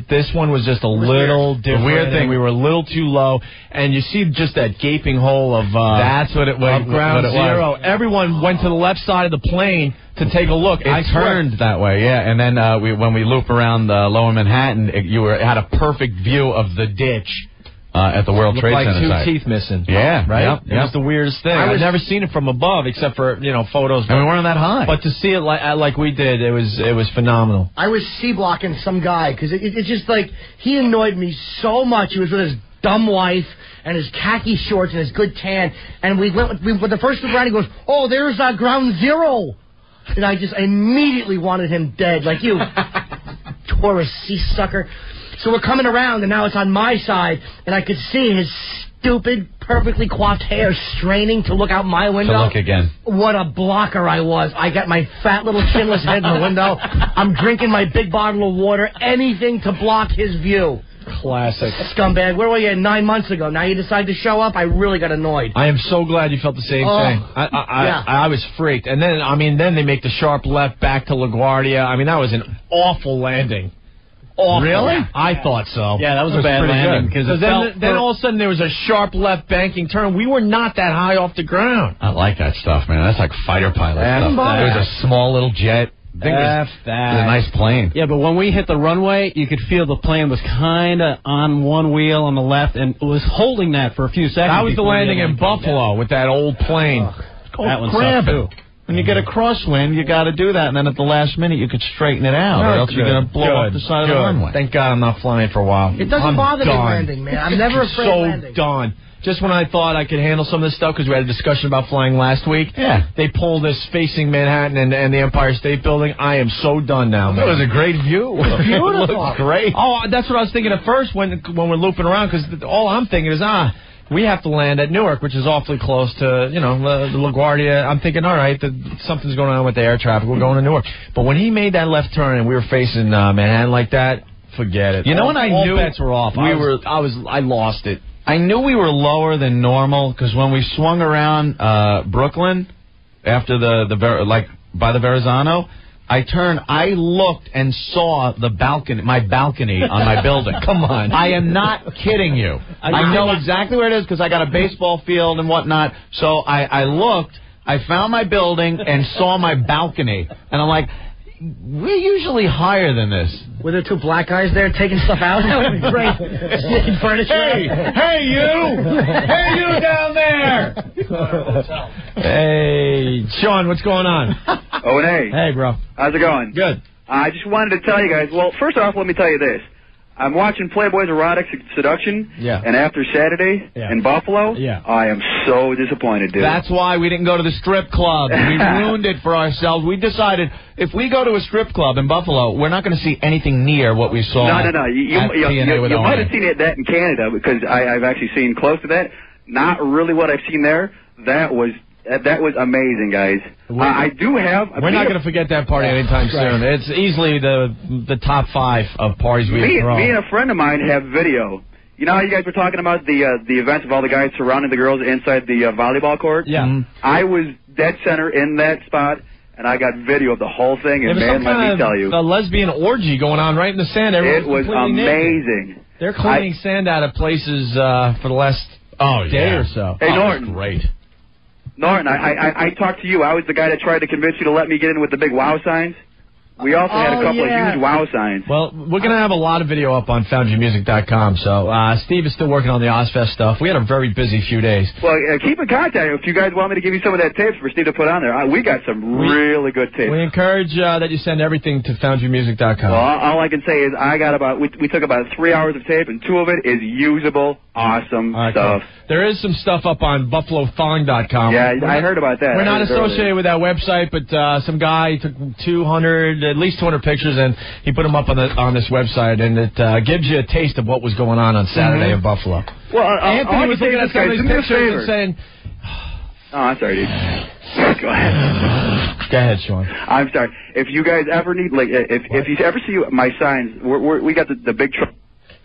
this one was just a little different. The weird thing, we were a little too low, and you see just that gaping hole of that's what it was. Of ground zero. Everyone went to the left side of the plane to take a look. It turned that way, yeah. And then when we loop around Lower Manhattan, you had a perfect view of the ditch. At the World Trade Center like 2 teeth missing. Yeah, right? Yep. It was the weirdest thing. I've never seen it from above except for, photos. And we weren't that high. But to see it like we did, it was phenomenal. I was C-blocking some guy because it's just like he annoyed me so much. He was with his dumb wife and his khaki shorts and his good tan. And we went with the first round, he goes, "Oh, there's ground zero." And I just immediately wanted him dead. Like, you Taurus sea-sucker. So we're coming around, and now it's on my side, and I could see his stupid, perfectly coiffed hair straining to look out my window. To look again. What a blocker I was. I got my fat little chinless head in the window. I'm drinking my big bottle of water, anything to block his view. Classic. Scumbag. Where were you 9 months ago? Now you decide to show up? I really got annoyed. I am so glad you felt the same thing. I was freaked. And then they make the sharp left back to LaGuardia. I mean, that was an awful landing. Awful. Really? I thought so. Yeah, that was a bad landing. Because then all of a sudden there was a sharp left banking turn. We were not that high off the ground. I like that stuff, man. That's like fighter pilot stuff. It was a small little jet. It was a nice plane. Yeah, but when we hit the runway, you could feel the plane was kind of on one wheel on the left and it was holding that for a few seconds. That was the landing in Buffalo with that old plane. That one grab sucked, too. When you get a crosswind, you got to do that, and then at the last minute you could straighten it out, or else you're going to blow off the side of the runway. Thank God I'm not flying for a while. It doesn't bother me landing, man. I'm never afraid of landing. Done. Just when I thought I could handle some of this stuff, because we had a discussion about flying last week, they pulled us facing Manhattan and the Empire State Building. I am so done now, man. It was a great view. Beautiful. It looked great. Oh, that's what I was thinking at first when we're looping around, because all I'm thinking is, we have to land at Newark, which is awfully close to, LaGuardia. I'm thinking, all right, something's going on with the air traffic. We're going to Newark. But when he made that left turn and we were facing Manhattan like that, forget it. You know when I knew all bets were off. I lost it. I knew we were lower than normal because when we swung around Brooklyn after by the Verrazano, I looked and saw my balcony on my building. Come on. I am not kidding you. I know exactly where it is because I got a baseball field and whatnot. So I looked, I found my building and saw my balcony. And I'm like, we're usually higher than this. Were there 2 black guys there taking stuff out? That would be great. Sneaking furniture. Hey, you! Hey, you down there! Hey, Sean, what's going on? Oh, hey. Hey, bro. How's it going? Good. I just wanted to tell you guys, well, first off, let me tell you this. I'm watching Playboy's Erotic Seduction, and after Saturday in Buffalo, I am so disappointed, dude. That's why we didn't go to the strip club. We ruined it for ourselves. We decided if we go to a strip club in Buffalo, we're not going to see anything near what we saw. No. You might have seen that in Canada because I've actually seen close to that. Not really what I've seen there. That was amazing, guys. I do have... We're not going to forget that party anytime soon. It's easily the top 5 of parties we've thrown. Me and a friend of mine have video. You know how you guys were talking about the events of all the guys surrounding the girls inside the volleyball court? Yeah. Mm-hmm. I was dead center in that spot, and I got video of the whole thing, and man, let me tell you. A lesbian orgy going on right in the sand. It was amazing. Naked. They're cleaning sand out of places for the last day or so. Hey, Norton. Great. Norton, I talked to you. I was the guy that tried to convince you to let me get in with the big wow signs. We also had a couple of huge wow signs. Well, we're going to have a lot of video up on FoundryMusic.com. So Steve is still working on the Ozzfest stuff. We had a very busy few days. Well, keep in contact. If you guys want me to give you some of that tapes for Steve to put on there, we got some really good tapes. We encourage that you send everything to FoundryMusic.com. Well, all I can say is I got we took about 3 hours of tape, and 2 of it is usable, awesome stuff. There is some stuff up on BuffaloThong.com. Yeah, I heard about that. We're not associated with that website, but some guy took at least 200 pictures, and he put them up on this website, and it gives you a taste of what was going on Saturday in Buffalo. Well, Anthony was looking at some of these pictures and saying... Oh, I'm sorry, dude. Go ahead. Go ahead, Sean. I'm sorry. If you guys ever need, if you ever see my signs, we got the big truck.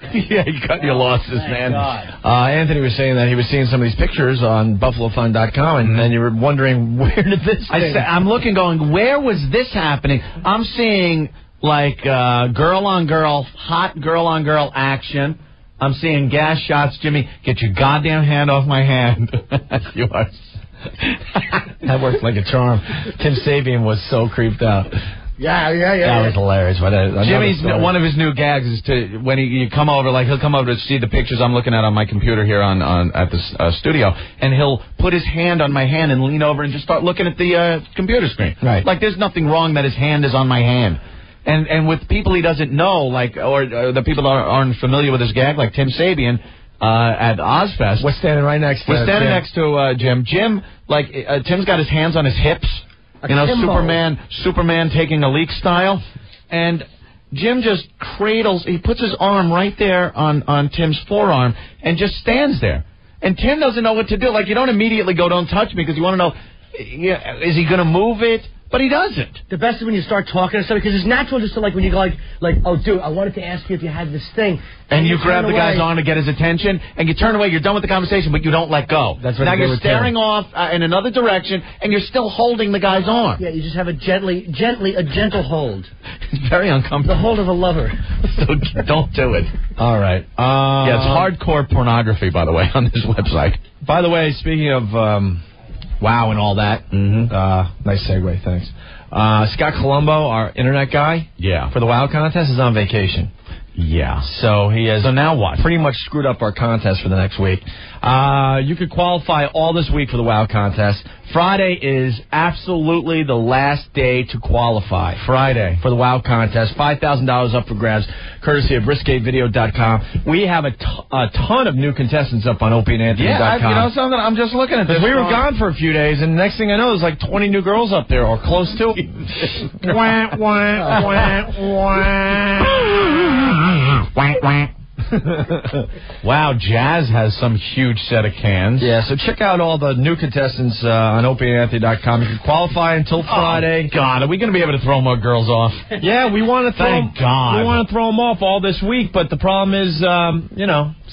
Yeah, you cut your losses, man. God. Anthony was saying that he was seeing some of these pictures on BuffaloFun.com, and then you were wondering, where did this thing... I'm looking, going, where was this happening? I'm seeing, like, girl-on-girl, hot girl-on-girl action. I'm seeing gas shots. Jimmy, get your goddamn hand off my hand. You are... That worked like a charm. Tim Sabian was so creeped out. Yeah. That was hilarious. Jimmy's one of his new gags is to when you come over, like he'll come over to see the pictures I'm looking at on my computer here on at the studio, and he'll put his hand on my hand and lean over and just start looking at the computer screen. Right. Like there's nothing wrong that his hand is on my hand. And with people he doesn't know, like or the people that aren't familiar with his gag, like Tim Sabian at Ozzfest. We're standing right next to We're standing next to Jim. Jim, like Tim's got his hands on his hips. You know, Superman taking a leak style. And Jim just cradles, he puts his arm right there on Tim's forearm and just stands there. And Tim doesn't know what to do. Like, you don't immediately go, don't touch me, because you want to know, is he going to move it? But he doesn't. The best is when you start talking to somebody, because it's natural just to, like, when you go, like, oh, dude, I wanted to ask you if you had this thing. And you grab the guy's arm to get his attention, and you turn away, you're done with the conversation, but you don't let go. That's what now you're staring off in another direction, and you're still holding the guy's arm. Yeah, you just have a gentle hold. It's very uncomfortable. The hold of a lover. So don't do it. All right. Yeah, it's hardcore pornography, by the way, on this website. By the way, speaking of WoW and all that, nice segue, thanks. Scott Colombo, our internet guy, for the WoW contest, is on vacation. Yeah. So he has. So now what? Pretty much screwed up our contest for the next week. You could qualify all this week for the WoW contest. Friday is absolutely the last day to qualify. Friday for the WoW contest. $5,000 up for grabs, courtesy of RiskGateVideo.com. We have a ton of new contestants up on OpieandAnthony.com. Yeah, you know something? I'm just looking at this. We were gone for a few days, and the next thing I know, there's like 20 new girls up there, or close to it. Wah, wah, wah, wah. Wow, Jazz has some huge set of cans. Yeah, so check out all the new contestants on OpieandAnthony.com. You can qualify until Friday. Oh, God, are we going to be able to throw more girls off? Yeah, we want to throw Thank God. We want to throw them off all this week, but the problem is,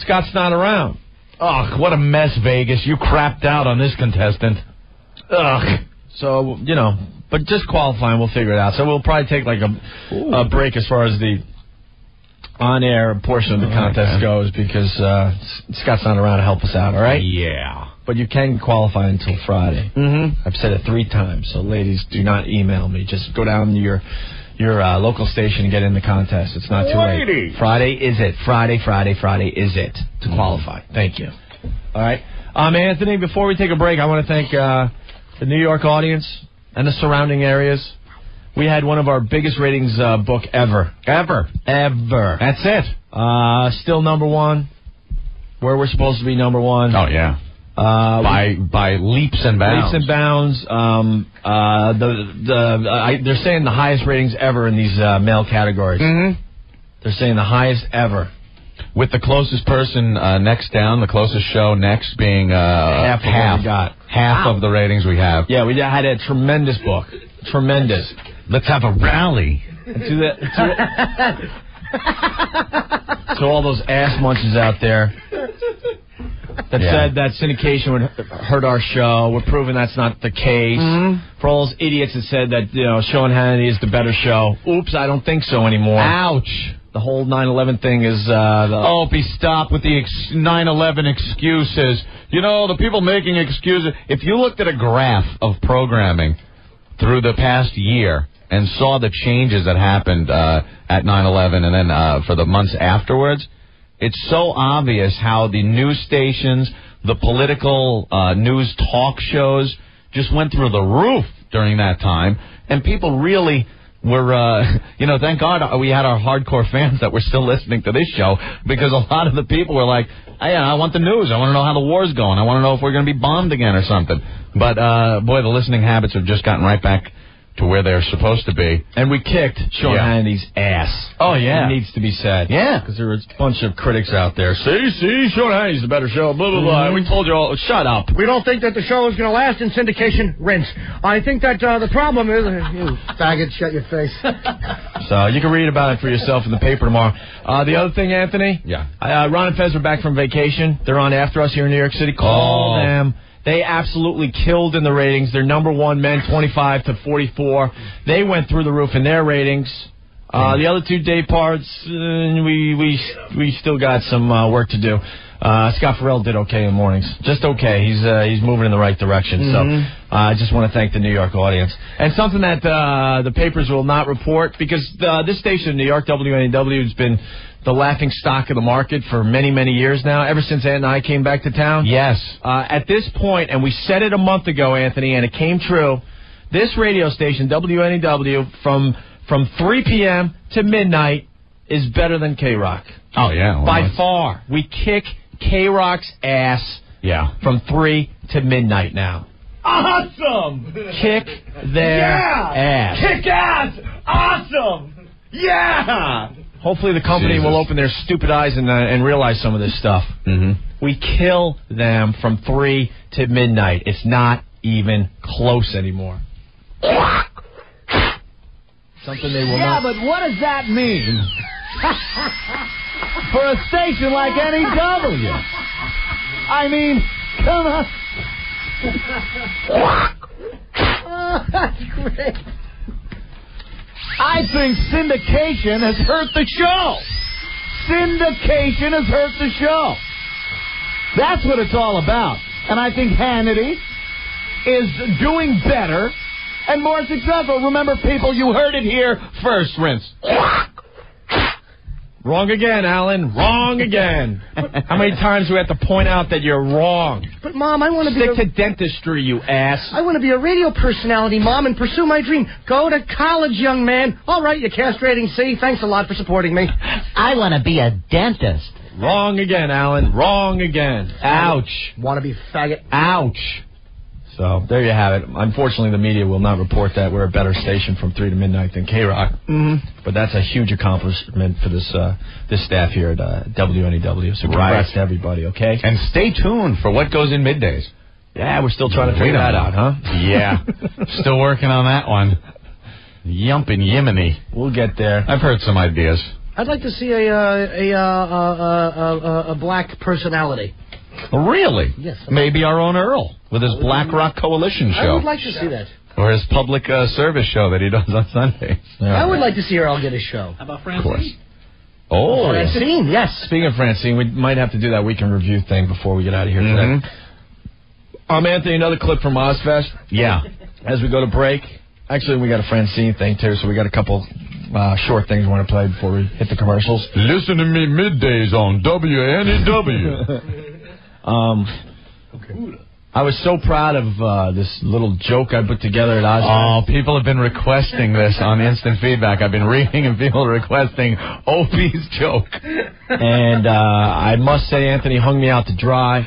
Scott's not around. Ugh, what a mess, Vegas. You crapped out on this contestant. Ugh. So, but just qualifying, we'll figure it out. So we'll probably take like a break as far as the on-air portion of the contest goes, because Scott's not around to help us out, all right? Yeah. But you can qualify until Friday. I've said it 3 times, so ladies, do not email me. Just go down to your local station and get in the contest. It's not too late. Friday is it. Friday is it to qualify. Thank you. All right. Anthony, before we take a break, I want to thank the New York audience and the surrounding areas. We had one of our biggest ratings book ever. Ever. That's it. Still number 1. Where we're supposed to be number 1. Oh, yeah. By leaps and bounds. Leaps and bounds. They're saying the highest ratings ever in these male categories. They're saying the highest ever. With the closest person next down, the closest show next being half of what we got. Half of the ratings we have. Yeah, we had a tremendous book. Tremendous. Let's have a rally. To all those ass munchers out there that said that syndication would hurt our show. We're proving that's not the case. For all those idiots that said that Sean Hannity is the better show. Oops, I don't think so anymore. Ouch. The whole 9/11 thing is... Opie, stop with the 9/11 excuses. The people making excuses... If you looked at a graph of programming through the past year and saw the changes that happened at 9/11 and then for the months afterwards, it's so obvious how the news stations, the political news talk shows just went through the roof during that time, and people really... thank God we had our hardcore fans that were still listening to this show, because a lot of the people were like, hey, I want the news. I want to know how the war's going. I want to know if we're going to be bombed again or something. But, boy, the listening habits have just gotten right back to where they're supposed to be. And we kicked Sean Hannity's ass. Oh, yeah. It needs to be said. Yeah. Because there were a bunch of critics out there. See, Sean Hannity's the better show, blah, blah, blah. We told you all, shut up. We don't think that the show is going to last in syndication, rinse. I think that the problem is, you faggot, shut your face. So you can read about it for yourself in the paper tomorrow. The other thing, Anthony. Yeah. Ron and Fez are back from vacation. They're on after us here in New York City. Call them. They absolutely killed in the ratings. They're number one, men 25 to 44. They went through the roof in their ratings. The other two day parts, we still got some work to do. Scott Farrell did okay in the mornings. Just okay. He's moving in the right direction. So I just want to thank the New York audience. And something that the papers will not report, because this station in New York, WNEW, has been the laughing stock of the market for many, many years now, ever since Ant and I came back to town. Yes. At this point, and we said it a month ago, Anthony, and it came true, this radio station, WNEW, from 3 p.m. to midnight is better than K-Rock. Oh, yeah. Well, by far. We kick K-Rock's ass from 3 to midnight now. Awesome! Kick their ass. Kick ass! Awesome! Yeah! Hopefully the company will open their stupid eyes and realize some of this stuff. We kill them from 3 to midnight. It's not even close anymore. Something they will not... but what does that mean? For a station like NEW. I mean, come on. Oh, that's great. I think syndication has hurt the show. Syndication has hurt the show. That's what it's all about. And I think Hannity is doing better and more successful. Remember, people, you heard it here first, Rinse. Wrong again, Alan. Wrong again. How many times do we have to point out that you're wrong? But, Mom, I want to be... Stick to dentistry, you ass. I want to be a radio personality, Mom, and pursue my dream. Go to college, young man. All right, you're castrating C. Thanks a lot for supporting me. I want to be a dentist. Wrong again, Alan. Wrong again. Ouch. Want to be faggot. Ouch. So, there you have it. Unfortunately, the media will not report that we're a better station from 3 to midnight than K-Rock. But that's a huge accomplishment for this staff here at WNEW. So congrats to everybody, okay? And stay tuned for what goes in middays. Yeah, we're still trying to figure that out, huh? Yeah. Still working on that one. Yumpin' Yiminy. We'll get there. I've heard some ideas. I'd like to see a black personality. Really? Yes. Maybe our own Earl with his Black Rock Coalition show. I would like to see that. Or his public service show that he does on Sundays. I would like to see Earl get a show. How about Francine? Oh, Francine, yes. Speaking of Francine, we might have to do that weekend review thing before we get out of here today. Anthony, another clip from Ozzfest. Yeah. As we go to break. Actually, we got a Francine thing, too, so we got a couple short things we want to play before we hit the commercials. Listen to me middays on WNEW. I was so proud of this little joke I put together at Ozzfest. Oh, people have been requesting this on instant feedback. I've been reading and people are requesting Opie's joke. And I must say, Anthony hung me out to dry.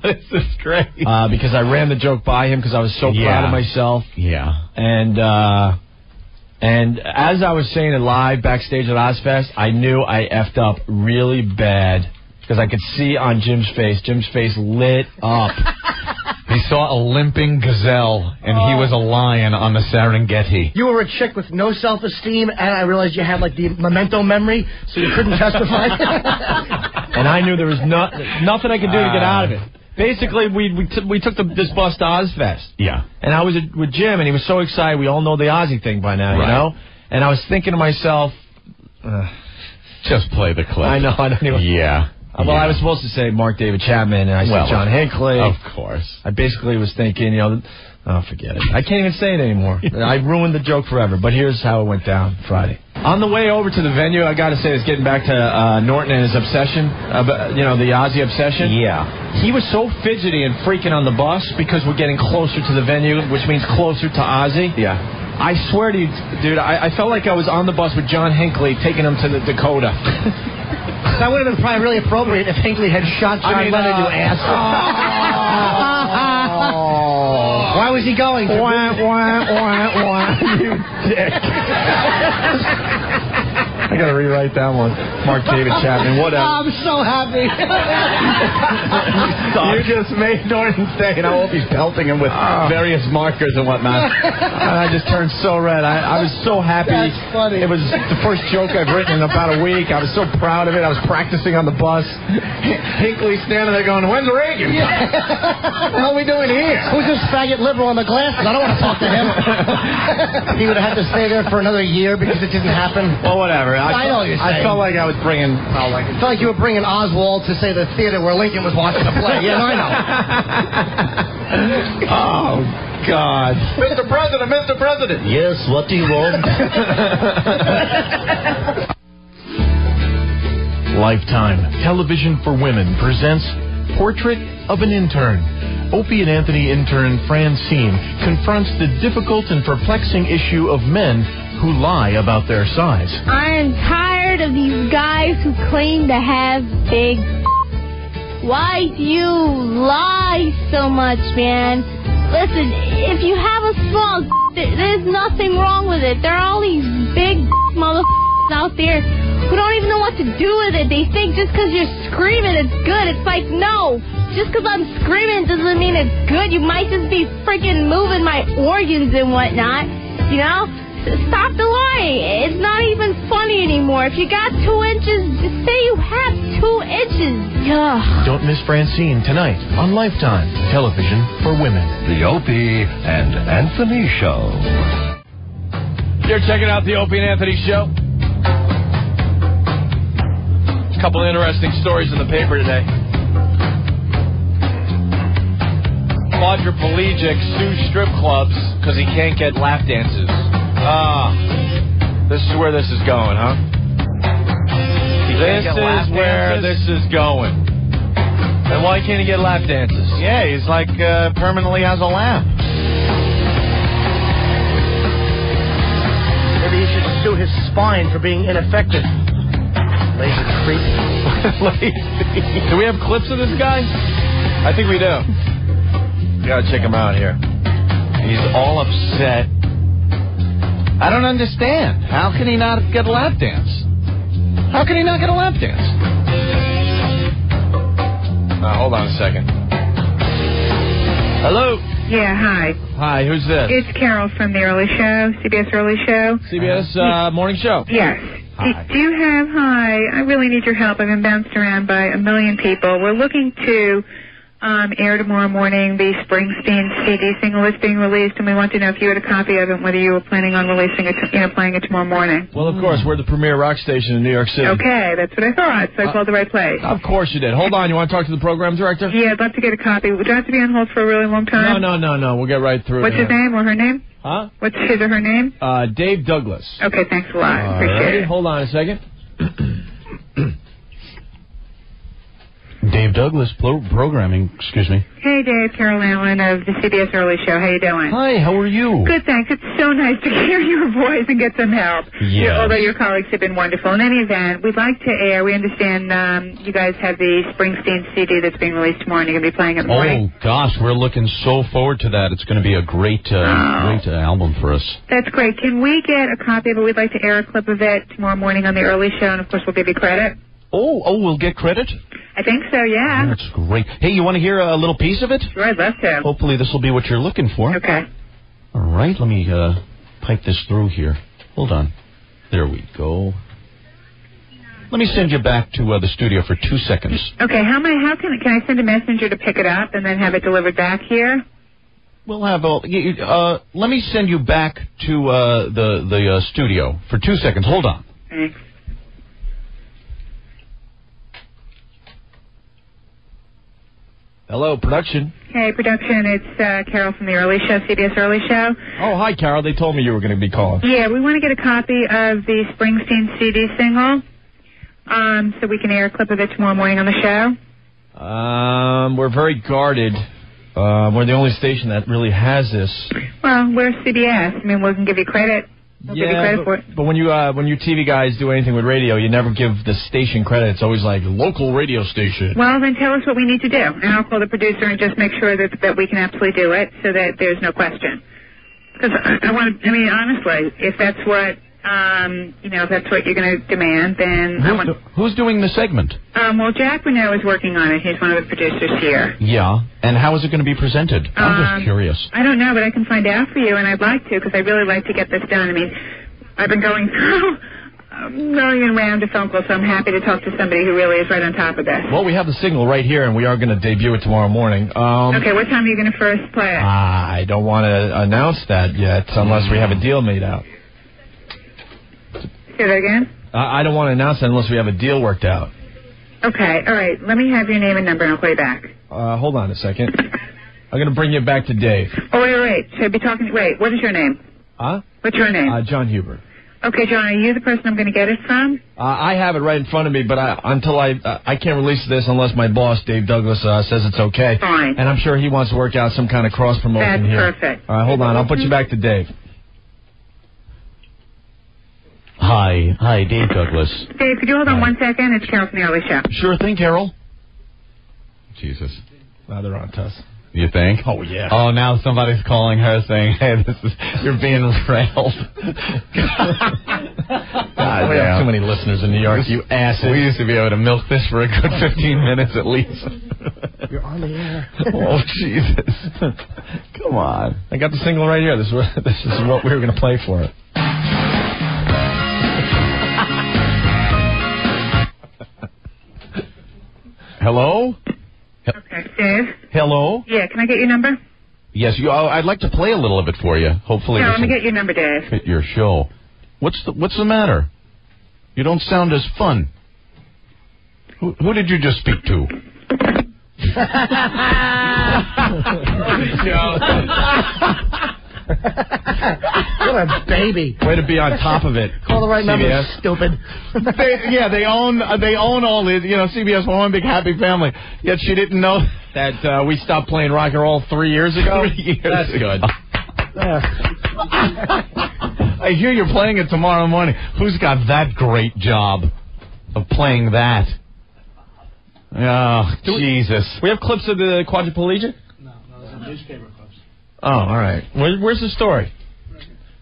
This is great. Because I ran the joke by him because I was so proud of myself. Yeah. And as I was saying it live backstage at Ozzfest, I knew I effed up really bad. Because I could see on Jim's face. Jim's face lit up. He saw a limping gazelle, and he was a lion on the Serengeti. You were a chick with no self-esteem, and I realized you had, like, the memento memory, so you couldn't testify. And I knew there was nothing I could do to get out of it. Basically, we took this bus to Ozzfest. Yeah. And I was with Jim, and he was so excited. We all know the Ozzy thing by now, you know? And I was thinking to myself... just play the clip. I know, I don't even... Yeah. Well, I was supposed to say Mark David Chapman, and I said John Hinckley. Of course. I basically was thinking, forget it. I can't even say it anymore. I ruined the joke forever, but here's how it went down Friday. On the way over to the venue, I got to say, it's getting back to Norton and his obsession, the Ozzy obsession. Yeah. He was so fidgety and freaking on the bus because we're getting closer to the venue, which means closer to Ozzy. Yeah. I swear to you, dude, I felt like I was on the bus with John Hinckley taking him to the Dakota. That would have been probably really appropriate if Hinckley had shot John Lennon, you ass. Why Why was he going? Wah, wah, wah, wah, you dick. I gotta rewrite that one. Mark David Chapman, whatever. I'm so happy. You just made Norton say, and I hope he's pelting him with various markers and whatnot. And I just turned so red. I was so happy. That's funny. It was the first joke I've written in about a week. I was so proud of it. I was practicing on the bus. Hinckley standing there going, when's Reagan? Yeah. What the hell are we doing here? Who's this faggot liberal in the glasses? I don't want to talk to him. He would have had to stay there for another year because it didn't happen. Well, whatever. I know what you're saying. I felt like I was bringing... I felt like you were bringing Oswald to, say, the theater where Lincoln was watching a play. Yeah, no, I know. Oh, God. Mr. President, Mr. President. Yes, what do you want? Lifetime Television for Women presents Portrait of an Intern. Opie and Anthony intern Francine confronts the difficult and perplexing issue of men who lie about their size. I am tired of these guys who claim to have big. Why do you lie so much, man? Listen, if you have a small, there's nothing wrong with it. There are all these big motherfuckers out there who don't even know what to do with it. They think just because you're screaming it's good. It's like, no, just because I'm screaming doesn't mean it's good. You might just be freaking moving my organs and whatnot, you know? Stop the lying. It's not even funny anymore. If you got 2 inches, just say you have 2 inches. Ugh. Don't miss Francine tonight on Lifetime Television for Women. The Opie and Anthony Show. You're checking out the Opie and Anthony Show. A couple of interesting stories in the paper today. Quadriplegic sues strip clubs because he can't get lap dances. This is where this is going, huh? This is where this is going. And why can't he get lap dances? Yeah, he's like permanently has a lap. Maybe he should sue his spine for being ineffective. Lazy creep. Do we have clips of this guy? I think we do. You gotta check him out here. He's all upset. I don't understand. How can he not get a lap dance? How can he not get a lap dance? Hold on a second. Hello? Yeah, hi. Hi, who's this? It's Carol from the Early Show, CBS Early Show. CBS Morning Show. Yes. Hi. Do you have, I really need your help. I've been bounced around by a million people. We're looking to air tomorrow morning the Springsteen CD single that's being released, and we want to know if you had a copy of it, whether you were planning on releasing it, playing it tomorrow morning. Well, of course, we're the premier rock station in New York City. Okay, that's what I thought, so I called the right place. Of course you did. Hold on, you want to talk to the program director? Yeah, I'd love to get a copy. Would I have to be on hold for a really long time? No, we'll get right through it. What's his name or her name? Huh? What's his or her name? Dave Douglas. Okay, thanks a lot. Appreciate it. Hold on a second. Dave Douglas, programming, excuse me. Hey, Dave, Carol Allen of the CBS Early Show. How you doing? Hi, how are you? Good, thanks. It's so nice to hear your voice and get some help. Yeah. Although your colleagues have been wonderful. In any event, we'd like to air. We understand you guys have the Springsteen CD that's being released tomorrow, and you're going to be playing it in the morning. Oh, gosh, we're looking so forward to that. It's going to be a great album for us. That's great. Can we get a copy of it? We'd like to air a clip of it tomorrow morning on the Early Show, and, of course, we'll give you credit. Oh, we'll get credit? I think so, yeah. That's great. Hey, you want to hear a little piece of it? Sure, I'd love to. Hopefully this will be what you're looking for. Okay. All right, let me pipe this through here. Hold on. There we go. Let me send you back to the studio for 2 seconds. Okay, can I send a messenger to pick it up and then have it delivered back here? We'll have let me send you back to the studio for 2 seconds. Hold on. Thanks. Hello, production. Hey, production. It's Carol from the Early Show, CBS Early Show. Oh, hi, Carol. They told me you were going to be calling. Yeah, we want to get a copy of the Springsteen CD single so we can air a clip of it tomorrow morning on the show. We're very guarded. We're the only station that really has this. Well, we're CBS. I mean, we can give you credit. We'll give you credit for it. But when you TV guys do anything with radio, you never give the station credit. It's always like local radio station. Well, then tell us what we need to do, and I'll call the producer and just make sure that we can absolutely do it, so that there's no question. Because honestly, if that's what if that's what you're going to demand, then who's doing the segment? Well, Jack Renault is working on it. He's one of the producers here. Yeah, and how is it going to be presented? I'm just curious. I don't know, but I can find out for you, and I'd like to, because I really like to get this done. I mean, I've been going through a million rounds of phone calls, so I'm happy to talk to somebody who really is right on top of this. Well, we have the signal right here, and we are going to debut it tomorrow morning. Okay, what time are you going to first play it? I don't want to announce that yet, unless we have a deal made out. Say that again? I don't want to announce that unless we have a deal worked out. Okay, all right. Let me have your name and number, and I'll call you back. Hold on a second. I'm going to bring you back to Dave. Oh, wait. Should I be talking? Wait, what is your name? Huh? What's your name? John Hubert. Okay, John, are you the person I'm going to get it from? I have it right in front of me, but I can't release this unless my boss, Dave Douglas, says it's okay. Fine. And I'm sure he wants to work out some kind of cross-promotion here. That's perfect. All right, hold on. I'll put you back to Dave. Hi, Dave Douglas. Dave, could you hold on 1 second? It's Carol from the Early Show. Sure thing, Carol. Jesus. Now they're on to us. You think? Oh, yeah. Oh, now somebody's calling her saying, hey, you're being railed. God, we have too many listeners in New York, you asses. We used to be able to milk this for a good 15 minutes at least. You're on the air. Oh, Jesus. Come on. I got the single right here. This is what we were going to play for it. Hello? Okay, Dave? Hello? Yeah, can I get your number? Yes, I'd like to play a little of it for you. Hopefully, let me get your number, Dave. Fit your show. What's the matter? You don't sound as fun. Who did you just speak to? What a baby. Way to be on top of it. Call the right number, CBS. stupid. They own all the, CBS, one big happy family. Yet she didn't know that we stopped playing rock and roll 3 years ago. 3 years That's ago. good. I hear you're playing it tomorrow morning. Who's got that great job of playing that? Oh, Jesus. We have clips of the quadriplegic? No, those are newspaper clips. Oh, all right. Where's the story?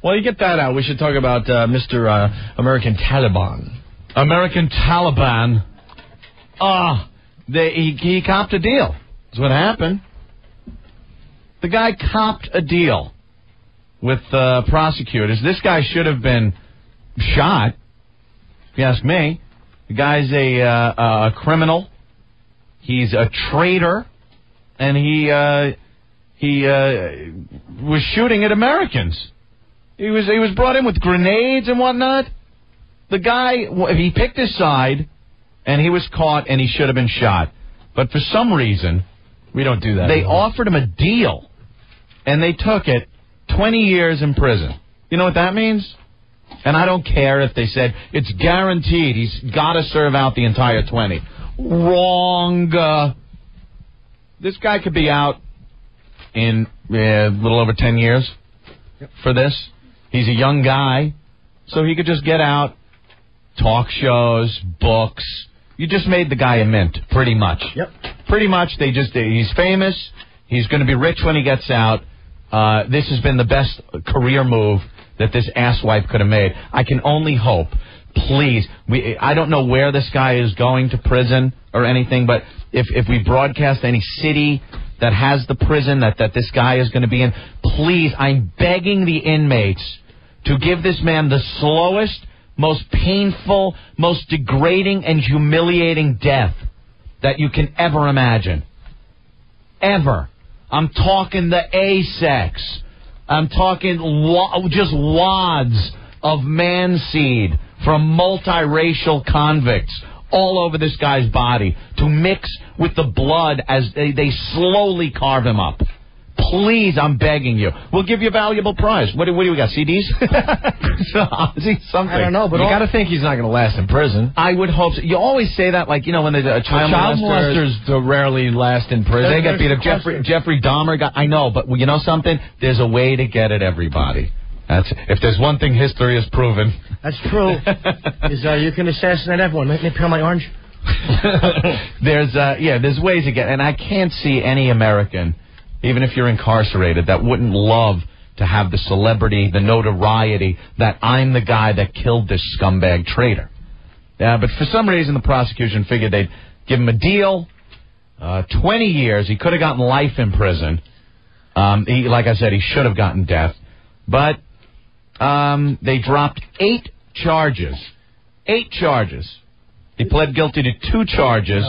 Well, you get that out. We should talk about Mr. American Taliban. American Taliban? He copped a deal. That's what happened. The guy copped a deal with prosecutors. This guy should have been shot, if you ask me. The guy's a criminal. He's a traitor, and he was shooting at Americans. He was brought in with grenades and whatnot. The guy, he picked his side, and he was caught, and he should have been shot. But for some reason, we don't do that. They offered him a deal, and they took it. 20 years in prison. You know what that means? And I don't care if they said it's guaranteed he's got to serve out the entire 20. Wrong. This guy could be out in a little over 10 years for this. He's a young guy, so he could just get out, talk shows, books. You just made the guy a mint, pretty much. Yep. Pretty much, he's famous. He's going to be rich when he gets out. This has been the best career move that this asswipe could have made. I can only hope, please, I don't know where this guy is going to prison or anything, but if we broadcast any city that has the prison that this guy is going to be in, please, I'm begging the inmates to give this man the slowest, most painful, most degrading and humiliating death that you can ever imagine. Ever. I'm talking the A-sex. I'm talking just wads of man-seed from multiracial convicts all over this guy's body to mix with the blood as they slowly carve him up. Please, I'm begging you. We'll give you a valuable prize. What do we got, CDs? Something. I don't know, but you got to think he's not going to last in prison. I would hope so. You always say that, like, when there's a child molesters rarely last in prison. They get beat up. Jeffrey Dahmer got. I know, but you know something? There's a way to get at everybody. If there's one thing history has proven. That's true. Is you can assassinate everyone. Make me peel my orange. There's ways to get, and I can't see any American, even if you're incarcerated, that wouldn't love to have the celebrity, the notoriety that I'm the guy that killed this scumbag traitor. But for some reason, the prosecution figured they'd give him a deal, 20 years. He could have gotten life in prison. Like I said, he should have gotten death. But they dropped 8 charges. 8 charges. He pled guilty to 2 charges,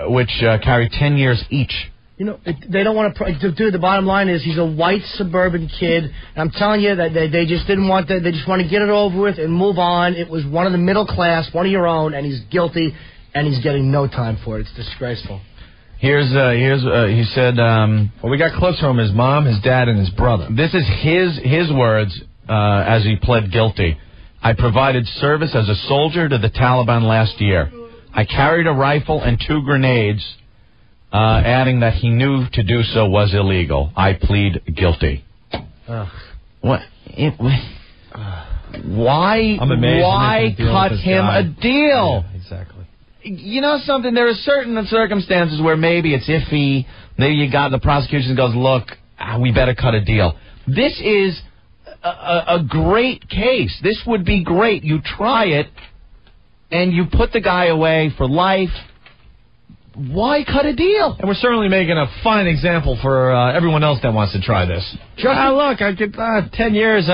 which carry 10 years each. You know, they don't want to. Dude, the bottom line is he's a white suburban kid. And I'm telling you that they just didn't want that. They just want to get it over with and move on. It was one of the middle class, one of your own, and he's guilty, and he's getting no time for it. It's disgraceful. He said, we got clips from his mom, his dad, and his brother. This is his words as he pled guilty. I provided service as a soldier to the Taliban last year. I carried a rifle and 2 grenades, adding that he knew to do so was illegal. I plead guilty. What? Why? I'm amazed. Why cut him a deal? Yeah, exactly. You know something? There are certain circumstances where maybe it's iffy. Maybe you got the prosecution goes, look, we better cut a deal. This is a great case. This would be great. You try it, and you put the guy away for life. Why cut a deal? And we're certainly making a fine example for everyone else that wants to try this. Look, I get 10 years.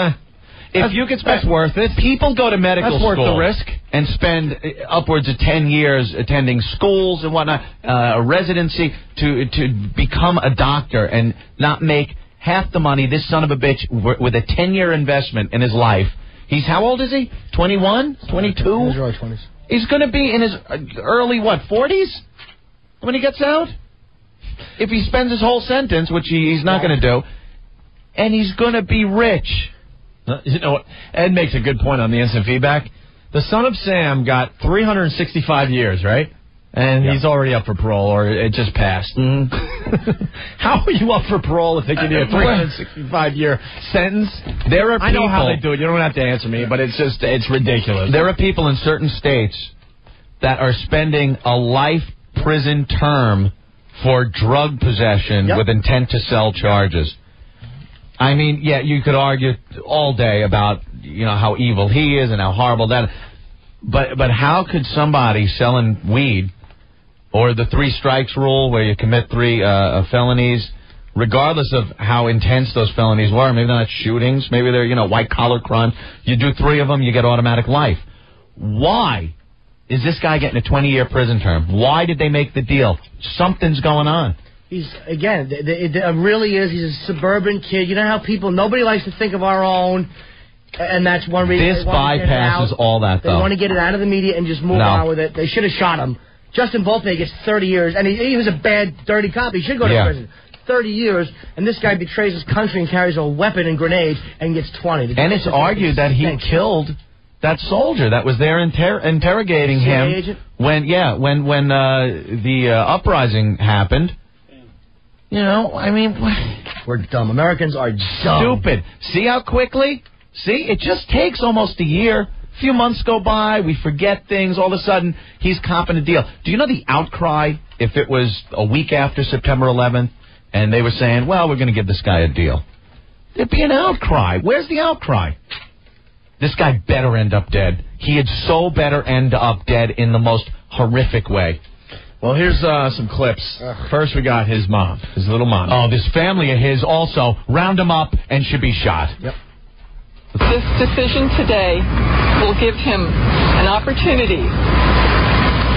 If you could spend, that's worth it. People go to medical school. That's worth the risk. And spend upwards of 10 years attending schools and whatnot, a residency to become a doctor and not make half the money this son of a bitch with a 10-year investment in his life. He's, how old is he? 21? 22? His early 20s. He's going to be in his early, 40s? When he gets out? If he spends his whole sentence, which he's not going to do, and he's going to be rich. You know what? Ed makes a good point on the instant feedback. The son of Sam got 365 years, right? And he's already up for parole, or it just passed. Mm-hmm. How are you up for parole if they give you a 365-year sentence? There are people, I know how they do it. You don't have to answer me, but it's ridiculous. There are people in certain states that are spending a life prison term for drug possession with intent to sell charges. I mean, yeah, you could argue all day about, how evil he is and how horrible that is. But how could somebody selling weed or the 3 strikes rule where you commit 3 felonies, regardless of how intense those felonies were, maybe they're not shootings, maybe they're, white-collar crime, you do 3 of them, you get automatic life. Why is this guy getting a 20-year prison term? Why did they make the deal? Something's going on. He's, again, it really is. He's a suburban kid. You know how nobody likes to think of our own, and that's one reason. This bypasses all that, though. They want to get it out of the media and just move on with it. They should have shot him. Justin Volpe gets 30 years, and he was a bad, dirty cop. He should go to prison. 30 years, and this guy betrays his country and carries a weapon and grenade and gets 20. And it's argued that he killed that soldier that was there interrogating him agent? when the uprising happened. We're dumb. Americans are dumb. Stupid. See how quickly? See, it just takes almost a year. A few months go by, we forget things. All of a sudden, he's copping a deal. Do you know the outcry if it was a week after September 11th and they were saying, well, we're going to give this guy a deal? There'd be an outcry. Where's the outcry? This guy better end up dead. He had so better end up dead in the most horrific way. Well, here's some clips. First, we got his mom, his little mom. Oh, this family of his also round him up and should be shot. Yep. This decision today will give him an opportunity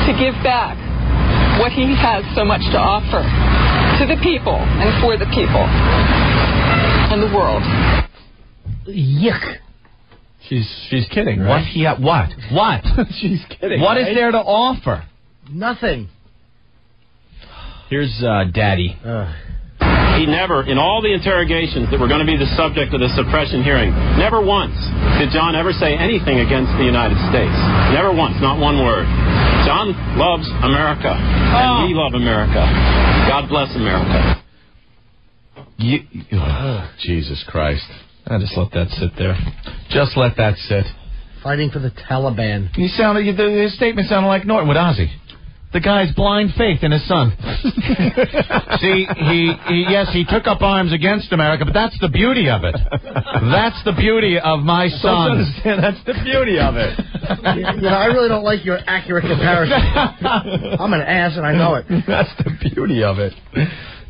to give back what he has so much to offer to the people and for the people and the world. Yuck. She's kidding, right? What? She's kidding. What is there to offer? Nothing. Here's Daddy. He never, in all the interrogations that were going to be the subject of the suppression hearing, never once did John ever say anything against the United States. Never once, not one word. John loves America, and we love America. God bless America. Jesus Christ. I just let that sit there. Just let that sit. Fighting for the Taliban. His statement sounded like Norton with Ozzy. The guy's blind faith in his son. See, he took up arms against America, but that's the beauty of it. That's the beauty of my son. Don't understand. That's the beauty of it. I really don't like your accurate comparison. I'm an ass, and I know it. That's the beauty of it.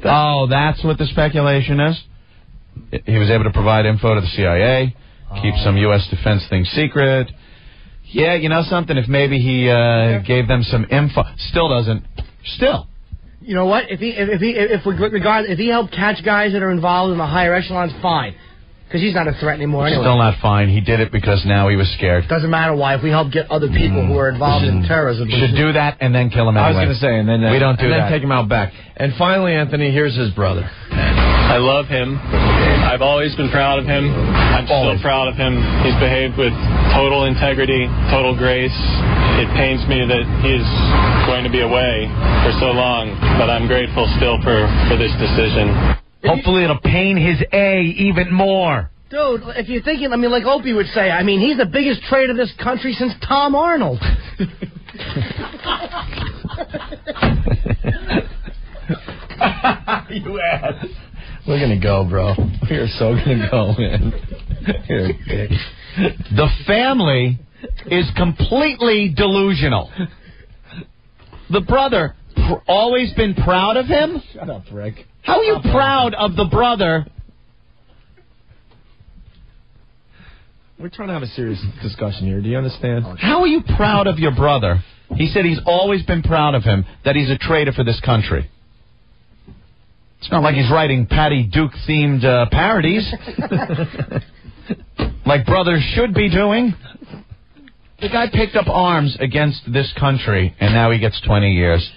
That's what the speculation is? He was able to provide info to the CIA, keep some U.S. defense things secret. Yeah, you know something? If maybe he gave them some info, still doesn't. Still, you know what? If he helped catch guys that are involved in the higher echelons, fine, because he's not a threat anymore anyway. Still not fine. He did it because now he was scared. Doesn't matter why. If we help get other people who are involved in terrorism, should do that and then kill him anyway. I was going to say, and then we don't do and that. then take him out back. And finally, Anthony, here's his brother. I love him. I've always been proud of him. I'm still proud of him. He's behaved with total integrity, total grace. It pains me that he's going to be away for so long, but I'm grateful still for this decision. Hopefully it'll pain his A even more. Dude, if you're thinking, like Opie would say, he's the biggest traitor of this country since Tom Arnold. You ass. We're going to go, bro. We're so going to go, man. You're a dick. The family is completely delusional. The brother, always been proud of him? Shut up, Rick. How are you proud of the brother? We're trying to have a serious discussion here. Do you understand? How are you proud of your brother? He said he's always been proud of him, that he's a traitor for this country. It's not like he's writing Patty Duke-themed parodies. Like brothers should be doing. The guy picked up arms against this country, and now he gets 20 years.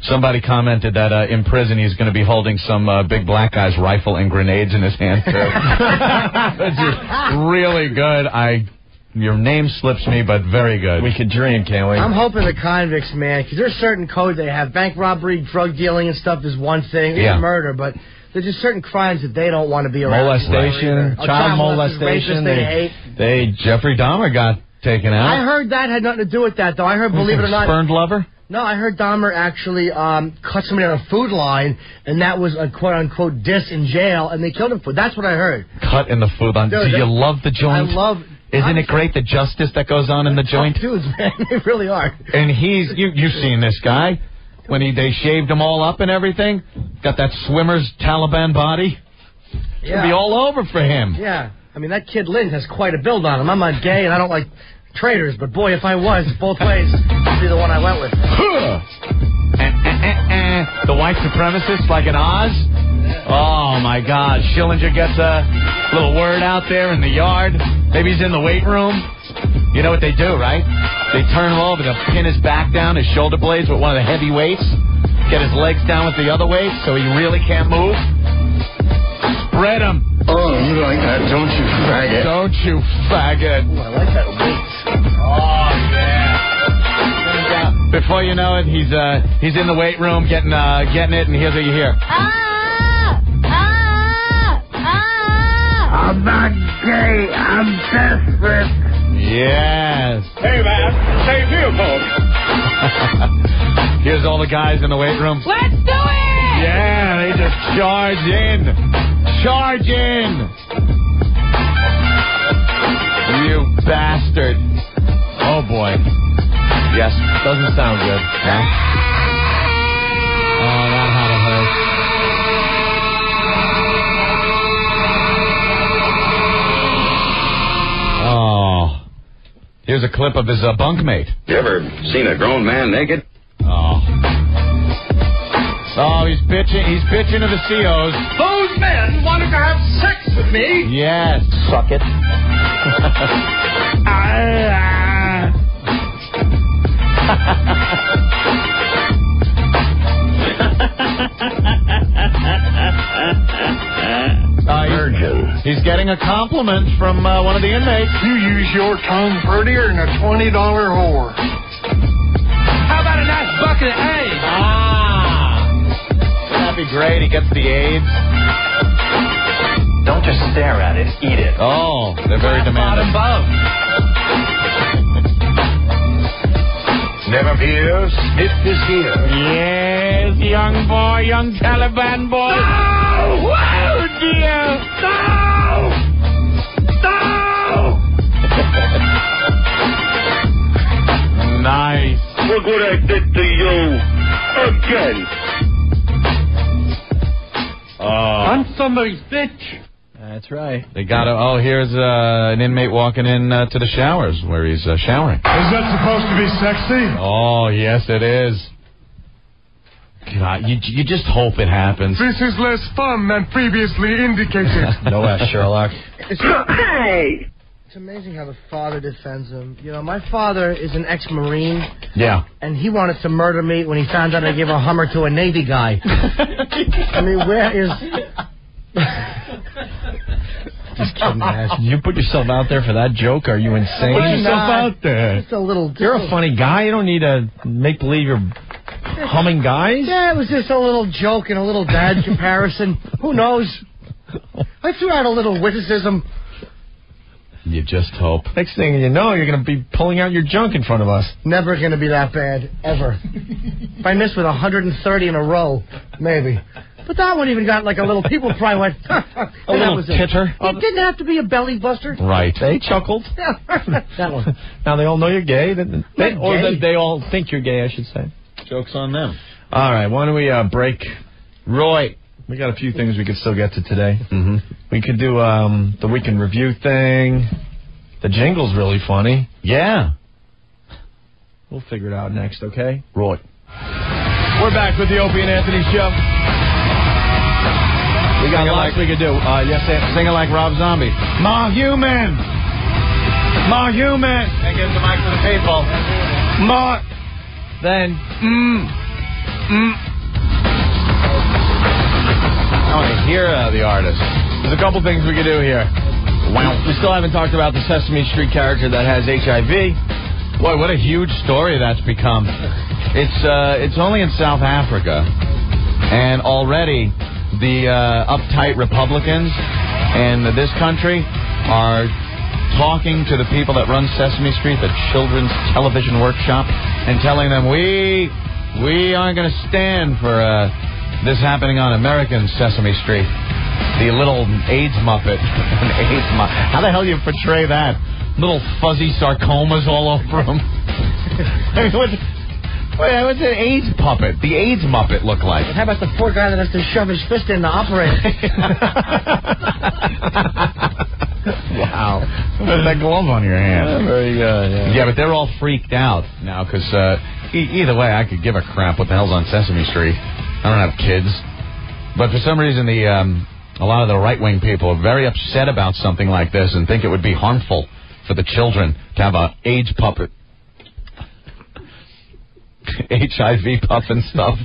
Somebody commented that in prison he's going to be holding some big black guy's rifle and grenades in his hand, too. That's just really good. Your name slips me, but very good. We could dream, can't we? I'm hoping the convicts, man, because there's certain codes they have. Bank robbery, drug dealing and stuff is one thing. It's murder, but there's just certain crimes that they don't want to be around. Molestation, child molestation. Jeffrey Dahmer got taken out. I heard that had nothing to do with that, though. I heard, believe it or not... Spurned lover? No, I heard Dahmer actually cut somebody on a food line, and that was a quote-unquote diss in jail, and they killed him for it. That's what I heard. Cut in the food line. Do you love the joint? I love... Isn't it great, the justice that goes on in the joint? Dudes, man, they really are. And you've seen this guy, when they shaved him all up and everything, got that swimmer's Taliban body. It'll be all over for him. Yeah, that kid Lynn has quite a build on him. I'm not gay and I don't like traitors, but boy, if I was, both ways, I'd be the one I went with. The white supremacist like an Oz? Oh, my God. Schillinger gets a little word out there in the yard. Maybe he's in the weight room. You know what they do, right? They turn him over, they'll pin his back down, his shoulder blades with one of the heavy weights, get his legs down with the other weights so he really can't move. Spread him. Oh, you like that, don't you, faggot? Don't you, faggot. Ooh, I like that weight. Oh, yeah. Before you know it, he's in the weight room getting it, and here's what you hear. I'm not gay. I'm desperate. Yes. Hey, man. Say vehicle. Here's all the guys in the weight room. Let's do it! Yeah, they just charge in. Charge in. You bastard. Oh, boy. Yes. Doesn't sound good. Huh? Oh, that had to hurt. Oh. Here's a clip of his bunkmate. You ever seen a grown man naked? Oh. Oh, he's bitching. He's bitching to the COs. Those men wanted to have sex with me. Yes. Suck it. Virgin. He's getting a compliment from one of the inmates. You use your tongue prettier than a $20 whore. How about a nice bucket of AIDS? Ah. That'd be great. He gets the AIDS. Just stare at it, eat it. Oh, they're very demanding. Never fear, Smith is here. Yes, young boy, young Taliban boy. No! Oh, dear. No! Nice. Look what I did to you. Again. I'm somebody's bitch. That's right. They got here's an inmate walking in to the showers where he's showering. Is that supposed to be sexy? Oh, yes, it is. God, you just hope it happens. This is less fun than previously indicated. No ass, Sherlock. Hey! It's amazing how the father defends him. You know, my father is an ex-Marine. Yeah. And he wanted to murder me when he found out I gave a Hummer to a Navy guy. I mean, where is... Just kidding, man. You put yourself out there for that joke? Are you insane? Put yourself out there. Just a little... You're a funny guy. You don't need to make believe you're humming guys. Yeah, it was just a little joke and a little dad comparison. Who knows? I threw out a little witticism. You just hope. Next thing you know, you're going to be pulling out your junk in front of us. Never going to be that bad, ever. If I miss with 130 in a row, maybe. But that one even got like a little... People probably went... a little titter. It didn't have to be a belly buster. Right. They chuckled. That one. Now they all know you're gay. They all think you're gay, I should say. Joke's on them. All right, why don't we break? Roy, we got a few things we could still get to today. Mm-hmm. We could do the weekend review thing. The jingle's really funny. Yeah. We'll figure it out next, okay? Roy. We're back with the Opie and Anthony show. We got lots we could do. Yes, sing it like Rob Zombie. More human. More human. And give the mic to the people. More. Then. I want to hear the artist. There's a couple things we could do here. Wow. We still haven't talked about the Sesame Street character that has HIV. Boy, what a huge story that's become. It's only in South Africa, and already the uptight Republicans in this country are talking to the people that run Sesame Street, the Children's Television Workshop, and telling them we aren't going to stand for this happening on American Sesame Street. The little AIDS Muppet. How the hell do you portray that? Little fuzzy sarcomas all over him. I mean, what's an AIDS puppet? The AIDS Muppet look like? How about the poor guy that has to shove his fist in to operate? Wow. What's that glove on your hand? Yeah, very good, yeah. Yeah, but they're all freaked out now because either way, I could give a crap what the hell's on Sesame Street. I don't have kids. But for some reason, a lot of the right-wing people are very upset about something like this and think it would be harmful for the children to have an AIDS puppet. HIV puff and stuff.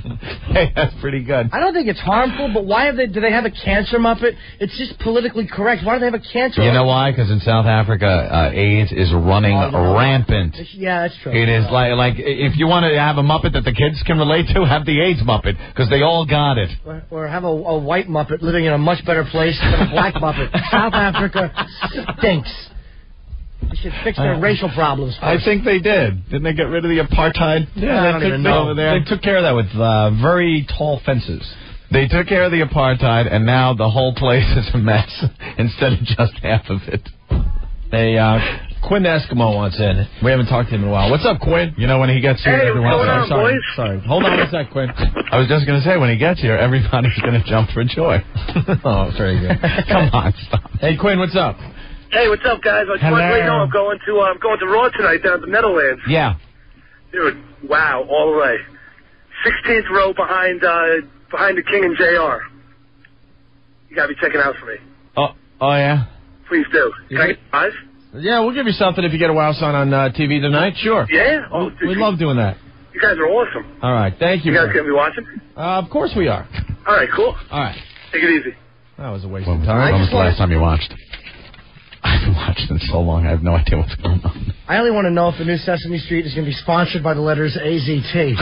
Hey, that's pretty good. I don't think it's harmful, but why do they have a cancer Muppet? It's just politically correct. Why do they have a cancer? You know why? Because in South Africa, AIDS is running rampant. Yeah, that's true. It is like if you want to have a Muppet that the kids can relate to, have the AIDS Muppet because they all got it. Or have a white Muppet living in a much better place than a black Muppet. South Africa stinks. They should fix their racial problems first. I think they did. Didn't they get rid of the apartheid? Yeah, I don't even know. They took care of that with very tall fences. They took care of the apartheid, and now the whole place is a mess instead of just half of it. Hey, Quinn Eskimo wants in. We haven't talked to him in a while. What's up, Quinn? You know, when he gets here, everyone's sorry. Hold on a sec, Quinn. I was just going to say, when he gets here, everybody's going to jump for joy. Oh, very good. Come on, stop. Hey, Quinn, what's up? Hey, what's up, guys? I just want to let you know I'm going to Raw tonight down at the Meadowlands. Yeah. Dude, wow, all the way. 16th row behind the King and JR. You gotta be checking out for me. Oh yeah. Please do. Can I get five? Yeah, we'll give you something if you get a wow sign on TV tonight. Sure. Yeah. Oh, we love doing that. You guys are awesome. All right, thank you. You guys gonna be watching? Of course we are. All right, cool. All right. Take it easy. That was a waste of time. When was the last time you watched? I haven't watched in so long, I have no idea what's going on. I only want to know if the new Sesame Street is going to be sponsored by the letters AZT.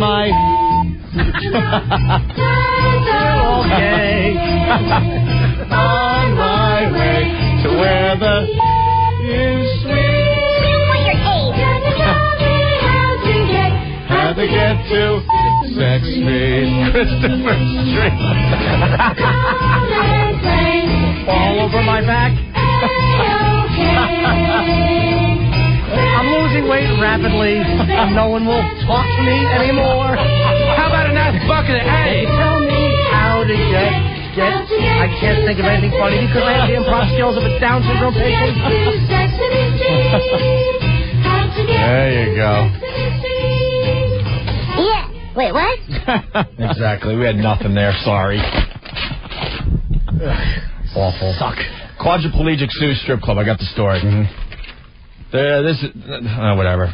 my... Okay. On my way to where the is sweet. How to get to Sex Street, Christopher Street. All over my back. I'm losing weight rapidly. No one will talk to me anymore. How about a nice bucket of eggs? Tell me how to get. I can't think of anything funny because I have the improv skills of a Down syndrome patient. There you go. Yeah. Wait, what? Exactly. We had nothing there. Sorry. Awful. Suck. Quadriplegic sues strip club. I got the story. Whatever.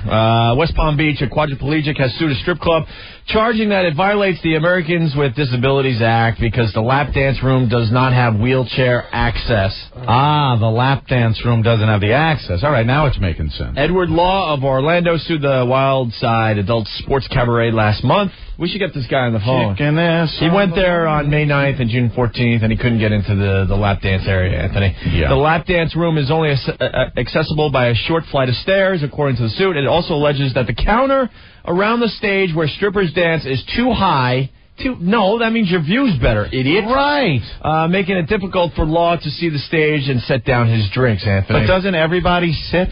West Palm Beach, a quadriplegic has sued a strip club, charging that it violates the Americans with Disabilities Act because the lap dance room does not have wheelchair access. The lap dance room doesn't have the access. All right, now it's making sense. Edward Law of Orlando sued the Wild Side Adult Sports Cabaret last month. We should get this guy on the phone. He went there on May 9th and June 14th, and he couldn't get into the lap dance area, Anthony. Yeah. The lap dance room is only accessible by a short flight of stairs, according to the suit. It also alleges that the counter around the stage where strippers dance is too high. No, that means your view's better, idiot. Right. Making it difficult for Law to see the stage and set down his drinks, Anthony. But doesn't everybody sit?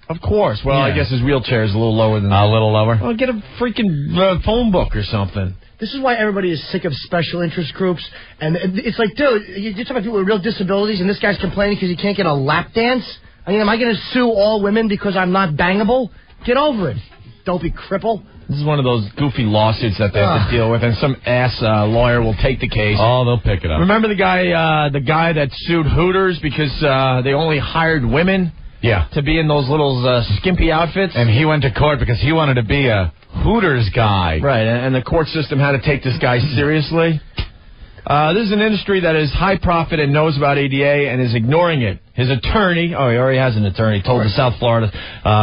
Of course. Well, Yeah. I guess his wheelchair is a little lower than that. A little lower? Well, get a freaking phone book or something. This is why everybody is sick of special interest groups. And it's like, dude, you're talking about people with real disabilities, and this guy's complaining because he can't get a lap dance? I mean, am I going to sue all women because I'm not bangable? Get over it, dopey cripple. This is one of those goofy lawsuits that they have to deal with, and some ass lawyer will take the case. Oh, they'll pick it up. Remember the guy that sued Hooters because they only hired women? Yeah. To be in those little skimpy outfits? And he went to court because he wanted to be a Hooters guy. Right, and the court system had to take this guy seriously. This is an industry that is high profit and knows about ADA and is ignoring it. His attorney, he already has an attorney, told the South Florida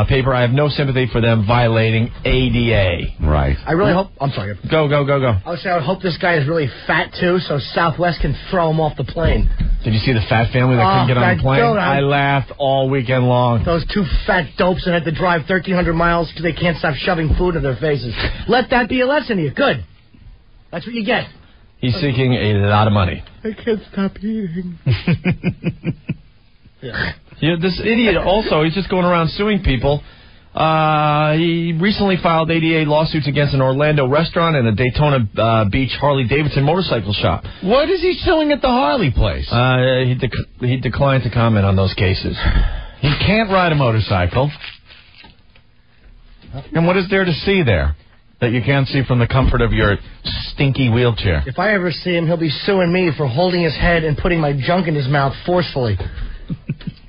paper, I have no sympathy for them violating ADA. Right. I really hope... I'm sorry. Go. I would hope this guy is really fat, too, so Southwest can throw him off the plane. Did you see the fat family that couldn't get on the plane? I laughed all weekend long. Those two fat dopes that had to drive 1,300 miles because they can't stop shoving food in their faces. Let that be a lesson to you. Good. That's what you get. He's seeking a lot of money. I can't stop eating. This idiot also, he's just going around suing people. He recently filed ADA lawsuits against an Orlando restaurant and a Daytona Beach Harley-Davidson motorcycle shop. What is he suing at the Harley place? He declined to comment on those cases. He can't ride a motorcycle. And what is there to see there that you can't see from the comfort of your stinky wheelchair? If I ever see him, he'll be suing me for holding his head and putting my junk in his mouth forcefully.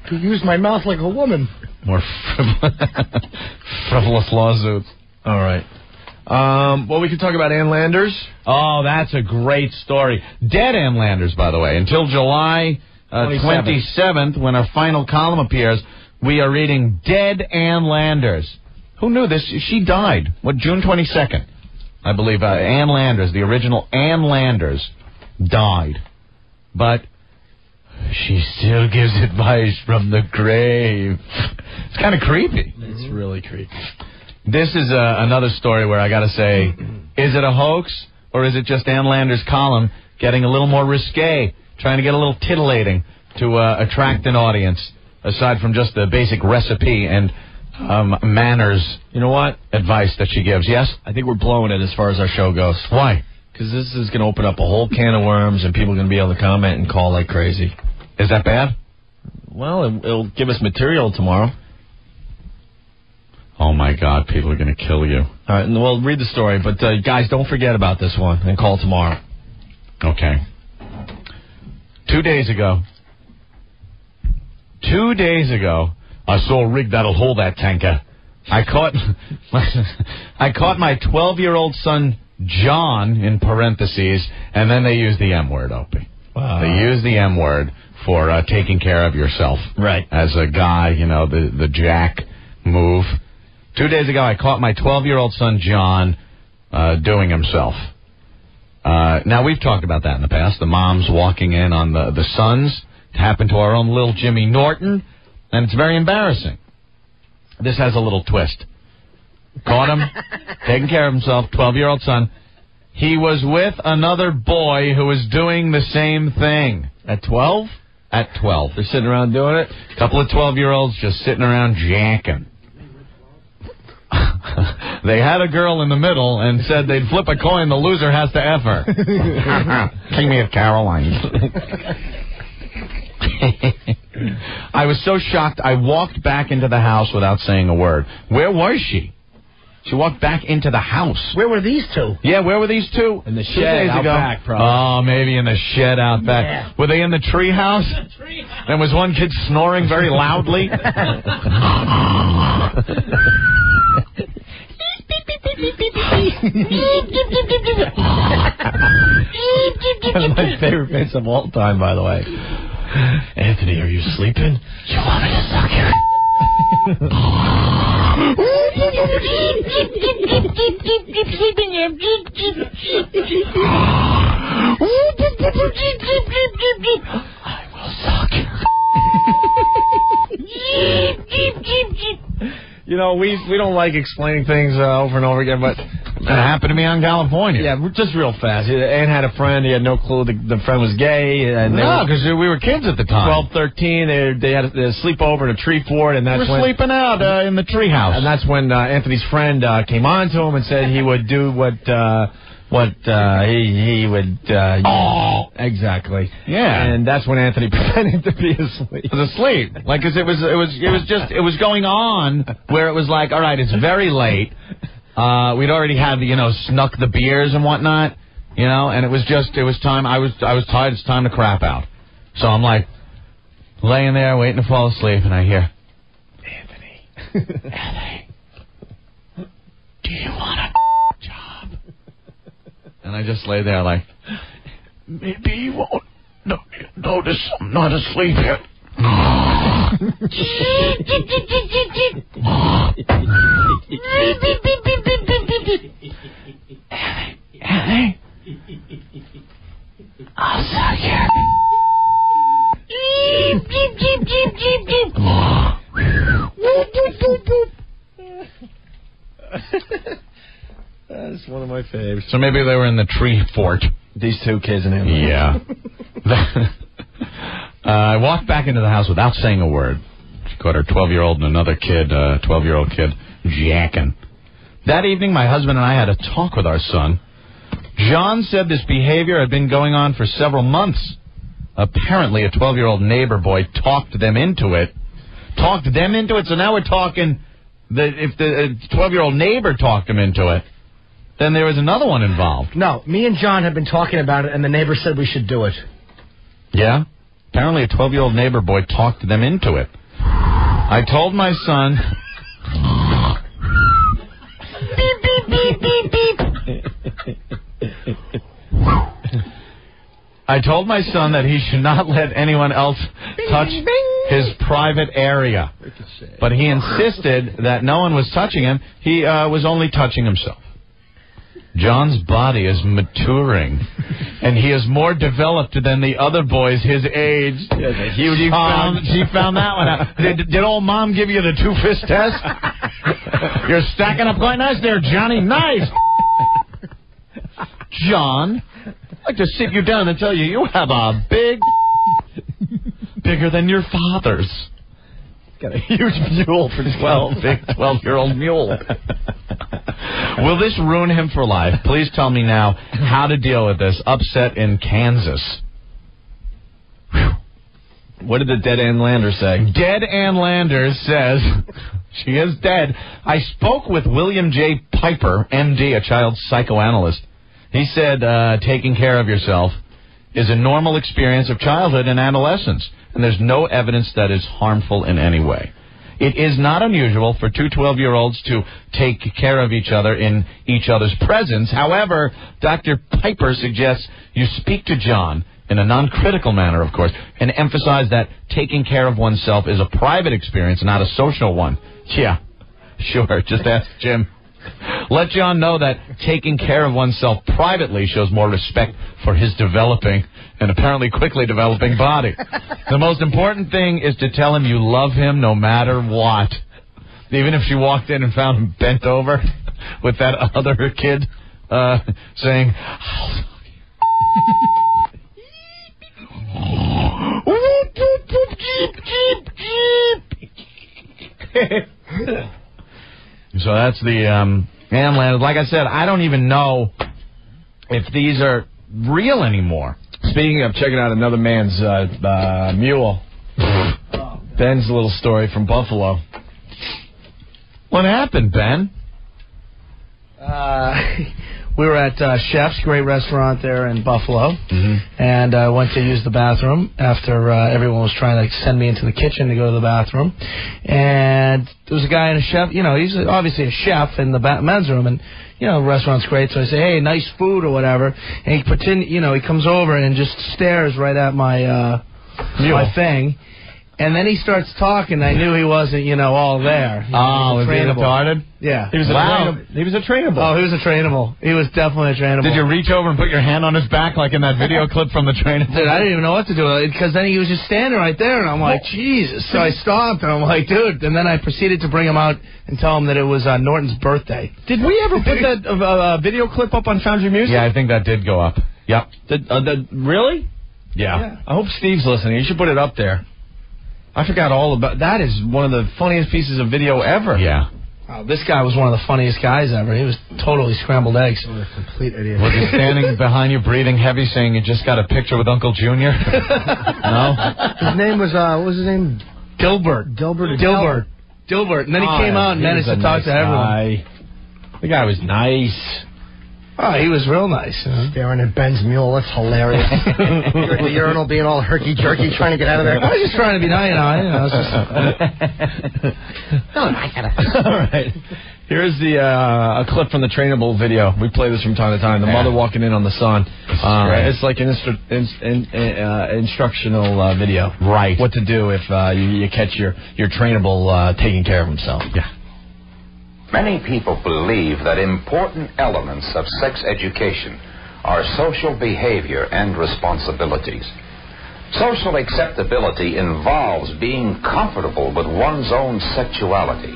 To use my mouth like a woman. More frivolous lawsuits. All right. Well, we can talk about Ann Landers. Oh, that's a great story. Dead Ann Landers, by the way. Until July 27th, when our final column appears, we are reading Dead Ann Landers. Who knew this? She died. June 22nd, I believe. Ann Landers, the original Ann Landers, died. But she still gives advice from the grave. It's kind of creepy. It's really creepy. This is another story where I got to say, is it a hoax or is it just Ann Landers' column getting a little more risque, trying to get a little titillating to attract an audience, aside from just the basic recipe and manners, advice that she gives? Yes? I think we're blowing it as far as our show goes. Why? Because this is going to open up a whole can of worms and people are going to be able to comment and call like crazy. Is that bad? Well, it'll give us material tomorrow. Oh, my God, people are going to kill you. All right, well, read the story, but guys, don't forget about this one and call tomorrow. Okay. 2 days ago, I saw a rig that'll hold that tanker. I caught my 12-year-old son, John, in parentheses, and then they used the M word, Opie. Wow. They used the M word for taking care of yourself. Right. As a guy, the jack move. 2 days ago, I caught my 12-year-old son, John, doing himself. Now, we've talked about that in the past. The moms walking in on the sons. It happened to our own little Jimmy Norton, and it's very embarrassing. This has a little twist. Caught him, taking care of himself, 12-year-old son. He was with another boy who was doing the same thing. At 12? At 12. They're sitting around doing it? A couple of 12-year-olds just sitting around jacking. They had a girl in the middle and said they'd flip a coin. The loser has to F her. King me of Caroline. I was so shocked, I walked back into the house without saying a word. Where was she? She walked back into the house. Where were these two? Yeah, where were these two? In the shed out back, probably. Oh, maybe in the shed out back. Yeah. Were they in the tree house? And was one kid snoring very loudly? One of my favorite bits of all time, by the way. Anthony, are you sleeping? You want me to suck your... I will suck your... You know, we don't like explaining things over and over again, but it happened to me on California. Yeah, just real fast. Ann had a friend. He had no clue the friend was gay. And no, because we were kids at the time. 12, 13. They had a sleepover in a tree fort, and that's when... We were sleeping out in the tree house. And that's when Anthony's friend came on to him and said he would do what he would... Exactly. Yeah. And that's when Anthony pretended to be asleep. He was asleep. Like, because it was going on where it was like, all right, it's very late. We'd already had, snuck the beers and whatnot, and it was time. I was tired. It's time to crap out. So I'm like, laying there waiting to fall asleep, and I hear, Anthony, do you want a job? And I just lay there like, maybe you won't notice I'm not asleep yet. Hey, I'll suck your... That's one of my faves. So maybe they were in the tree fort. These two kids and him. Yeah. I walked back into the house without saying a word. She caught her 12-year-old and another kid, 12-year-old kid, jacking. That evening, my husband and I had a talk with our son. John said this behavior had been going on for several months. Apparently, a 12-year-old neighbor boy talked them into it. So now we're talking that if the 12-year-old neighbor talked him into it, then there was another one involved. No, me and John have been talking about it, and the neighbor said we should do it. Yeah? Apparently a 12-year-old neighbor boy talked them into it. I told my son... beep, beep, beep, beep, beep. I told my son that he should not let anyone else touch his private area. But he insisted that no one was touching him. He was only touching himself. John's body is maturing, and he is more developed than the other boys his age. She found that one out. Did old Mom give you the two-fist test? You're stacking up quite nice there, Johnny. Nice! John, I'd like to sit you down and tell you have a bigger than your father's. Got a huge mule for 12. Big 12-year-old mule. Will this ruin him for life? Please tell me now how to deal with this upset in Kansas. Whew. What did the dead Ann Landers say? Dead Ann Landers says, she is dead. I spoke with William J. Piper, M.D., a child psychoanalyst. He said taking care of yourself is a normal experience of childhood and adolescence, and there's no evidence that is harmful in any way. It is not unusual for two 12-year-olds to take care of each other in each other's presence. However, Dr. Piper suggests you speak to John in a non-critical manner, of course, and emphasize that taking care of oneself is a private experience, not a social one. Yeah, sure, just ask Jim. Let John know that taking care of oneself privately shows more respect for his developing and apparently quickly developing body. The most important thing is to tell him you love him no matter what. Even if she walked in and found him bent over with that other kid saying, So that's the Amland. Like I said, I don't even know if these are real anymore. Speaking of checking out another man's mule, Ben's little story from Buffalo. What happened, Ben? We were at Chef's, great restaurant there in Buffalo, and I went to use the bathroom after everyone was trying to send me into the kitchen to go to the bathroom. And there was a guy in a chef, he's obviously a chef in the men's room, and the restaurant's great. So I say, hey, nice food or whatever, and he comes over and just stares right at my thing. And then he starts talking. I knew he wasn't, all there. Was he retarded? Yeah. He was a trainable. Oh, he was a trainable. He was definitely a trainable. Did you reach over and put your hand on his back like in that video clip from the trainable? Dude, I didn't even know what to do because then he was just standing right there, and I'm like, Jesus. So I stopped, and I'm like, dude. And then I proceeded to bring him out and tell him that it was Norton's birthday. Did we ever put that video clip up on Foundry Music? Yeah, I think that did go up. Yep. Really? Yeah. I hope Steve's listening. You should put it up there. I forgot all about that. Is one of the funniest pieces of video ever. Yeah. Oh, this guy was one of the funniest guys ever. He was totally scrambled eggs. What a complete idiot. Was he standing behind you, breathing heavy, saying you just got a picture with Uncle Junior? No. His name was what was his name? Dilbert. Dilbert. And then he came out and managed to talk to everyone. The guy was nice. Oh, he was real nice. Staring at Ben's mule. That's hilarious. You're at the urinal being all herky-jerky trying to get out of there. I was just trying to be nice, All right. Here's a clip from the trainable video. We play this from time to time. The mother walking in on the son. It's like an instructional video. Right. What to do if you catch your trainable taking care of himself. Yeah. Many people believe that important elements of sex education are social behavior and responsibilities. Social acceptability involves being comfortable with one's own sexuality.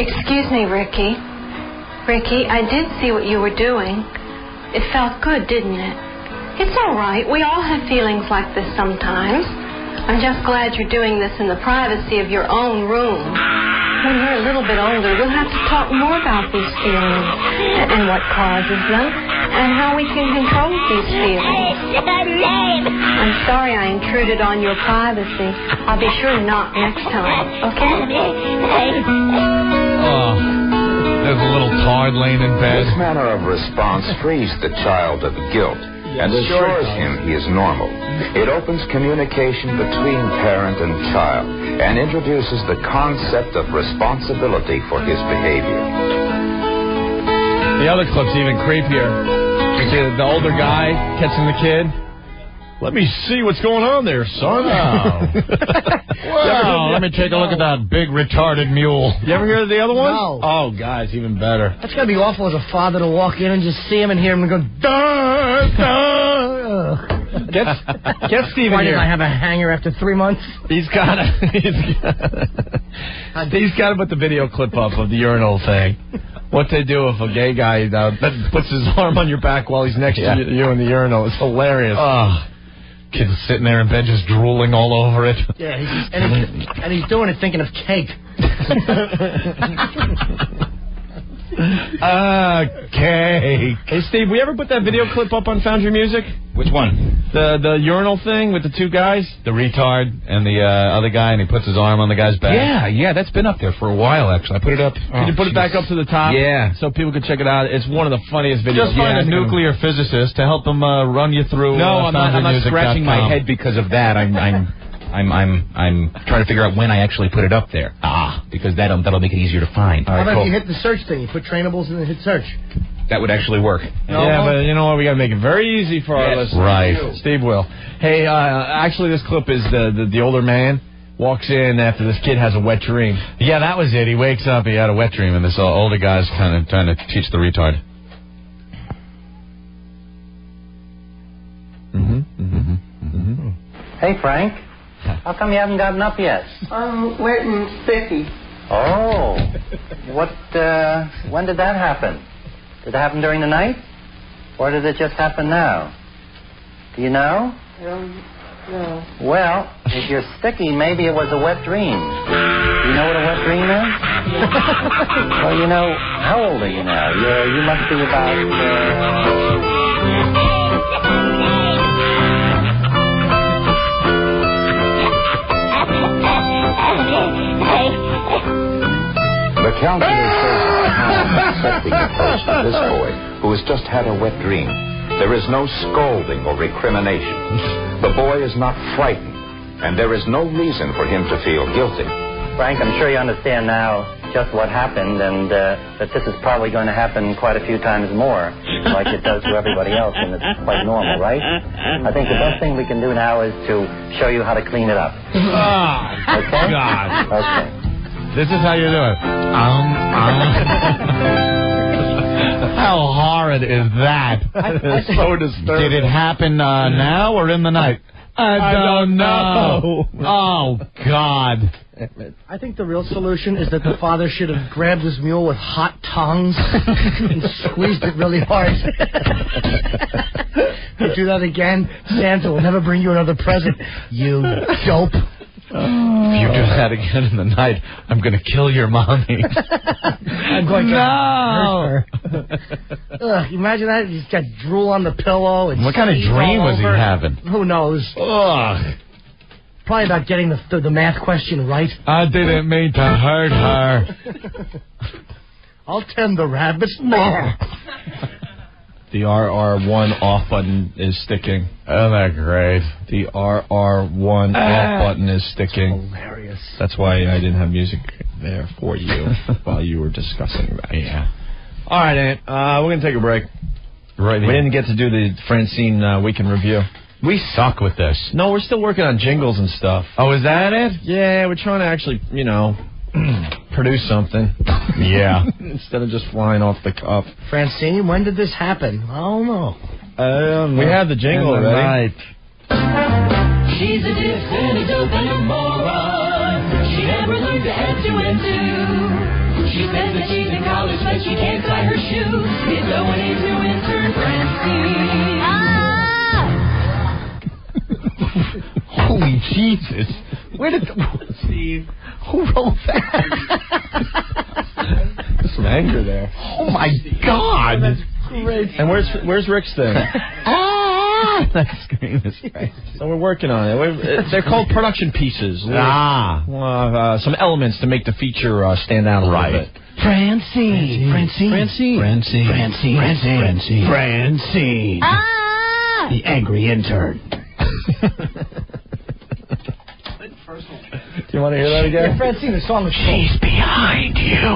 Excuse me, Ricky. Ricky, I did see what you were doing. It felt good, didn't it? It's all right. We all have feelings like this sometimes. I'm just glad you're doing this in the privacy of your own room. When we're a little bit older, we'll have to talk more about these feelings and what causes them and how we can control these feelings. I'm sorry I intruded on your privacy. I'll be sure not next time, okay? Oh, there's a little tard laying in bed. This manner of response frees the child of guilt and assures him he is normal. It opens communication between parent and child and introduces the concept of responsibility for his behavior. The other clip's even creepier. You see the older guy catching the kid. Let me see what's going on there, son. Wow, let me take a look at that big retarded mule. You ever hear of the other one? No. Oh, guys, even better. That's got to be awful as a father to walk in and just see him and hear him and go, duh, duh. Get Steve in Why here. did I have a hanger after 3 months? He's got to put the video clip up of the urinal thing. What they do if a gay guy puts his arm on your back while he's next to you in the urinal. It's hilarious. Oh. Kid's sitting there in bed just drooling all over it. Yeah, and he's doing it thinking of cake. Cake. Hey, Steve, we ever put that video clip up on Foundry Music? Which one? The urinal thing with the two guys? The retard and the other guy, and he puts his arm on the guy's back. Yeah, that's been up there for a while, actually. I put it up. Can you put it back up to the top? Yeah. So people can check it out. It's one of the funniest videos. Just find a nuclear physicist to help them run you through. No, I'm not scratching my head because of that. I'm I'm trying to figure out when I actually put it up there. Because that'll make it easier to find. How about if you hit the search thing? You put trainables and then hit search. That would actually work. Yeah, but you know what? We got to make it very easy for our listeners. Right. Steve will. Hey, actually, this clip is the older man walks in after this kid has a wet dream. Yeah, that was it. He wakes up, he had a wet dream, and this older guy's kind of trying to teach the retard. Hey, Frank. How come you haven't gotten up yet? I'm wet and sticky. Oh. When did that happen? Did it happen during the night? Or did it just happen now? Do you know? No. Well, if you're sticky, maybe it was a wet dream. Do you know what a wet dream is? Well, you know, how old are you now? You must be about... The counselor says calm, accepting approach to this boy who has just had a wet dream. There is no scolding or recrimination. The boy is not frightened, and there is no reason for him to feel guilty. Frank, I'm sure you understand now just what happened, and that this is probably going to happen quite a few times more, like it does to everybody else, and it's quite normal, right? I think the best thing we can do now is to show you how to clean it up. Okay? God. Okay. This is how you do it. How horrid is that? It's so disturbing. Did it happen now or in the night? I don't know. Oh, God. I think the real solution is that the father should have grabbed his mule with hot tongs and squeezed it really hard. If you do that again, Santa will never bring you another present, you dope. If you do that again in the night, I'm going to kill your mommy. I'm going to hurt her. Imagine that. He's got drool on the pillow. And what kind of dream was he having? Who knows? Probably about getting the math question right. I didn't mean to hurt her. I'll tend the rabbits. The RR1 off button is sticking. Oh, that's great. The RR1 off button is sticking. Hilarious. That's why I didn't have music there for you while you were discussing that. Yeah. All right, Ant. We're going to take a break. Right. We didn't get to do the Francine Weekend Review. We suck with this. No, we're still working on jingles and stuff. Oh, is that it? Yeah, we're trying to actually, produce something. Yeah. Instead of just flying off the cuff. Francine, when did this happen? I don't know. We have the jingle already. Right. She's a diff and a dope and a moron. She never learned to add two and two. She says that she's in college, but she can't tie her shoe. It's WNEW intern Francine. Holy Jesus. Where did Steve? Who wrote that? Some anger there. Oh my God! That's great. And where's Rick's thing? That scream is great. So we're working on it. They're called production pieces. Some elements to make the feature stand out a little bit. Francine. The angry intern. Do you want to hear that again? Yeah, Francine, the song is She's behind you.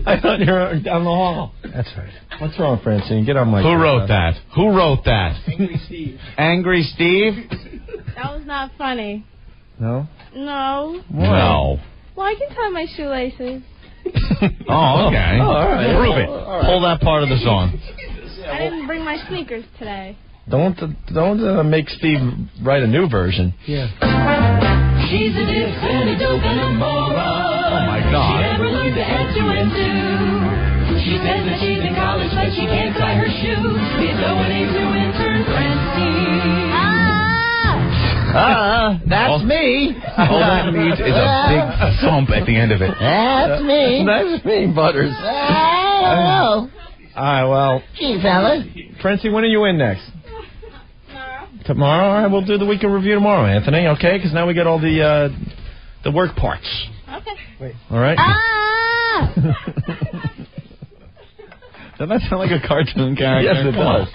I thought you were down the hall. That's right. What's wrong, Francine? Get on my... Who wrote that? Who wrote that? Angry Steve. Angry Steve? That was not funny. No? No. No. Well, I can tie my shoelaces. Oh, okay. All right. Prove it. All right. Pull that part of the song. I didn't bring my sneakers today. Don't make Steve write a new version. Yeah. She's a diff and a dope and a moron. Oh my God. She never learned to add two and two. She says that she's in college, but she can't tie her shoe. It's WNEW intern Francine. That's me. All that needs is a big thump at the end of it. That's me. That's me, Butters. Hello. All right, well. Gee, fella. Francie, when are you in next? Tomorrow? All right, we'll do the weekend review tomorrow, Anthony, okay? Because now we get all the work parts. Okay. Wait. All right? Doesn't that sound like a cartoon character? Yes, it does.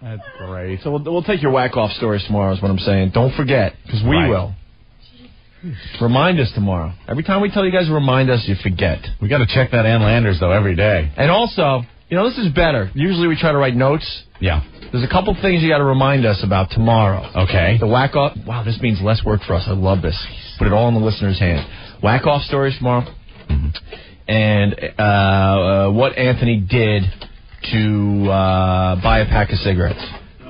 That's great. So we'll take your whack-off stories tomorrow is what I'm saying. Don't forget, because we will. Remind us tomorrow. Every time we tell you guys to remind us, you forget. We got to check that Ann Landers, though, every day. And also, this is better. Usually we try to write notes. Yeah. There's a couple things you got to remind us about tomorrow. Okay. The whack-off. Wow, this means less work for us. I love this. Put it all in the listener's hand. Whack-off stories tomorrow. Mm-hmm. And what Anthony did to buy a pack of cigarettes.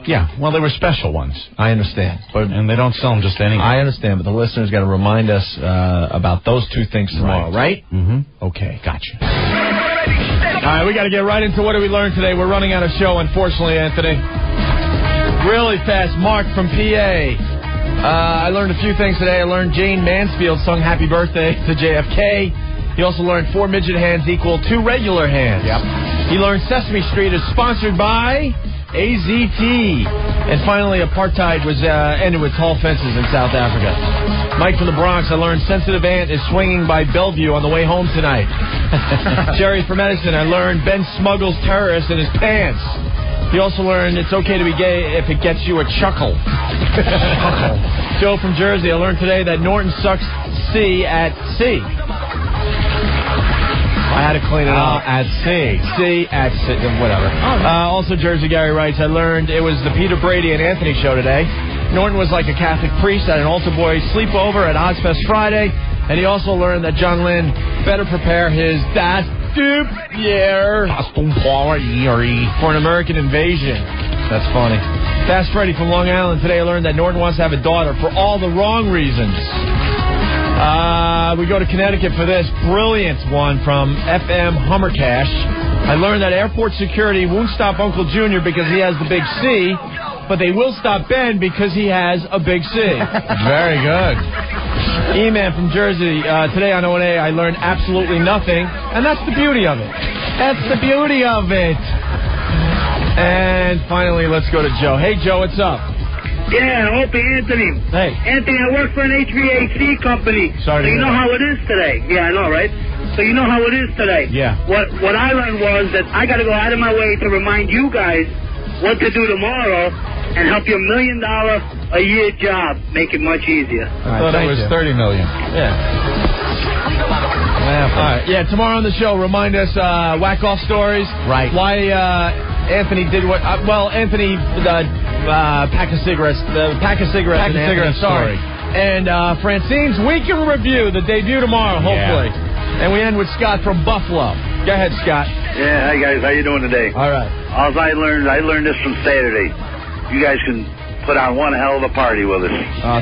Yeah, well, they were special ones. I understand. And they don't sell them just anywhere. I understand, but the listeners got to remind us about those two things tomorrow, right? Mm-hmm. Okay. Gotcha. All right, we got to get right into what did we learn today. We're running out of show, unfortunately, Anthony. Really fast. Mark from PA. I learned a few things today. I learned Jane Mansfield sung Happy Birthday to JFK. He also learned 4 midget hands equal 2 regular hands. Yep. He learned Sesame Street is sponsored by AZT. And finally, apartheid was ended with tall fences in South Africa. Mike from the Bronx, I learned Sensitive Ant is swinging by Bellevue on the way home tonight. Jerry from Edison, I learned Ben smuggles terrorists in his pants. He also learned it's okay to be gay if it gets you a chuckle. Joe from Jersey, I learned today that Norton sucks C at C. I had to clean it up. At C. C at C. Whatever. Also, Jersey Gary writes, I learned it was the Peter Brady and Anthony show today. Norton was like a Catholic priest at an altar boy sleepover at Ozzfest Friday. And he also learned that John Lynn better prepare his Das Dupe year for an American invasion. That's funny. Fast Freddy from Long Island. Today I learned that Norton wants to have a daughter for all the wrong reasons. We go to Connecticut for this brilliant one from FM Hummercash. I learned that airport security won't stop Uncle Junior because he has the big C, but they will stop Ben because he has a big C. Very good. E-Man from Jersey. Today on O&A, I learned absolutely nothing, and that's the beauty of it. That's the beauty of it. And finally, let's go to Joe. Hey, Joe, what's up? Yeah, Opie, Anthony. Hey. Anthony, I work for an HVAC company. Sorry to so you know how it is today. Yeah, I know, right? So you know how it is today. Yeah. What I learned was that I got to go out of my way to remind you guys what to do tomorrow and help your $1 million a year job make it much easier. I thought it was $30 million. Yeah. All right. Yeah, tomorrow on the show, remind us whack-off stories. Right. Why Anthony did what... Anthony... pack of cigarettes. Pack of cigarettes. Sorry. And Francine's Week in Review, the debut tomorrow, hopefully. Yeah. And we end with Scott from Buffalo. Go ahead, Scott. Yeah, hi guys. How you doing today? All right. I learned this from Saturday. You guys can put on one hell of a party with us.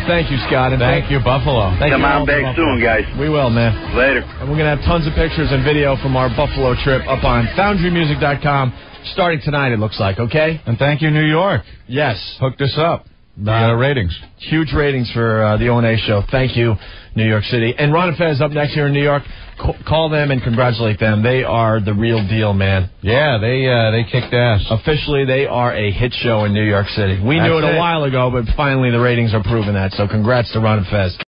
Thank you, Scott. And thank you, Buffalo. Come on back soon, guys. We will, man. Later. And we're going to have tons of pictures and video from our Buffalo trip up on FoundryMusic.com. Starting tonight, it looks like, okay? And thank you, New York. Yes. Hooked us up. Ratings. Huge ratings for the O&A show. Thank you, New York City. And Ron and Fez up next here in New York. Call them and congratulate them. They are the real deal, man. Yeah, they kicked ass. Officially, they are a hit show in New York City. We knew it a while ago, but finally the ratings are proving that. So congrats to Ron and Fez.